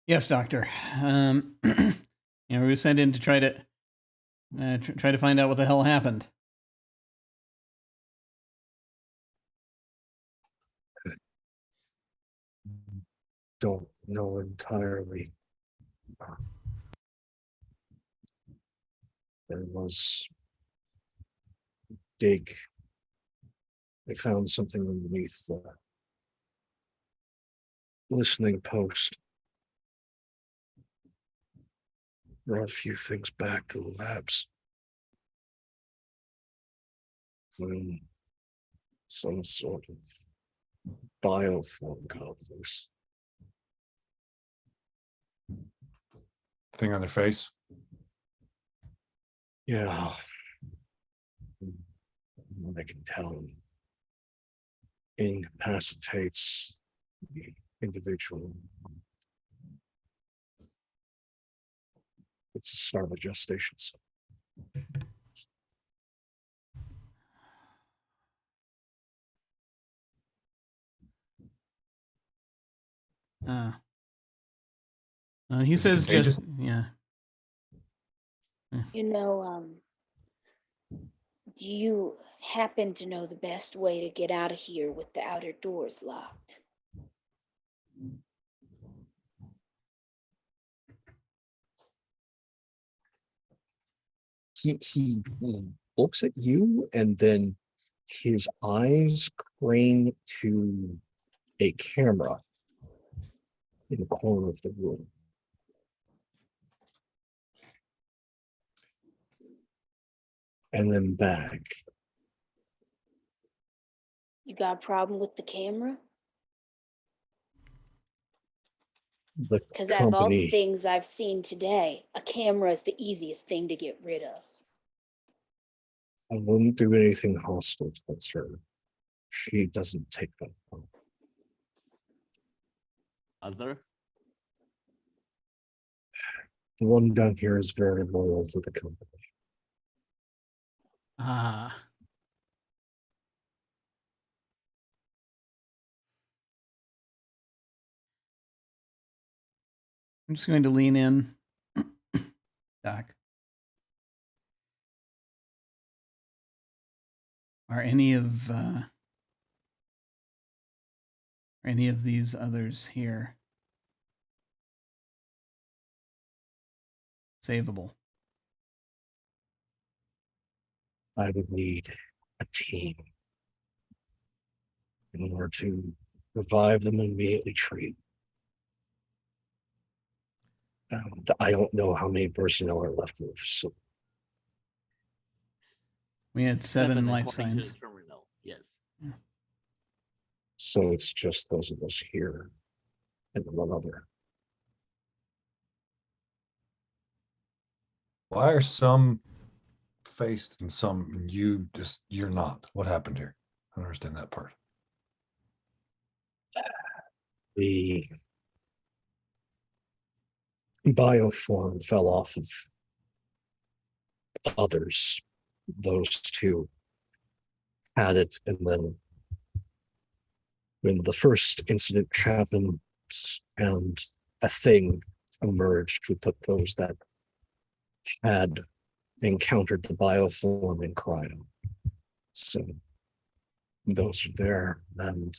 Yes, Doctor. We were sent in to try to find out what the hell happened. Don't know entirely. There was dig. They found something underneath the listening post. Brought a few things back to the labs. Some sort of bioform complex. Thing on their face. Yeah. What I can tell incapacitates the individual. It's the start of a gestation. He says contagious? just yeah. You know, do you happen to know the best way to get out of here with the outer doors locked? he looks at you, and then his eyes crane to a camera in the corner of the room. And then back. You got a problem with the camera? The Because out of all the company, things I've seen today, a camera is the easiest thing to get rid of. I wouldn't do anything hostile towards her. She doesn't take that well. Other? The one down here is very loyal to the company. Ah. I'm just going to lean in. Doc. Are any of these others here savable? I would need a team in order to revive them and immediately treat. And I don't know how many personnel are left in the facility. We had seven life according to signs. the terminal. Yes. So it's just those of us here and one other. Why are some faced and some you're not? What happened here? I don't understand that part. The bioform fell off of others. Those two had it, and then when the first incident happened and a thing emerged, we put those that had encountered the bioform in cryo. So those are there, and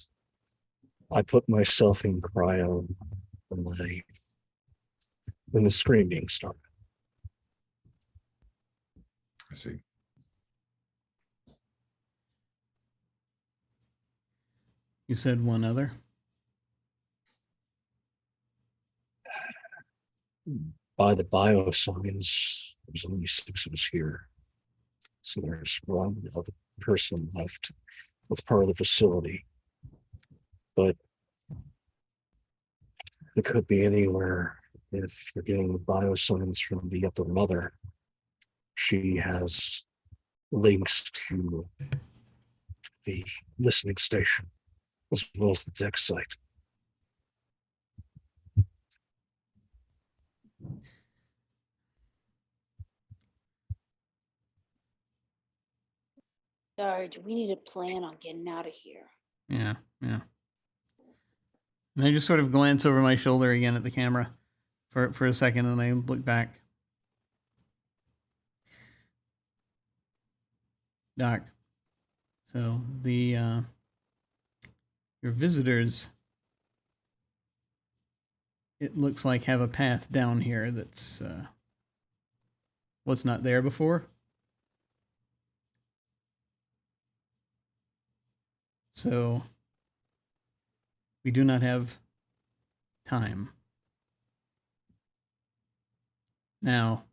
I put myself in cryo when the screaming started. I see. You said one other? By the bio signs, there's only 6 of us here. So there's one other person left that's part of the facility. But it could be anywhere. If you're getting the bio signs from the upper mother, she has links to the listening station as well as the deck site. Sorry, do we need a plan on getting out of here? Yeah, yeah. And I just sort of glance over my shoulder again at the camera for a second, and I look back. Doc, so your visitors, it looks like, have a path down here that's was not there before. So we do not have time. Now,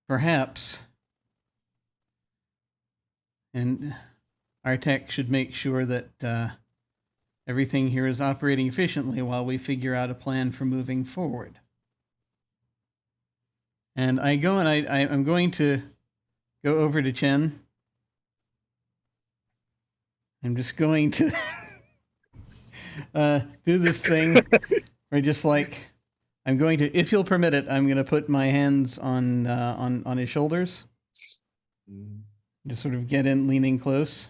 perhaps, and our tech should make sure that everything here is operating efficiently while we figure out a plan for moving forward. And I go and I'm going to go over to Chen. I'm just going to do this thing where just like, I'm going to, if you'll permit it, I'm going to put my hands on his shoulders. Just sort of get in, leaning close.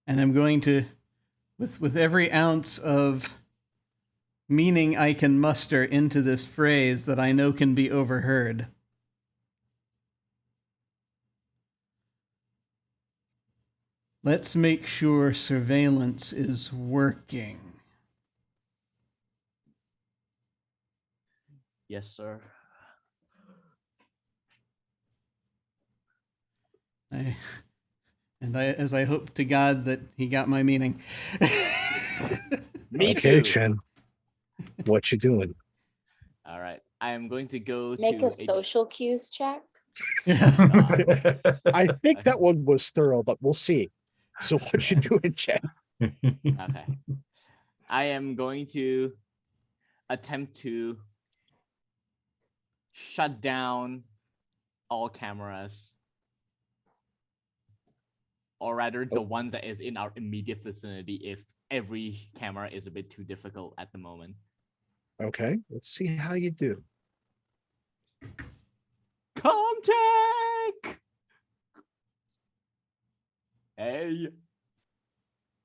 And I'm going to, with every ounce of meaning I can muster into this phrase that I know can be overheard, Let's make sure surveillance is working. Yes, sir. As I hope to God that he got my meaning. Me Okay, too. Chen. What you doing? All right. I am going to go Make to a social cues check. I think that one was thorough, but we'll see. So what you doing, Chen? Okay. I am going to attempt to shut down all cameras, or rather the ones that is in our immediate vicinity if every camera is a bit too difficult at the moment. Okay, let's see how you do. Contact! Hey.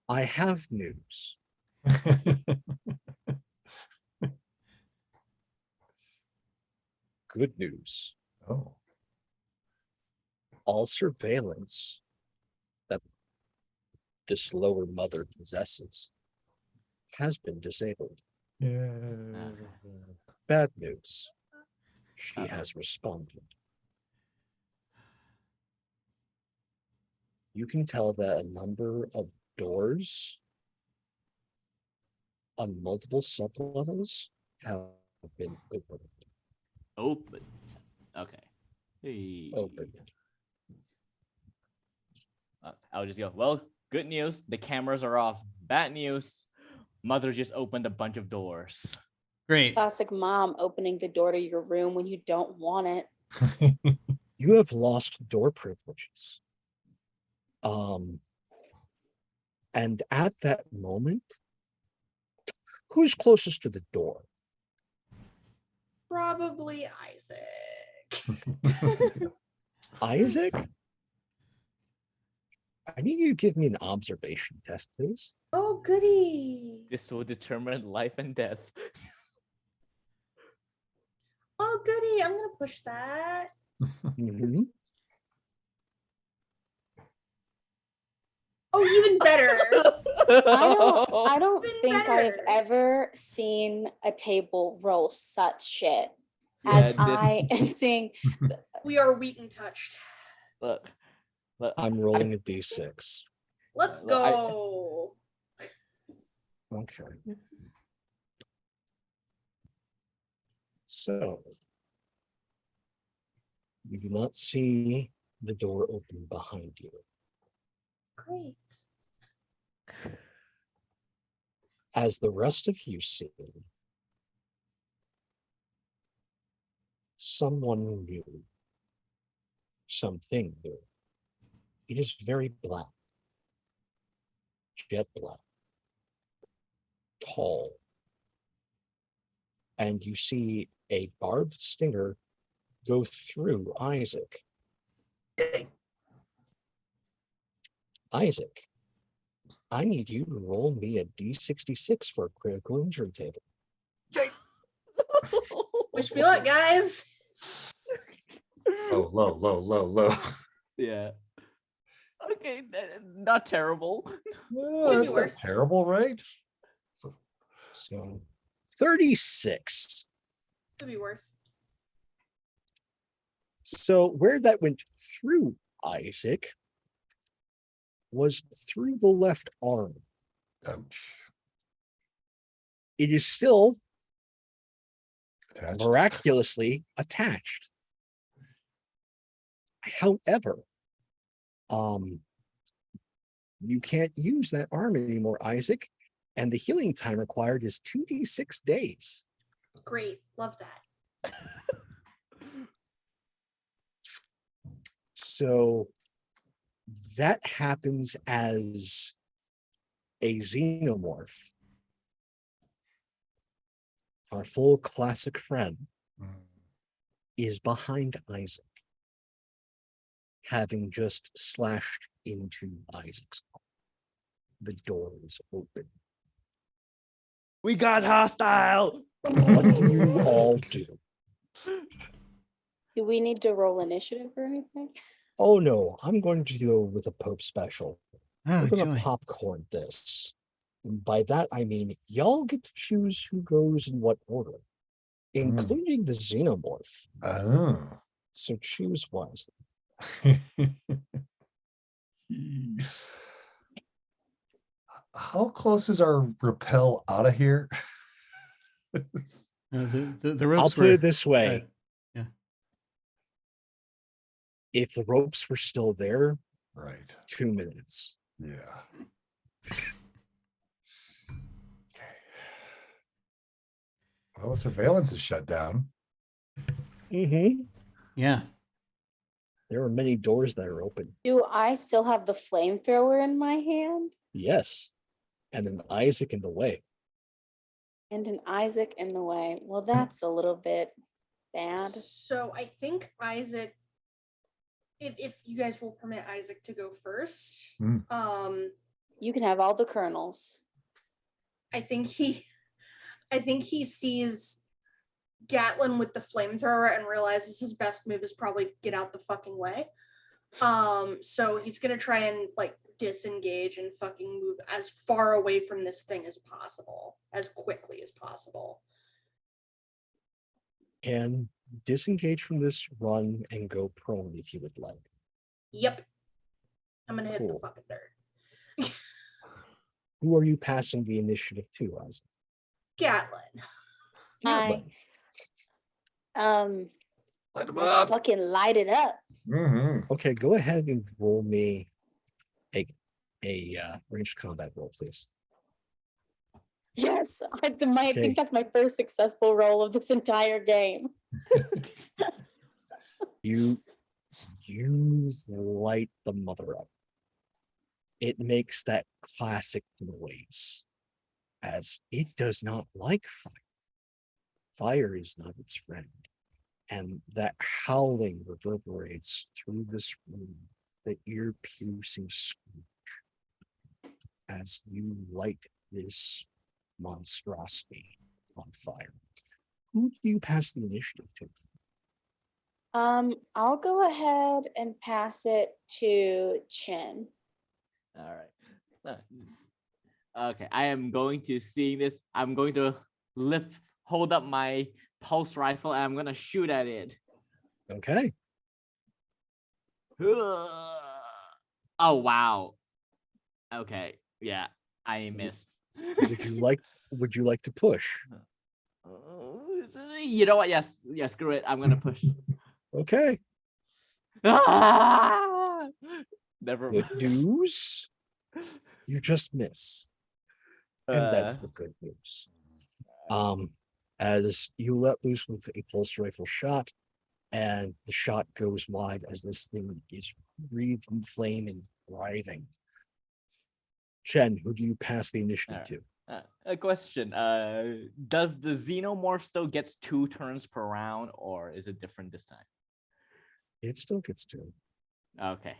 I have news. Good news. Oh. All surveillance that this lower mother possesses has been disabled. Yeah. Bad news. She Uh-oh. has responded. You can tell that a number of doors on multiple sublevels have been opened. Open. Okay. Hey. Opened. I'll just go, well, good news. The cameras are off. Bad news. Mother just opened a bunch of doors. Great. Classic mom opening the door to your room when you don't want it. You have lost door privileges. And at that moment, who's closest to the door? Probably Isaac. Isaac? I need you to give me an observation test, please. Oh, goody. This will determine life and death. Oh, goody. I'm going to push that. Mhm. Oh, even better. I don't Even think I've better. ever seen a table roll such shit Yeah, as this- I am seeing. We are Wheaton touched. Look. I'm rolling a d6. Let's Look, I- go. Okay. So, you do not see the door open behind you. Great. As the rest of you see, someone new, something new. It is very black, jet black, tall, and you see a barbed stinger go through Isaac. Isaac, I need you to roll me a d66 for a critical injury table. Wish me luck, guys. Low. Yeah. Okay, not terrible. Could be That's not worse. terrible, right? So 36. Could be worse. So where that went through Isaac was through the left arm. Ouch. It is still Attached. miraculously attached. However, you can't use that arm anymore, Isaac, and the healing time required is 2d6 days. Great. Love that. So that happens as a xenomorph. Our full classic friend Mm. is behind Isaac, having just slashed into Isaac's arm. The door is open. We got hostile. What do you all do? Do we need to roll initiative or anything? Oh no, I'm going to go with a Pope special. Oh, We're gonna joy. popcorn this. And by that I mean y'all get to choose who goes in what order, including the xenomorph. Oh. So choose wisely. How close is our rappel out of here? The ropes I'll put were, it this way. yeah. If the ropes were still there, Right. 2 minutes. Yeah. Okay. Well, surveillance is shut down. Mm-hmm. Yeah. There are many doors that are open. Do I still have the flamethrower in my hand? Yes. And an Isaac in the way. And an Isaac in the way. Well, that's a little bit bad. So I think Isaac, if you guys will permit Isaac to go first, You can have all the kernels. I think he sees Gatlin with the flamethrower and realizes his best move is probably get out the fucking way. So he's gonna try and like disengage and fucking move as far away from this thing as possible, as quickly as possible. And disengage from this, run, and go prone if you would like. Yep. I'm gonna hit the Cool. fucking dirt. Who are you passing the initiative to, Isaac? Gatlin. Hi. Light him Let's up. fucking light it up. Okay, go ahead and roll me a ranged combat roll, please. Yes, I Okay. think that's my first successful roll of this entire game. You light the mother up. It makes that classic noise, as it does not like fire. Fire is not its friend. And that howling reverberates through this room, the ear-piercing screech, as you light this monstrosity on fire. Who do you pass the initiative to? I'll go ahead and pass it to Chin. All right. Okay, I am going to see this. I'm going to hold up my pulse rifle, and I'm gonna shoot at it. Okay. Oh wow. Okay, yeah, I missed. Would you like to push? You know what? Yes, screw it. I'm gonna push. Okay. Never Good mind. news. You just miss. And that's the good news. As you let loose with a pulse rifle shot, and the shot goes wide as this thing is breathing flame and writhing. Chen, who do you pass the initiative to? A question. Does the xenomorph still gets 2 turns per round, or is it different this time? It still gets 2. Okay.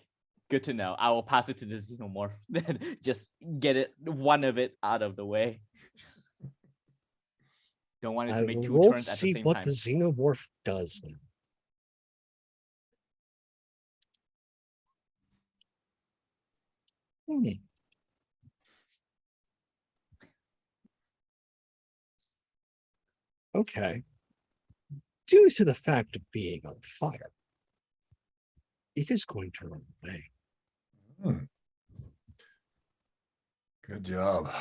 Good to know. I will pass it to the xenomorph. Then just get one of it out of the way. Don't want it to make 2 roll turns to at the see same what time. the xenomorph does now. Okay. Due to the fact of being on fire, it is going to run away. Good job.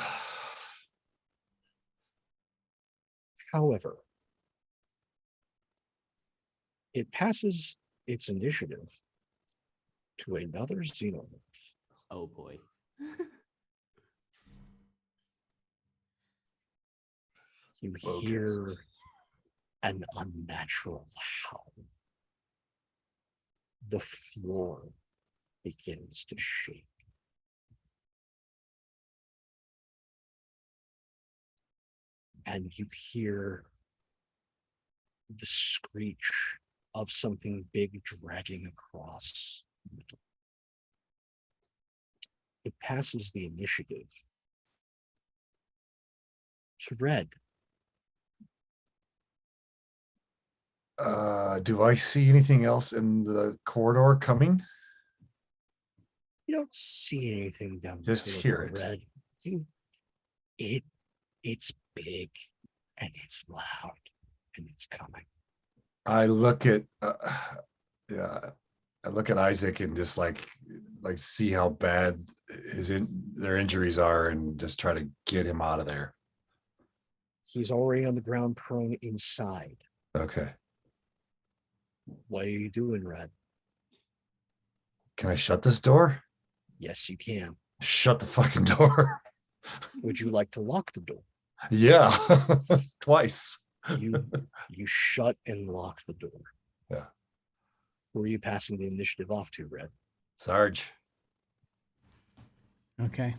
However, it passes its initiative to another xenomorph. Oh boy. You Focus. hear an unnatural howl. The floor begins to shake. And you hear the screech of something big dragging across. It passes the initiative to Red. Do I see anything else in the corridor coming? You don't see anything down the Just hear corridor, it. Red. It's big and it's loud and it's coming. I look at yeah, I look at Isaac and just like see how bad their injuries are and just try to get him out of there. He's already on the ground prone inside. Okay. What are you doing, Red? Can I shut this door? Yes, you can. Shut the fucking door. Would you like to lock the door? Yeah. Twice. You shut and lock the door. Yeah. Who are you passing the initiative off to, Red? Sarge. Okay.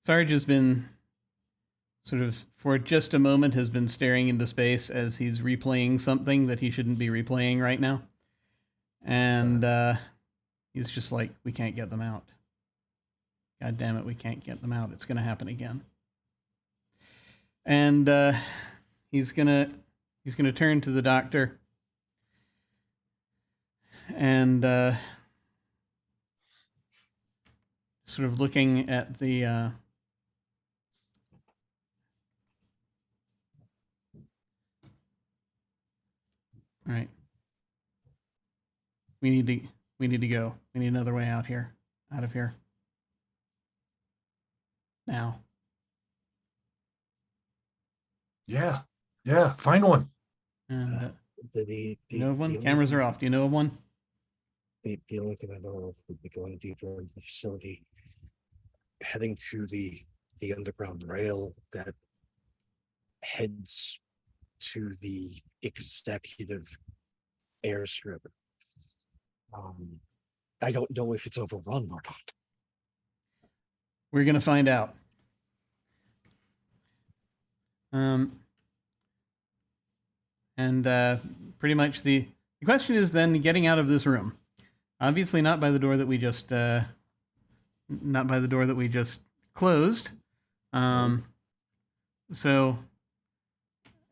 Sarge has been sort of, for just a moment, has been staring into space as he's replaying something that he shouldn't be replaying right now. And he's just like, we can't get them out. God damn it, we can't get them out. It's going to happen again. And he's gonna turn to the doctor and sort of looking at the all right. We need to go. We need another way out of here. Now. Yeah. Find one. And The you know of one? only Cameras thing- are off. Do you know of one? The only thing I know of would be going deeper into the facility, heading to the underground rail that heads to the executive airstrip. I don't know if it's overrun or not. We're gonna find out. And pretty much the question is then getting out of this room. Obviously not by the door that we just closed. So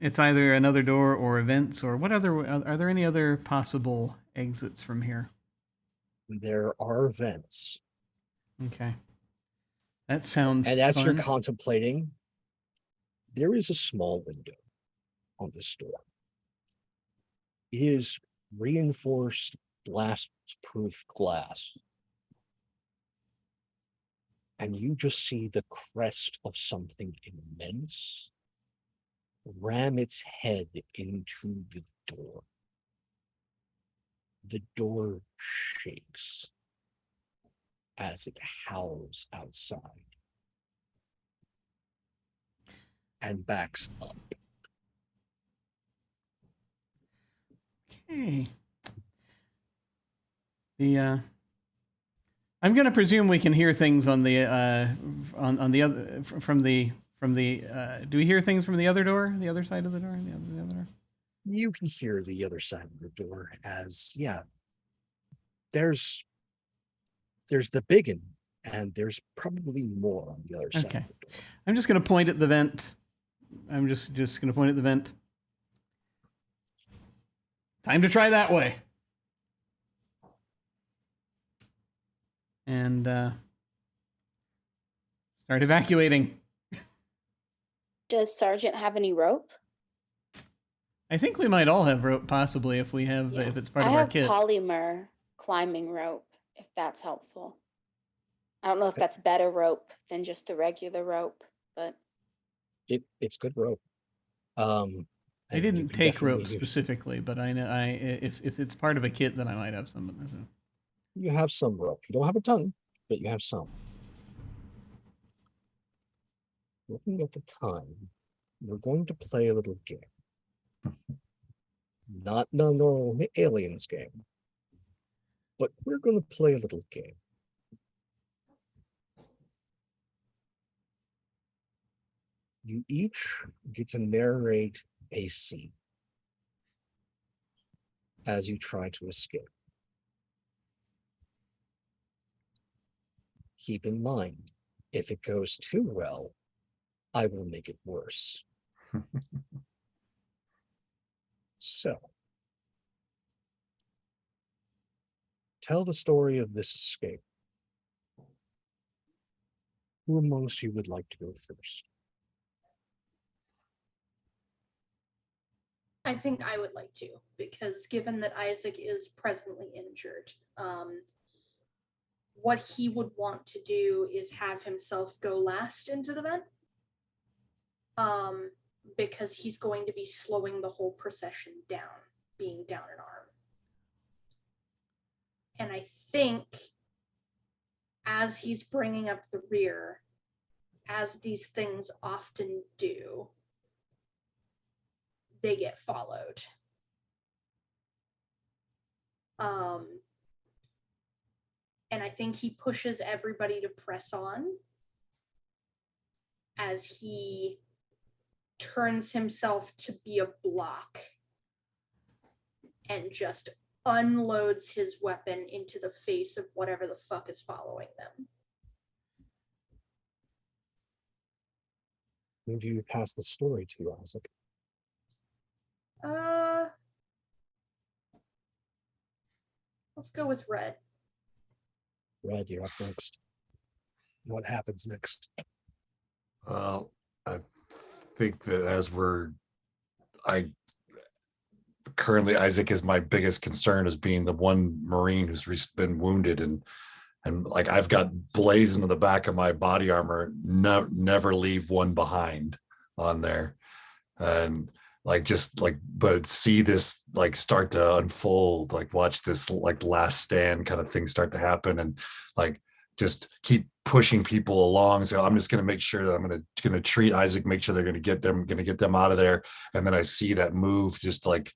it's either another door or events or what other are there any other possible exits from here? There are vents. Okay. That sounds And as you're fun. contemplating, there is a small window on this door. It is reinforced blast-proof glass. And you just see the crest of something immense ram its head into the door. The door shakes as it howls outside and backs up. Okay. I'm going to presume we can hear things on the on the other from the do we hear things from the other door, the other side of the door, the other door? You can hear the other side of the door as, yeah, there's the big one, and there's probably more on the other side Okay. of the door. I'm just going to point at the vent. I'm just going to point at the vent. Time to try that way. And start evacuating. Does Sergeant have any rope? I think we might all have rope, possibly, if we have, Yeah. if it's part I of our have kit. polymer climbing rope, if that's helpful. I don't know if that's better rope than just the regular rope, but It's good rope. I and you didn't can take definitely rope use- specifically, but I know if it's part of a kit, then I might have some. You have some rope. You don't have a ton, but you have some. Looking at the time, we're going to play a little game. Not the normal aliens game, but we're going to play a little game. You each get to narrate a scene as you try to escape. Keep in mind, if it goes too well, I will make it worse. So, tell the story of this escape. Who amongst you would like to go first? I think I would like to, because given that Isaac is presently injured, what he would want to do is have himself go last into the vent, because he's going to be slowing the whole procession down, being down an arm. And I think as he's bringing up the rear, as these things often do, they get followed. And I think he pushes everybody to press on as he turns himself to be a block and just unloads his weapon into the face of whatever the fuck is following them. Who do you pass the story to, Isaac? Let's go with Red. Red, you're up next. What happens next? Well, I think that currently Isaac is my biggest concern as being the one Marine who's been wounded, and like I've got blazing in the back of my body armor, never leave one behind on there. And but see this like start to unfold, like watch this like last stand kind of thing start to happen, and like just keep pushing people along. So I'm just going to make sure that I'm going to treat Isaac, make sure they're going to get them out of there. And then I see that move, just like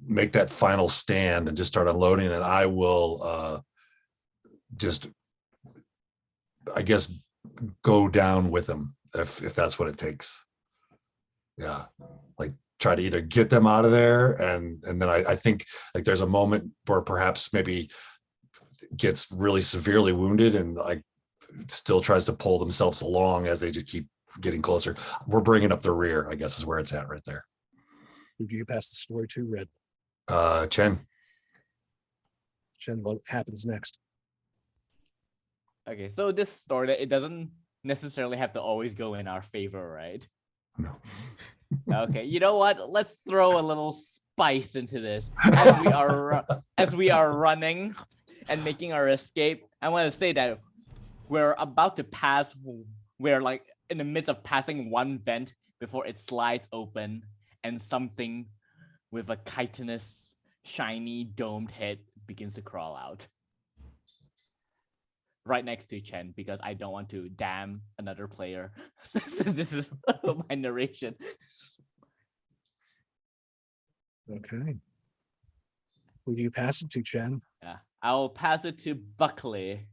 make that final stand and just start unloading. And I will just, I guess, go down with him if that's what it takes. Yeah, like try to either get them out of there, and then I think like there's a moment where perhaps maybe gets really severely wounded and like still tries to pull themselves along as they just keep getting closer. We're bringing up the rear, I guess, is where it's at right there. Who do you pass the story to, Red? Chen. Chen, what happens next? Okay, so this story, it doesn't necessarily have to always go in our favor, right? No. Okay, you know what? Let's throw a little spice into this as we are running and making our escape. I want to say that we're about to pass. We're like in the midst of passing one vent before it slides open, and something with a chitinous, shiny, domed head begins to crawl out. Right next to Chen, because I don't want to damn another player. Since this is my narration. Okay. Who do you pass it to, Chen? Yeah, I'll pass it to Buckley.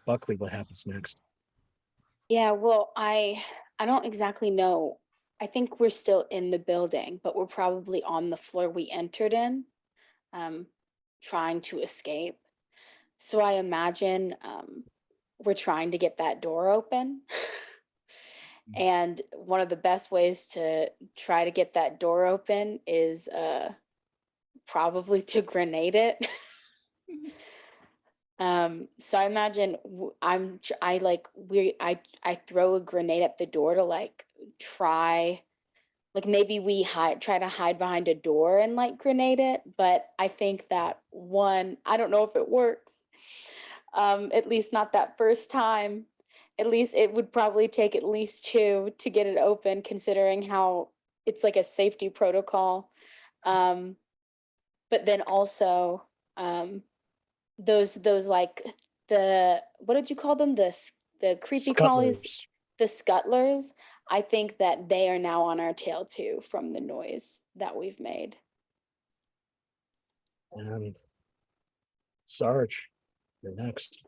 Buckley, what happens next? Yeah, well, I don't exactly know. I think we're still in the building, but we're probably on the floor we entered in, trying to escape. So I imagine we're trying to get that door open. And one of the best ways to try to get that door open is probably to grenade it. So I imagine I throw a grenade at the door to like try, like maybe we try to hide behind a door and like grenade it, but I think that one, I don't know if it works. At least not that first time. At least it would probably take at least two to get it open, considering how it's like a safety protocol. But then also, those like what did you call them? The creepy crawlies, the scuttlers. I think that they are now on our tail too from the noise that we've made. And Sarge, you're next.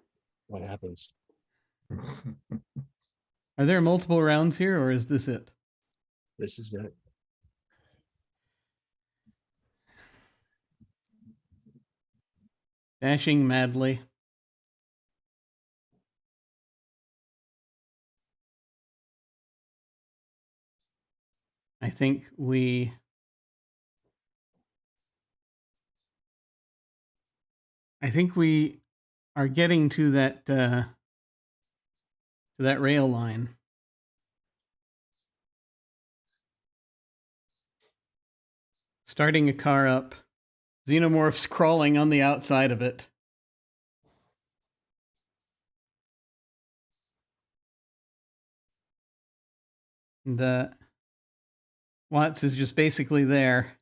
What happens? Are there multiple rounds here, or is this it? This is it. Dashing madly. I think we I think we are getting to that rail line. Starting a car up. Xenomorphs crawling on the outside of it. And Watts is just basically there,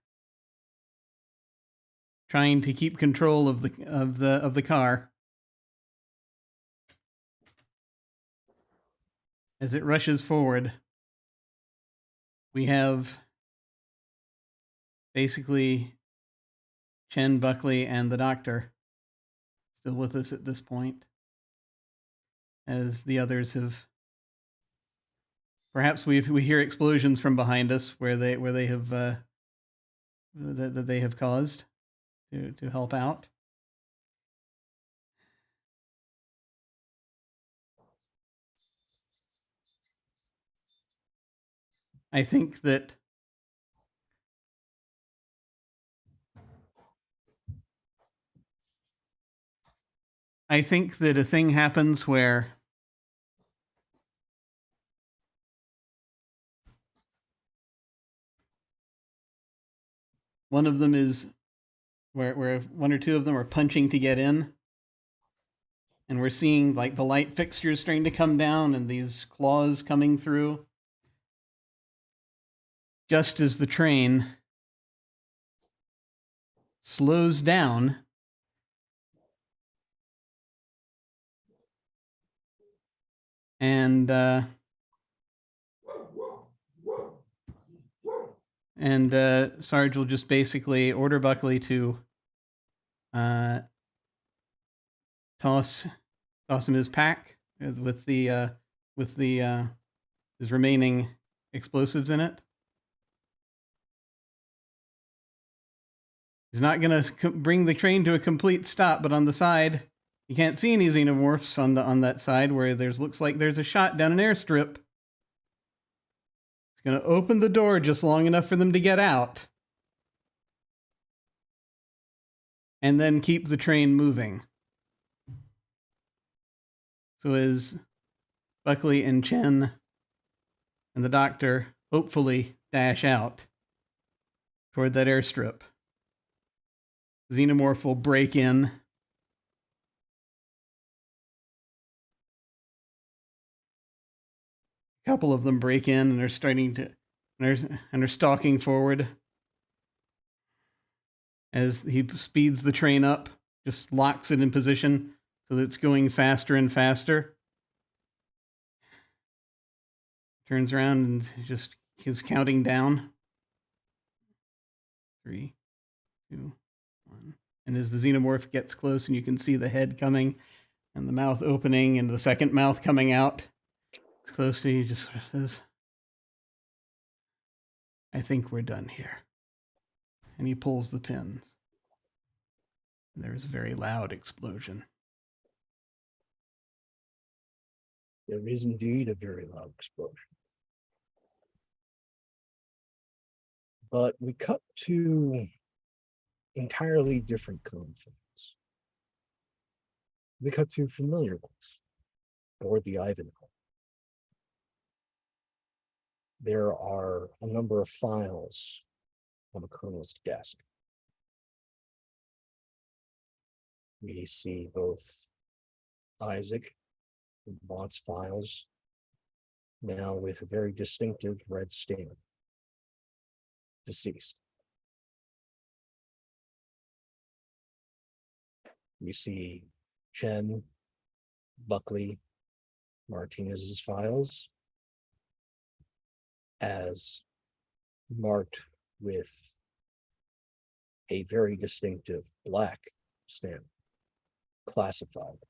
trying to keep control of the car as it rushes forward. We have basically Chen, Buckley, and the doctor still with us at this point, as the others have. Perhaps we hear explosions from behind us where they have that they have caused to help out. I think that a thing happens where one of them is where one or two of them are punching to get in, and we're seeing like the light fixtures starting to come down and these claws coming through just as the train slows down and Sarge will just basically order Buckley to toss him his pack with his remaining explosives in it. He's not going to bring the train to a complete stop, but on the side, you can't see any xenomorphs on that side where looks like there's a shot down an airstrip. It's going to open the door just long enough for them to get out, and then keep the train moving. So as Buckley and Chen and the doctor hopefully dash out toward that airstrip, Xenomorph will break in. A couple of them break in and are stalking forward as he speeds the train up, just locks it in position so that it's going faster and faster. Turns around and just is counting down. 3, 2, 1. And as the xenomorph gets close and you can see the head coming and the mouth opening and the second mouth coming out, it's close to you, just sort of says, I think we're done here. And he pulls the pins. And there's a very loud explosion. There is indeed a very loud explosion. But we cut to entirely different conflicts. We cut to familiar ones, or the Ivanhoe. There are a number of files on the colonel's desk. We see both Isaac and Mott's files, now with a very distinctive red stamp. Deceased. We see Chen, Buckley, Martinez's files as marked with a very distinctive black stamp, classified.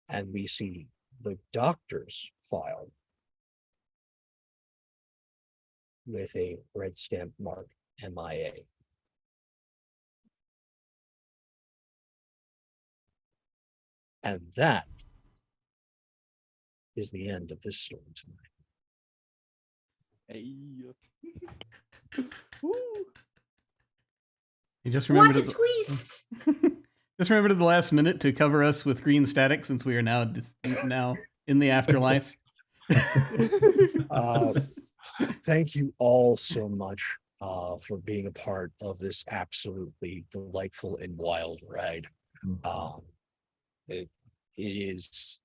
And we see the doctor's file with a red stamp mark MIA. And that is the end of this story tonight. Hey. You just Watch remembered a twist. just remembered at the last minute to cover us with green static since we are now in the afterlife. Thank you all so much for being a part of this absolutely delightful and wild ride. It is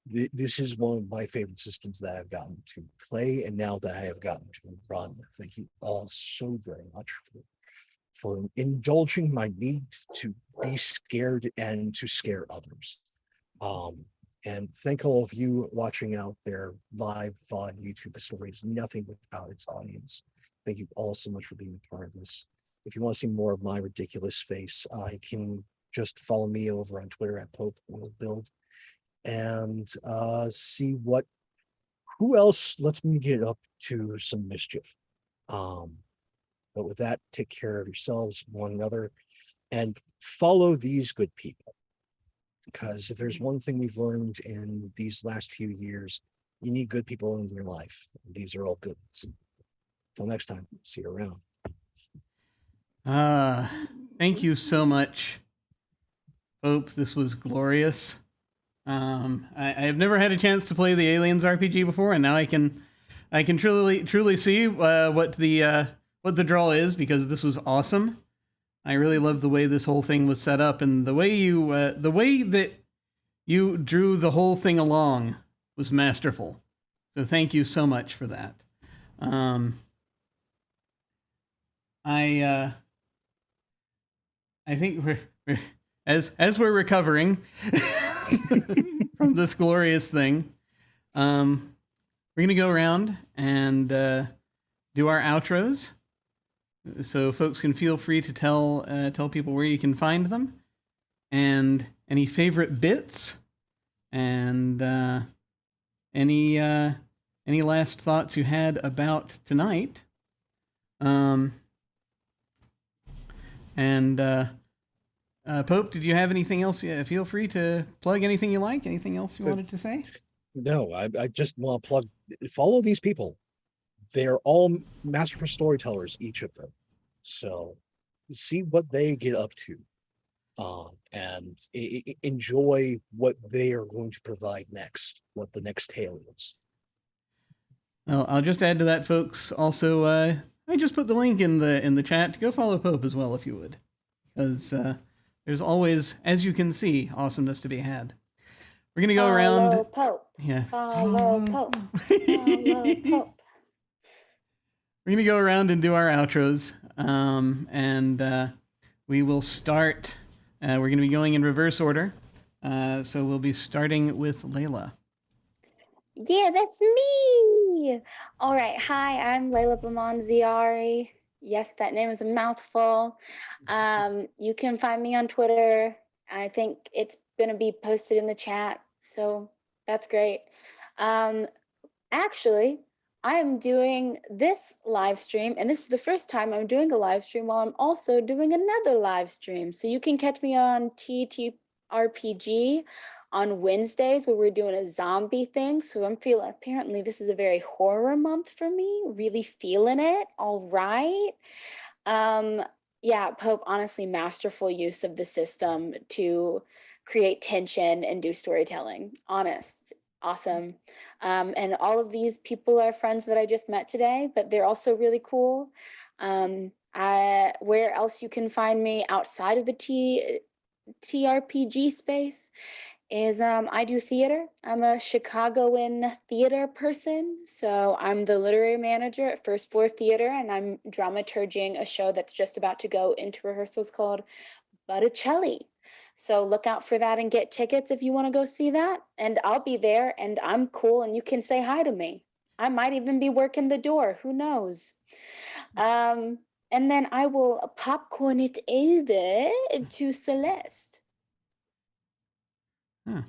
this is one of my favorite systems that I've gotten to play, and now that I have gotten to run. Thank you all so very much for indulging my need to be scared and to scare others. And thank all of you watching out there live on YouTube. Stories nothing without its audience. Thank you all so much for being a part of this. If you want to see more of my ridiculous face, I can just follow me over on Twitter at Pope World Build and see who else lets me get up to some mischief. But with that, take care of yourselves, one another, and follow these good people. Because if there's one thing we've learned in these last few years, you need good people in your life. These are all good ones. Until next time, see you around. Thank you so much, Hope. This was glorious. I have never had a chance to play the Aliens RPG before, and now I can truly see what the draw is, because this was awesome. I really love the way this whole thing was set up, and the way that you drew the whole thing along was masterful. So thank you so much for that. I think we're as we're recovering from this glorious thing, we're gonna go around and do our outros. So folks can feel free to tell people where you can find them, and any favorite bits, and any last thoughts you had about tonight. Pope, did you have anything else? Yeah, feel free to plug anything you like. Anything else you wanted to say? No, I just want to plug. Follow these people. They're all masterful storytellers, each of them. So see what they get up to, and enjoy what they are going to provide next, what the next tale is. Well, I'll just add to that, folks. Also, I just put the link in the chat. Go follow Pope as well, if you would, because there's always, as you can see, awesomeness to be had. We're gonna go around. Pope. Yeah. Follow Pope. Follow Pope. We're going to go around and do our outros, and we will start. We're going to be going in reverse order, so we'll be starting with Layla. Yeah, that's me. All right. Hi, I'm Layla Bamonziari. Yes, that name is a mouthful. You can find me on Twitter. I think it's going to be posted in the chat, so that's great. Actually, I am doing this live stream, and this is the first time I'm doing a live stream while I'm also doing another live stream. So you can catch me on TTRPG on Wednesdays, where we're doing a zombie thing. So I'm feeling, apparently this is a very horror month for me, really feeling it. All right. Yeah, Pope, honestly, masterful use of the system to create tension and do storytelling. Honest. Awesome. And all of these people are friends that I just met today, but they're also really cool. Where else you can find me outside of the TRPG space is I do theater. I'm a Chicagoan theater person. So I'm the literary manager at First Floor Theater, and I'm dramaturging a show that's just about to go into rehearsals called Botticelli. So look out for that and get tickets if you want to go see that. And I'll be there, and I'm cool, and you can say hi to me. I might even be working the door. Who knows? And then I will popcorn it over to Celeste. Huh.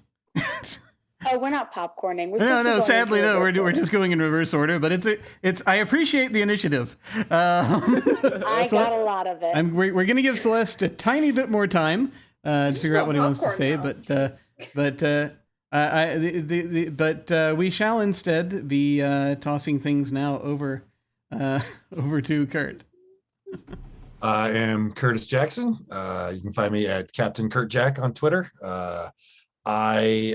Oh, we're not popcorning. We're No, sadly, no. We're just going in reverse order, but it's. I appreciate the initiative. I got a lot of it. We're going to give Celeste a tiny bit more time to figure out what he wants to say, but we shall instead be tossing things now over over to Kurt. I am Curtis Jackson. You can find me at Captain Kurt Jack on Twitter. I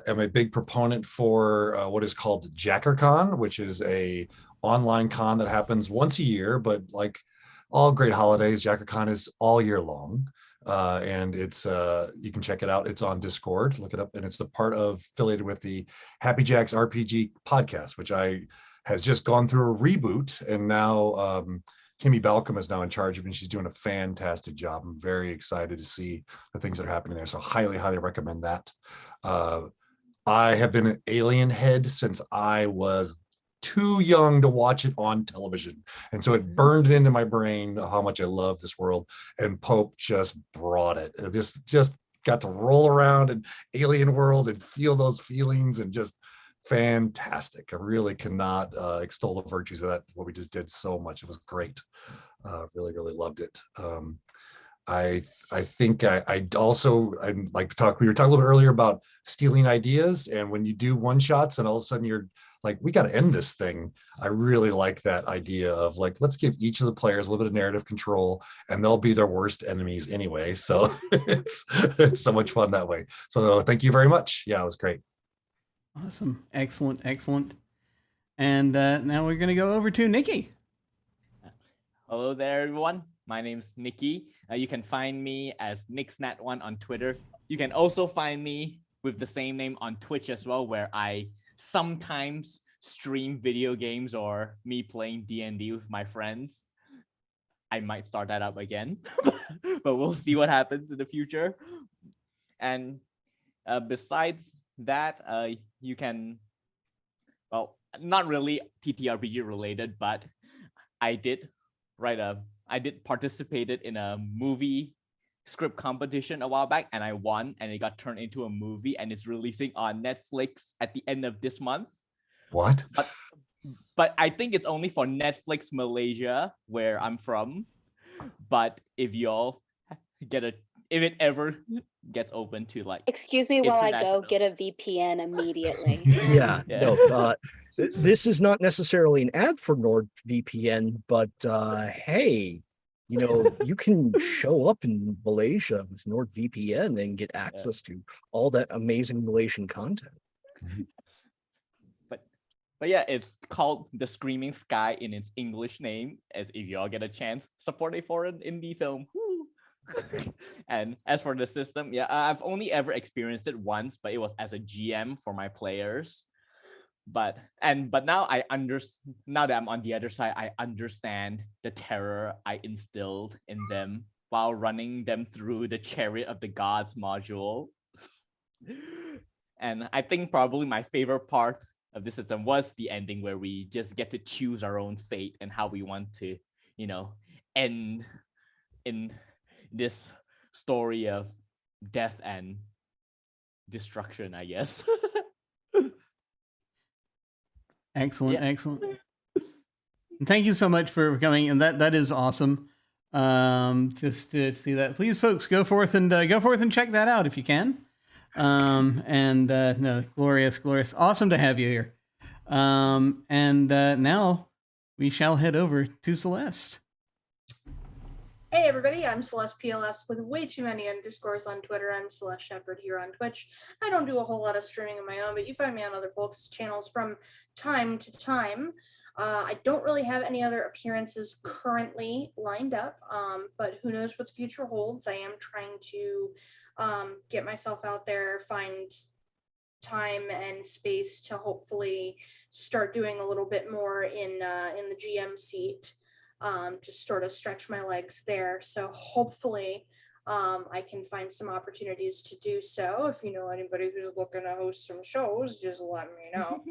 am a big proponent for what is called JackerCon, which is a online con that happens once a year, but like all great holidays, JackerCon is all year long. And it's you can check it out. It's on Discord. Look it up, and it's the part of affiliated with the Happy Jacks RPG podcast, which has just gone through a reboot, and now Kimmy Balcom is now in charge of it, and she's doing a fantastic job. I'm very excited to see the things that are happening there. So highly, highly recommend that. I have been an Alien head since I was too young to watch it on television. And so it burned it into my brain how much I love this world. And Pope just brought it. This just got to roll around in Alien world and feel those feelings, and just fantastic. I really cannot extol the virtues of that, what we just did so much. It was great. Really, really loved it. I think I also, we were talking a little bit earlier about stealing ideas, and when you do one shots and all of a sudden you're like, we got to end this thing. I really like that idea of like, let's give each of the players a little bit of narrative control, and they'll be their worst enemies anyway. So it's so much fun that way. So thank you very much. Yeah, it was great. Awesome. Excellent. Excellent. And now we're going to go over to Nicky. Hello there, everyone. My name's Nicky. You can find me as NixNat1 on Twitter. You can also find me with the same name on Twitch as well, where I sometimes stream video games or me playing D&D with my friends. I might start that up again, but we'll see what happens in the future. And besides that, you can, well, not really TTRPG related, but I did participated in a movie script competition a while back, and I won, and it got turned into a movie, and it's releasing on Netflix at the end of this month. What? But I think it's only for Netflix Malaysia, where I'm from. But if y'all if it ever gets open to like, Excuse me while I go international- get a VPN immediately. Yeah, Yeah. no, this is not necessarily an ad for NordVPN, but hey, you can show up in Malaysia with NordVPN and get access to all that amazing Malaysian content. But yeah, it's called The Screaming Sky in its English name, as if y'all get a chance, support a foreign indie film. Woo! And as for the system, yeah, I've only ever experienced it once, but it was as a GM for my players. But now now that I'm on the other side, I understand the terror I instilled in them while running them through the Chariot of the Gods module. And I think probably my favorite part of this system was the ending, where we just get to choose our own fate and how we want to, end in this story of death and destruction, I guess. Excellent. Yeah. Excellent. And thank you so much for coming. And that is awesome. Just to see that, please folks, go forth and check that out if you can. No, glorious. Awesome to have you here. Now we shall head over to Celeste. Hey everybody, I'm Celeste PLS with way too many underscores on Twitter. I'm Celeste Shepherd here on Twitch. I don't do a whole lot of streaming of my own, but you find me on other folks' channels from time to time. I don't really have any other appearances currently lined up, but who knows what the future holds. I am trying to get myself out there, find time and space to hopefully start doing a little bit more in the GM seat. Just sort of stretch my legs there. So hopefully I can find some opportunities to do so. If you know anybody who's looking to host some shows, just let me know.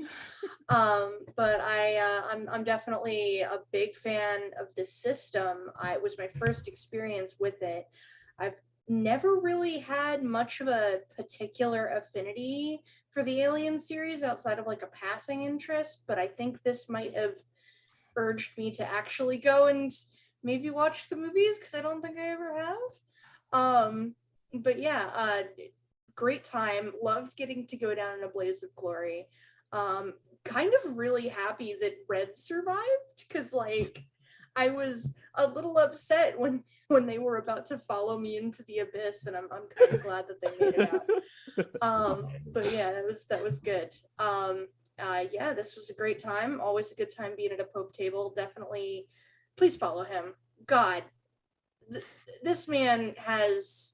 But I'm definitely a big fan of this system. It was my first experience with it. I've never really had much of a particular affinity for the Alien series outside of like a passing interest, but I think this might have urged me to actually go and maybe watch the movies, because I don't think I ever have. But yeah, great time. Loved getting to go down in a blaze of glory. kind of really happy that Red survived, because like I was a little upset when they were about to follow me into the abyss, and I'm kind of glad that they made it out. But yeah, that was good. Yeah, this was a great time. Always a good time being at a Pope table. Definitely, please follow him. God, this man has.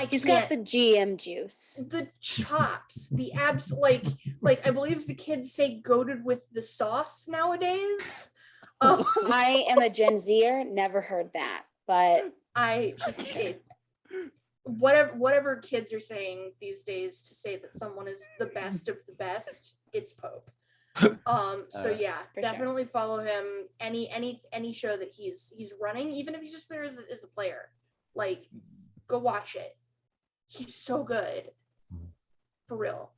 He's got the GM juice. The chops, the abs, like I believe the kids say goated with the sauce nowadays. I am a Gen Zer, never heard that, but I just whatever kids are saying these days to say that someone is the best of the best, it's Pope. So yeah, definitely follow him. Any show that he's running, even if he's just there as a player, like go watch it. He's so good, for real.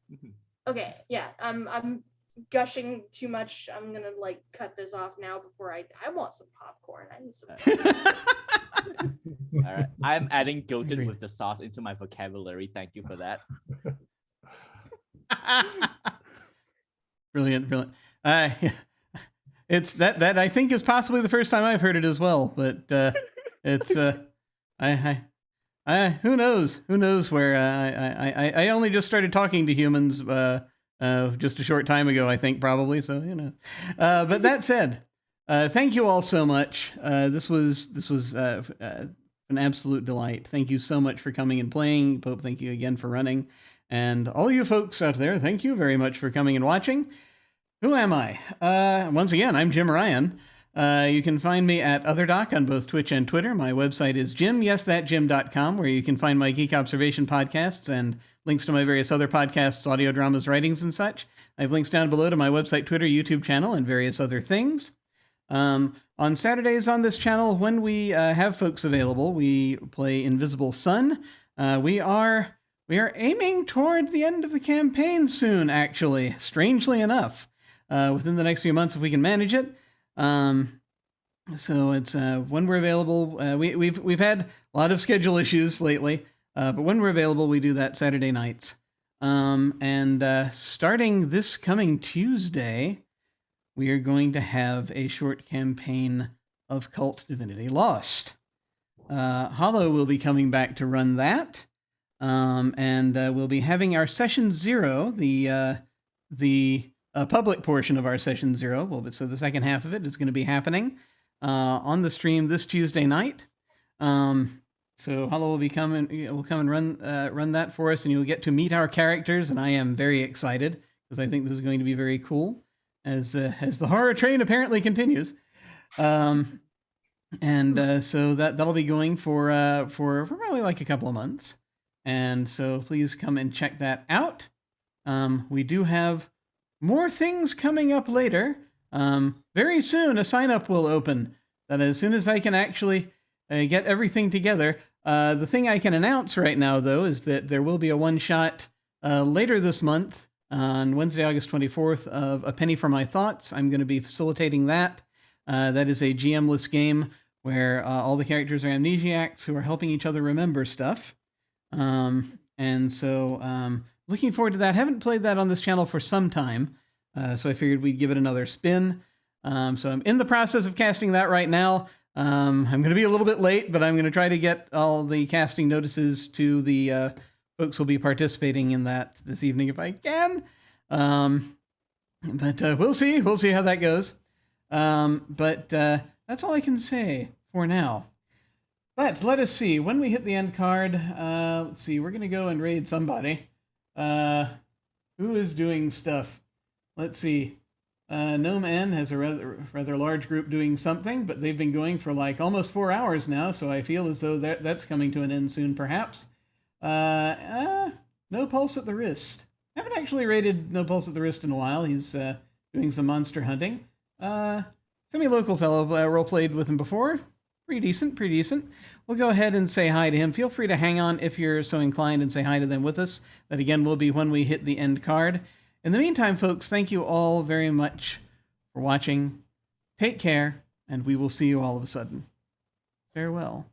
Okay, yeah, I'm gushing too much. I'm gonna like cut this off now before I want some popcorn. I need some. All right, I'm adding goated with the sauce into my vocabulary. Thank you for that. Brilliant. It's that I think is possibly the first time I've heard it as well, but it's who knows where I only just started talking to humans just a short time ago, I think, probably, so but that said, thank you all so much. This was an absolute delight. Thank you so much for coming and playing. Pope, thank you again for running, and all you folks out there, thank you very much for coming and watching. Who am I? Once again, I'm Jim Ryan. You can find me at OtherDoc on both Twitch and Twitter. My website is jimyesthatjim.com, where you can find my Geek Observation podcasts and links to my various other podcasts, audio dramas, writings, and such. I have links down below to my website, Twitter, YouTube channel, and various other things. On Saturdays on this channel, when we have folks available, we play Invisible Sun. We are aiming toward the end of the campaign soon, actually, strangely enough. Within the next few months, if we can manage it. So it's when we're available. We've had a lot of schedule issues lately, but when we're available, we do that Saturday nights. And starting this coming Tuesday, we are going to have a short campaign of Cult Divinity Lost. Hollow will be coming back to run that, and we'll be having our Session 0, the public portion of our Session 0. So the second half of it is going to be happening on the stream this Tuesday night. So Hollow will come and run that for us, and you'll get to meet our characters, and I am very excited because I think this is going to be very cool as the horror train apparently continues. So that'll be going for probably like a couple of months, and so please come and check that out. We do have more things coming up later. Very soon, a sign-up will open. That as soon as I can actually get everything together. The thing I can announce right now, though, is that there will be a one-shot later this month on Wednesday, August 24th of A Penny for My Thoughts. I'm going to be facilitating that. That is a GM-less game where all the characters are amnesiacs who are helping each other remember stuff. And so looking forward to that. Haven't played that on this channel for some time, so I figured we'd give it another spin. So I'm in the process of casting that right now. I'm going to be a little bit late, but I'm going to try to get all the casting notices to the folks who'll be participating in that this evening if I can. But we'll see. We'll see how that goes. But that's all I can say for now. But let us see. When we hit the end card, let's see. We're going to go and raid somebody. Who is doing stuff? Let's see. Gnome N has a rather large group doing something, but they've been going for like almost 4 hours now, so I feel as though that's coming to an end soon, perhaps. No Pulse at the Wrist. Haven't actually raided No Pulse at the Wrist in a while. He's doing some monster hunting. Semi-local fellow, role-played with him before. Pretty decent. We'll go ahead and say hi to him. Feel free to hang on if you're so inclined and say hi to them with us. That again will be when we hit the end card. In the meantime, folks, thank you all very much for watching. Take care, and we will see you all of a sudden. Farewell.